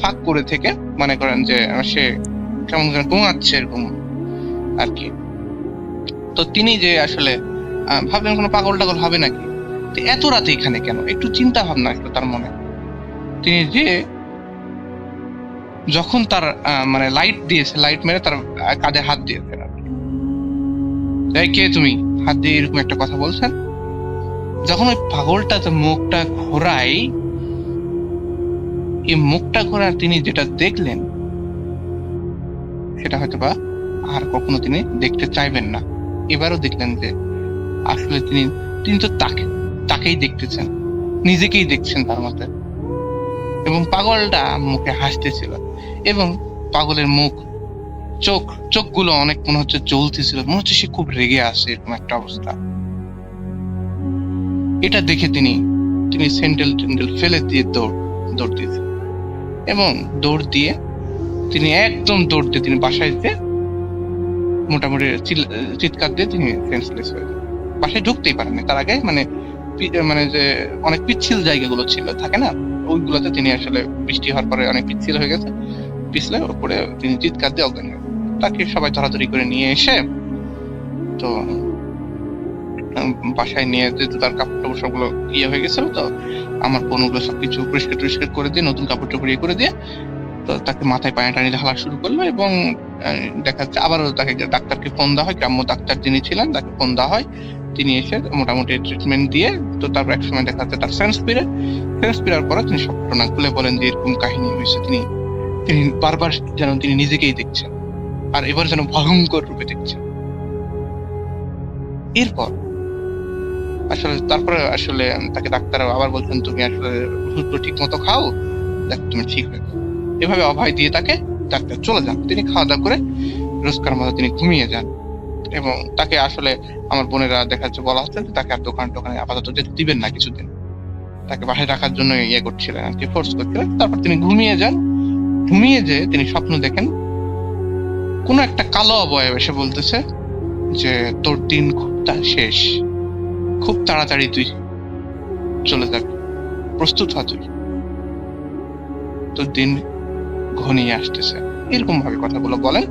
ফাঁক করে থেকে মনে করেন যে সে কেমন যেন ঘুমাচ্ছে এরকম আর কি। তো তিনি যে আসলে ভাবলেন কোনো পাগল টাগল হবে নাকি, এত রাতে এখানে কেন, একটু চিন্তা ভাবনা আসলো তার মনে। তিনি যে যখন তার মানে লাইট দিয়েছে, লাইট মেরে তার কাঁধে হাত দিয়েছেন আর কি। কে তুমি, হাত দিয়ে এরকম একটা কথা বলছেন। যখন ওই পাগলটা মুখটা ঘোরায়, এই মুখটা ঘোরা তিনি যেটা দেখলেন সেটা হয়তো বা আর কখনো তিনি দেখতে চাইবেন না। এবারও দেখলেন যে আসলে তিনি তো তাকেই দেখতেছেন, নিজেকেই দেখছেন তার মধ্যে। এবং পাগলটা মুখে হাসতেছিল এবং পাগলের মুখ চোখগুলো অনেক মনে হচ্ছে জ্বলতেছিল, মনে হচ্ছে সে খুব রেগে আসে, এরকম একটা অবস্থা। এটা দেখে তিনি স্যান্ডেল ফেলে দিয়ে দৌড় দিয়েছেন এবং দৌড় দিয়ে তিনি বাসায় যেয়ে মোটামুটি চিৎকার দিয়ে তিনি সেন্সলেস হয়ে যান। বাসায় ঢুকতেই পারেননি, তার আগে মানে মানে যে অনেক পিচ্ছিল জায়গাগুলো ছিল থাকে না, ওইগুলোতে তিনি আসলে বৃষ্টি হওয়ার পরে অনেক পিচ্ছিল হয়ে গেছে, পিছলে ওপরে তিনি চিৎকার দিয়ে অজ্ঞান হয়ে গেছেন। তাকে সবাই ধরাধরি করে নিয়ে এসে তো বাসায় নিয়ে যেহেতু তার কাপড় টাপড় সবগুলো ইয়ে হয়ে গেছিল, তো আমার বোন ওগুলো সবকিছু পরিষ্কার টরিষ্কার করে দিয়ে নতুন কাপড় টাপড় ইয়ে করে দিয়ে তো তাকে মাথায় পানি টানি ঢালা শুরু করলো। এবং দেখা যাচ্ছে আবারও তাকে ডাক্তারকে ফোন দেওয়া হয়, গ্রাম্য ডাক্তার যিনি ছিলেন তাকে ফোন দেওয়া হয়, তিনি এসে মোটামুটি ট্রিটমেন্ট দিয়ে তো তারপর এক সময় দেখা যাচ্ছে তার সেন্স ফিরার পরে তিনি সব ঘটনা খুলে বলেন যে এরকম কাহিনী হয়েছে। তিনি বারবার যেন তিনি নিজেকেই দেখছেন, আর এবার যেন ভয়ঙ্কর রূপে দেখছেন। এরপর আসলে তারপরে আসলে তাকে ডাক্তার আবার বলছেন তুমি আসলে ওষুধগুলো ঠিক মতো খাও, দেখ তুমি ঠিক হয়ে যাবে। এভাবে অভয় দিয়ে তাকে ডাক্তার চলে যান। তিনি খাওয়া দাওয়া করে রোজকার মতো তিনি ঘুমিয়ে যান। এবং তাকে আসলে আমার বোনেরা দেখা যাচ্ছে বলা হচ্ছে তাকে আর দোকানে আপাতত যেতে দিবেন না কিছুদিন, তাকে বাসায় রাখার জন্য ইয়ে করছিলেন আর কি, ফোর্স করছিলেন। তারপর তিনি ঘুমিয়ে যান। ঘুমিয়ে যে তিনি স্বপ্ন দেখেন কোন একটা কালো অবয়ব এসে বলতেছে যে তোর দিন খুব শেষ, খুব তাড়াতাড়ি তুই চলে যাবি, প্রস্তুত হ, তুই তোর দিন ঘনিয়ে আসতেছে, এরকম ভাবে কথাগুলো বলেন।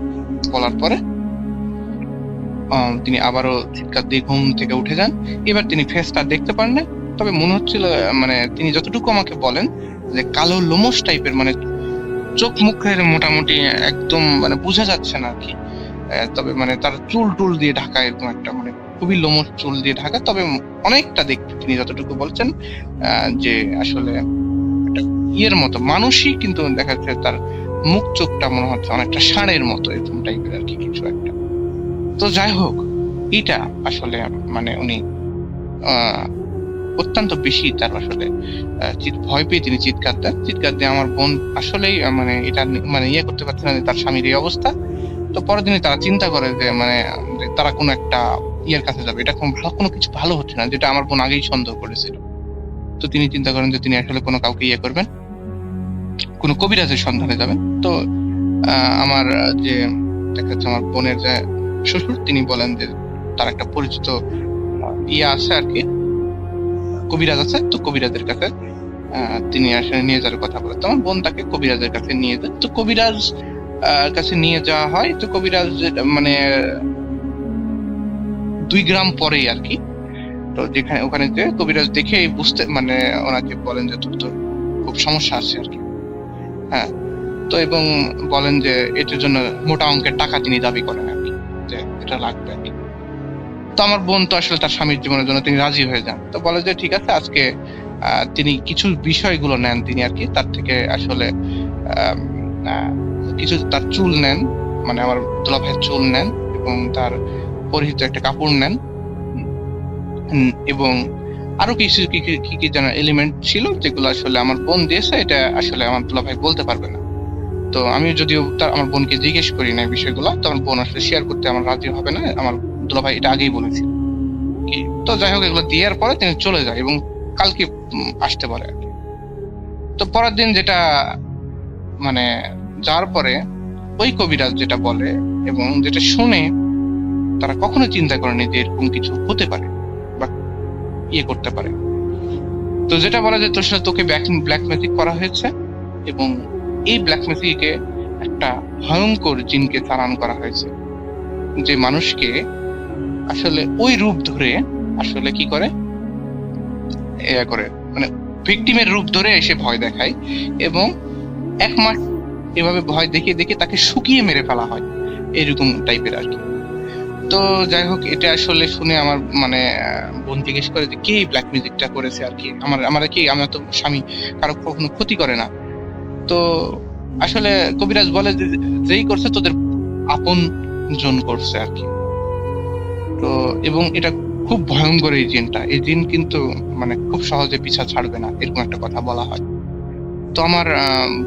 বলার পরে তিনি আবারও চিৎকার দিয়ে ঘুম থেকে উঠে যান। এবার তিনি ফেসটা দেখতে পান না, তবে মনে হচ্ছিল মানে তিনি যতটুকু আমাকে বলেন যে কালো লোমশ টাইপের, মানে চোখ মুখের মোটামুটি একদম মানে বোঝা যাচ্ছে না আর কি, তবে মানে তার চুল দিয়ে ঢাকা, এরকম একটা মানে খুবই লোমশ চুল দিয়ে ঢাকা, তবে অনেকটা দেখতে তিনি যতটুকু বলছেন যে আসলে একটা ইয়ের মতো মানুষই, কিন্তু দেখা যাচ্ছে তার মুখ চোখটা মনে হচ্ছে অনেকটা ষাঁড়ের মতো, এরকম টাইপের আর কি কিছু একটা। তো যাই হোক, এটা আসলে মানে উনি অত্যন্ত বেশি তার আসলে ভয় পেয়ে তিনি চিৎকার দিয়ে আমার বোন আসলেই মানে এটা মানে ইয়ে করতে পারছে না তার স্বামীর এই অবস্থা। তো পরের দিনে তারা চিন্তা করে যে মানে তারা কোনো একটা ইয়ের কাছে যাবে, এটা কোনো কিছু ভালো হচ্ছে না, যেটা আমার বোন আগেই সন্দেহ করেছিল। তো তিনি চিন্তা করেন যে তিনি আসলে কোনো কাউকে ইয়ে করবেন, কোনো কবিরাজের সন্ধানে যাবেন। তো আমার যে দেখা যাচ্ছে আমার বোনের যে শ্বশুর, তিনি বলেন যে তার একটা পরিচিত ইয়ে আছে আর কি, কবিরাজ আছে, তো কবিরাজের কাছে তিনি আসলে নিয়ে যাওয়ার কথা বলে। তো আমার বোন তাকে কবিরাজের কাছে নিয়ে যায়। তো কবিরাজ কাছে নিয়ে যাওয়া হয়। তো কবিরাজ মানে 2 গ্রাম পরেই আর কি, তো যেখানে ওখানে যে কবিরাজ দেখে বুঝতে মানে ওনাকে বলেন যে তোর খুব সমস্যা আছে আর কি, হ্যাঁ। তো এবং বলেন যে এটার জন্য মোটা অঙ্কের টাকা তিনি দাবি করেন আর কি, যে এটা লাগবে আর কি। তো আমার বোন তো আসলে তার স্বামীর জীবনের জন্য তিনি রাজি হয়ে যান। তো বলে যে ঠিক আছে, আজকে তিনি কিছু বিষয়গুলো নেন তিনি আর কি, তার থেকে আসলে কিছু তার চুল নেন, মানে আমার দুলাভাইয়ের চুল নেন, এবং তার পরিহিত একটা কাপড় নেন, এবং আরো কিছু কি যেন এলিমেন্ট ছিল যেগুলো আসলে আমার বোন দিয়েছে, এটা আসলে আমার দুলাভাই বলতে পারবে না। তো আমি যদিও আমার বোনকে জিজ্ঞেস করি না বিষয়গুলো, তো আমার বোন আসলে শেয়ার করতে আমার রাজি হবে না, আমার দুলাভাই এটা আগেই বলেছিল কি। তো যাই হোক, এগুলো দেওয়ার পরে তিনি চলে যায় এবং কালকে আসতে পারে আর কি। তো পরের দিন যেটা মানে যাওয়ার পরে ওই কবিরাজ যেটা বলে এবং যেটা শুনে, তারা কখনো চিন্তা করেনি যে এরকম কিছু হতে পারে বা ইয়ে করতে পারে। তো যেটা বলা যায় তোর সাথে তোকে ব্ল্যাক ম্যাজিক করা হয়েছে, এবং এই ব্ল্যাক ম্যাজিকে একটা ভয়ঙ্কর জিনকে চালান করা হয়েছে, যে মানুষকে আসলে ওই রূপ ধরে আসলে কি করে মানে ভিকটিমের রূপ ধরে এসে ভয় দেখায়, এবং 1 মাস এভাবে ভয় দেখিয়ে তাকে শুকিয়ে মেরে ফেলা হয়, এরকম টাইপের আর কি। তো যাই হোক, এটা আসলে শুনে আমার মানে বোন জিজ্ঞেস করে যে কে ব্ল্যাক মিউজিকটা করেছে আর কি, আমার কি, আমার তো স্বামী কারো কখনো ক্ষতি করে না। তো আসলে কবিরাজ বলে যে যেই করছে তোদের আপন জন করছে আর কি। তো এবং এটা খুব ভয়ঙ্কর এই জিন কিন্তু মানে খুব সহজে পিছা ছাড়বে না, এরকম একটা কথা বলা হয়। তো আমার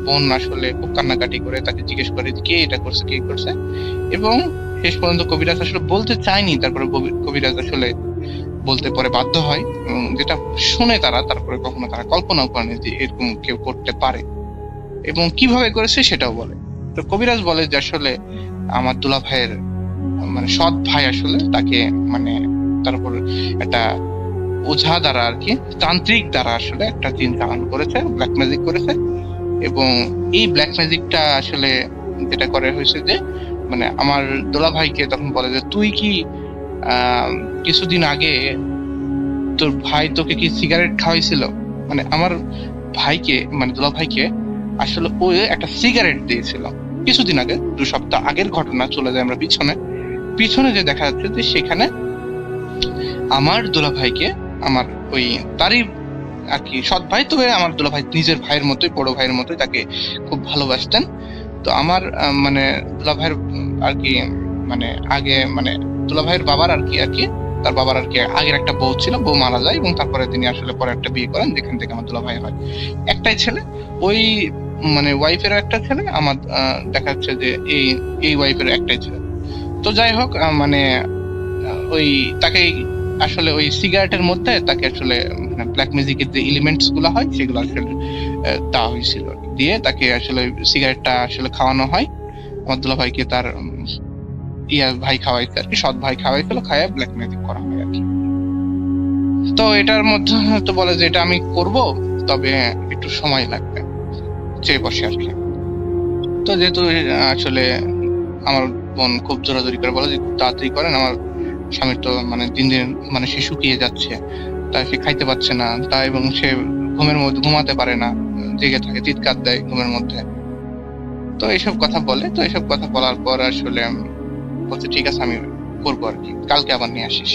বোন আসলে খুব কান্নাকাটি করে তাকে জিজ্ঞেস করে কে এটা করছে, কে করছে, এবং শেষ পর্যন্ত কবিরাজ আসলে বলতে চায়নি, তারপরে কবিরাজ আসলে বলতে পরে বাধ্য হয়, এবং যেটা শুনে তারপরে কখনো তারা কল্পনাও করেনি যে এরকম কেউ করতে পারে, এবং কিভাবে করেছে সেটাও বলে। তো কবিরাজ বলে যে আসলে আমার দুলাভাইয়ের মানে সৎ ভাই আসলে তাকে মানে তার উপর একটা ওঝা দ্বারা আর কি, তান্ত্রিক দ্বারা আসলে একটা জিন চালান করেছে, ব্ল্যাক ম্যাজিক করেছে। এবং এই ব্ল্যাক ম্যাজিকটা আসলে যেটা করে হয়েছে যে মানে আমার দোলা ভাইকে তখন বলে যে তুই কি কিছুদিন আগে তোর ভাই তোকে কি সিগারেট খাওয়াইছিল, মানে আমার ভাইকে মানে দোলা ভাইকে আসলে ওই একটা সিগারেট দিয়েছিল কিছুদিন আগে, 2 সপ্তাহ আগের ঘটনা। চলে যায় আমরা পিছনে যে দেখা যাচ্ছে যে সেখানে আমার দোলা ভাইকে আমার ওই তারই আর কি সৎ ভাই, তবে আমার দোলা ভাই নিজের ভাইয়ের মতোই, বড় ভাইয়ের মতোই তাকে খুব ভালোবাসতেন। তো আমার মানে দোলা ভাইয়ের আর কি মানে আগে মানে দোলা ভাইয়ের বাবার আর কি তার বাবার আর কি আগের একটা বউ ছিল, বউ মারা যায় এবং তারপরে তিনি আসলে পরে একটা বিয়ে করেন, যেখান থেকে আমার দোলা ভাই হয়। একটাই ছেলে, ওই মানে ওয়াইফের একটা ছেলে, আমার দেখা যাচ্ছে যে এই ওয়াইফের একটাই ছেলে। তো যাই হোক মানে ওই তাকে আসলে ওই সিগারেটের মধ্যে তাকে আসলে ব্ল্যাক ম্যাজিকের যে এলিমেন্টস গুলো হয় সেগুলো আসলে দেওয়া হয়েছিল, দিয়ে তাকে আসলে সিগারেটটা আসলে খাওয়ানো হয়। আমার দুলা ভাইকে তার ভাই খাওয়াইছে আর কি, সৎ ভাই খাওয়াইছিল, খাইয়ে ব্ল্যাক ম্যাজিক করা হয় আর কি। তো এটার মধ্যে তো বলে যে এটা আমি করব, তবে একটু সময় লাগবে, চেয়ে বসে আর কি। তো যেহেতু আসলে আমার বোন খুব জোরাজোরি করে বলে যে খুব তাড়াতাড়ি করেন, আমার স্বামীর তো মানে দিন দিন মানে সে শুকিয়ে যাচ্ছে, তাই সে খাইতে পারছে না, তাই এবং সে ঘুমের মধ্যে ঘুমাতে পারে না, জেগে থাকে, চিৎকার দেয় ঘুমের মধ্যে। তো এইসব কথা বলে, তো এইসব কথা বলার পর আসলে বলছে ঠিক আছে আমি করবো আর কি, কালকে আবার নিয়ে আসিস।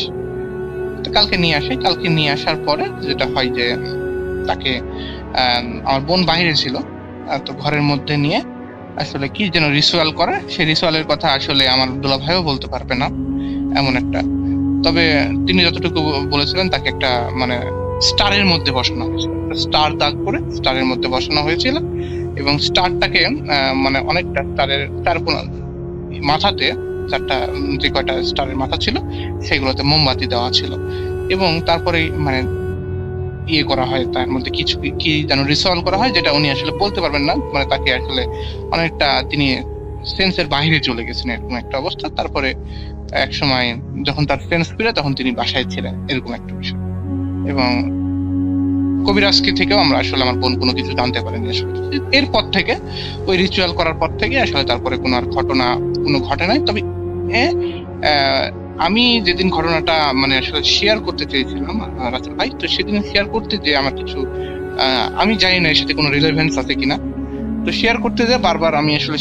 তো কালকে নিয়ে আসে, কালকে নিয়ে আসার পরে যেটা হয় যে তাকে আমার বোন বাইরে ছিল, তো ঘরের মধ্যে নিয়ে আসলে কি যেন রিচুয়াল করে, সেই রিচুয়ালের কথা আসলে আমার দুলা ভাইও বলতে পারবে না এমন একটা। তবে তিনি যতটুকু বলেছিলেন তাকে একটা মানে স্টারের মধ্যে বসানো হয়েছিল, স্টার দাগ করে স্টারের মধ্যে বসানো হয়েছিল, এবং স্টারটাকে মানে অনেকটা তার মাথাতে 4টা যে কয়টা স্টারের মাথা ছিল সেগুলোতে মোমবাতি দেওয়া ছিল, এবং তারপরে মানে ইয়ে করা হয়, তার মধ্যে কিছু কি যেন রিচুয়াল করা হয়, যেটা উনি আসলে বলতে পারবেন না, মানে তাকে আসলে অনেকটা তিনি সেন্সের বাইরে চলে গেছেন এরকম একটা অবস্থা। তারপরে এক সময় যখন তার সেন্স ফিরে তখন তিনি বাসায় ছিলেন, এরকম একটা বিষয়। এবং কবিরাজকে থেকেও আমরা আসলে আমার বোন কোনো কিছু জানতে পারিনি আসলে। এরপর থেকে ওই রিচুয়াল করার পর থেকে আসলে তারপরে কোনো আর কোনো ঘটে নাই। তবে আমি যেদিন ঘটনাটা মানে আসলে শেয়ার করতে চেয়েছিলাম রাসেল ভাই, তো সেদিন শেয়ার করতে যে আমার কিছু আমি জানি না এর সাথে কোনো রিলেভেন্স আছে কিনা, তো শেয়ার করতে যে বারবার আমি আসলে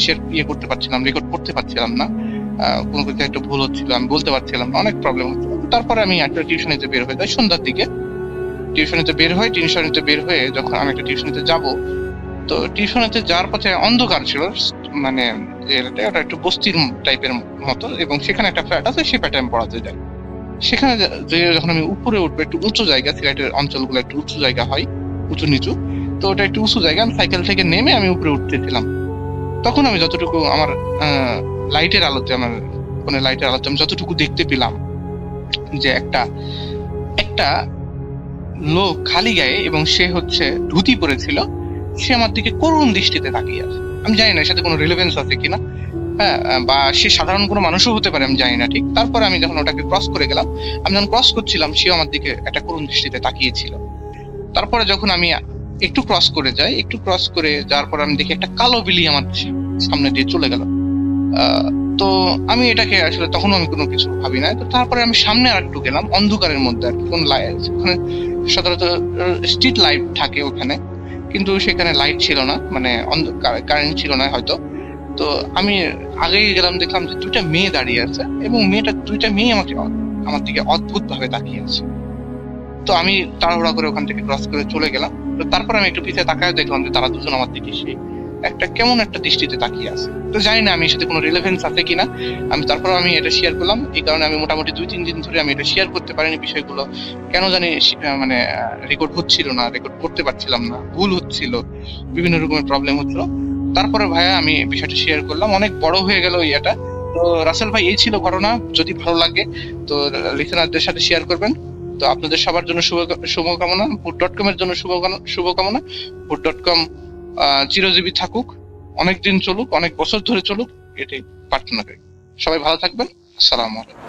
করতে পারছিলাম, রেকর্ড করতে পারছিলাম না, কোনো কিছু একটা ভুল হচ্ছিল, আমি বলতে পারছিলাম না, অনেক প্রবলেম হচ্ছিল। তারপরে আমি একটা টিউশনিতে বের হয়ে যাই সন্ধ্যার দিকে, টিউশনিতে বের হয়ে যখন আমি একটা টিউশনিতে যাব, তো টিউশনিতে যাওয়ার পথে অন্ধকার ছিল, মানে ওটা একটু বস্তির টাইপের মতো, এবং সেখানে একটা ফ্ল্যাট আছে, সেই ফ্ল্যাটে আমি পড়াতে যাই। সেখানে যখন আমি উপরে উঠবো, একটু উঁচু জায়গা, সিলেটের অঞ্চলগুলো একটু উঁচু জায়গা হয়, উঁচু নিচু, তো ওটা একটু উঁচু জায়গা, আমি সাইকেল থেকে নেমে আমি উপরে উঠতেছিলাম। তখন আমি যতটুকু আমার লাইটের আলোতে আমি যতটুকু দেখতে পেলাম যে একটা লোক খালি গায়ে, এবং সে হচ্ছে ধুতি পরেছিল, সে আমার দিকে করুণ দৃষ্টিতে তাকিয়ে আছে। আমি জানি না এর সাথে কোনো রিলেভেন্স আছে কিনা, হ্যাঁ, বা সে সাধারণ কোনো মানুষও হতে পারে, আমি জানি না ঠিক। তারপরে আমি যখন ওটাকে ক্রস করে গেলাম, আমি যখন ক্রস করছিলাম, সেও আমার দিকে একটা করুণ দৃষ্টিতে তাকিয়েছিল। তারপরে যখন আমি একটু ক্রস করে যাওয়ার পর আমি দেখি একটা কালো বিলি আমার সামনে দিয়ে চলে গেল। তো আমি এটাকে আসলে তখনও আমি কোনো কিছু ভাবি না। তো তারপরে আমি সামনে আর একটু গেলাম, অন্ধকারের মধ্যে আর কি, কোন লাইট, ওখানে সাধারণত স্ট্রিট লাইট থাকে ওখানে, কিন্তু সেখানে লাইট ছিল না, মানে কারেন্ট ছিল না হয়তো। তো আমি আগে গেলাম, দেখলাম যে 2টা মেয়ে দাঁড়িয়ে আছে, এবং 2টা মেয়ে আমার দিকে অদ্ভুত ভাবে তাকিয়ে আছে। তো আমি তাড়াহুড়া করে ওখান থেকে ক্রস করে চলে গেলাম। তো তারপর আমি একটু পিছিয়ে তাকায় দেখলাম যে তারা দুজন আমার দিকে সেই কেমন একটা দৃষ্টিতে তাকিয়ে আছে। তো জানি না আমি এর সাথে কোনো রিলেভেন্স আছে কিনা, তারপর আমি এটা শেয়ার করলাম। এই কারণে আমি মোটামুটি 2-3 দিন ধরে আমি এটা শেয়ার করতে পারিনি বিষয়গুলো, কেন জানি মানে রেকর্ড হচ্ছিল না, রেকর্ড করতে পারছিলাম না, ভুল হচ্ছিল, বিভিন্ন রকমের প্রবলেম হচ্ছিল। তারপরে ভাইয়া আমি বিষয়টা শেয়ার করলাম, অনেক বড় হয়ে গেল ইয়েটা। তো রাসেল ভাই, এই ছিল ঘটনা। যদি ভালো লাগে তো লিসেনারদের সাথে শেয়ার করবেন। তো আপনাদের সবার জন্য শুভকামনা, ভূত.com এর জন্য শুভকামনা। ভূত.com চিরজীবী থাকুক, অনেক দিন চলুক, অনেক বছর ধরে চলুক, এটাই প্রার্থনা করি। সবাই ভালো থাকবেন। আসসালামু আলাইকুম।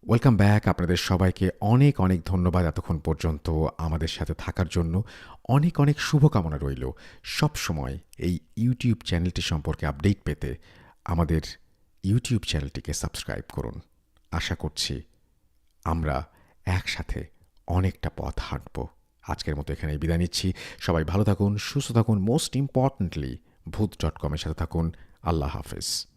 Welcome back. আপনাদের সবাইকে অনেক অনেক ধন্যবাদ এতক্ষণ পর্যন্ত আমাদের সাথে থাকার জন্য। অনেক অনেক শুভকামনা রইল। সব সময় এই ইউটিউব চ্যানেলটি সম্পর্কে আপডেট পেতে আমাদের ইউটিউব চ্যানেলটিকে সাবস্ক্রাইব করুন। আশা করছি আমরা একসাথে অনেকটা পথ হাঁটব। আজকের মতো এখানেই বিদায় নিচ্ছি। সবাই ভালো থাকুন, সুস্থ থাকুন, মোস্ট ইম্পর্ট্যান্টলি ভূত.com-এর সাথে থাকুন। আল্লাহ হাফেজ।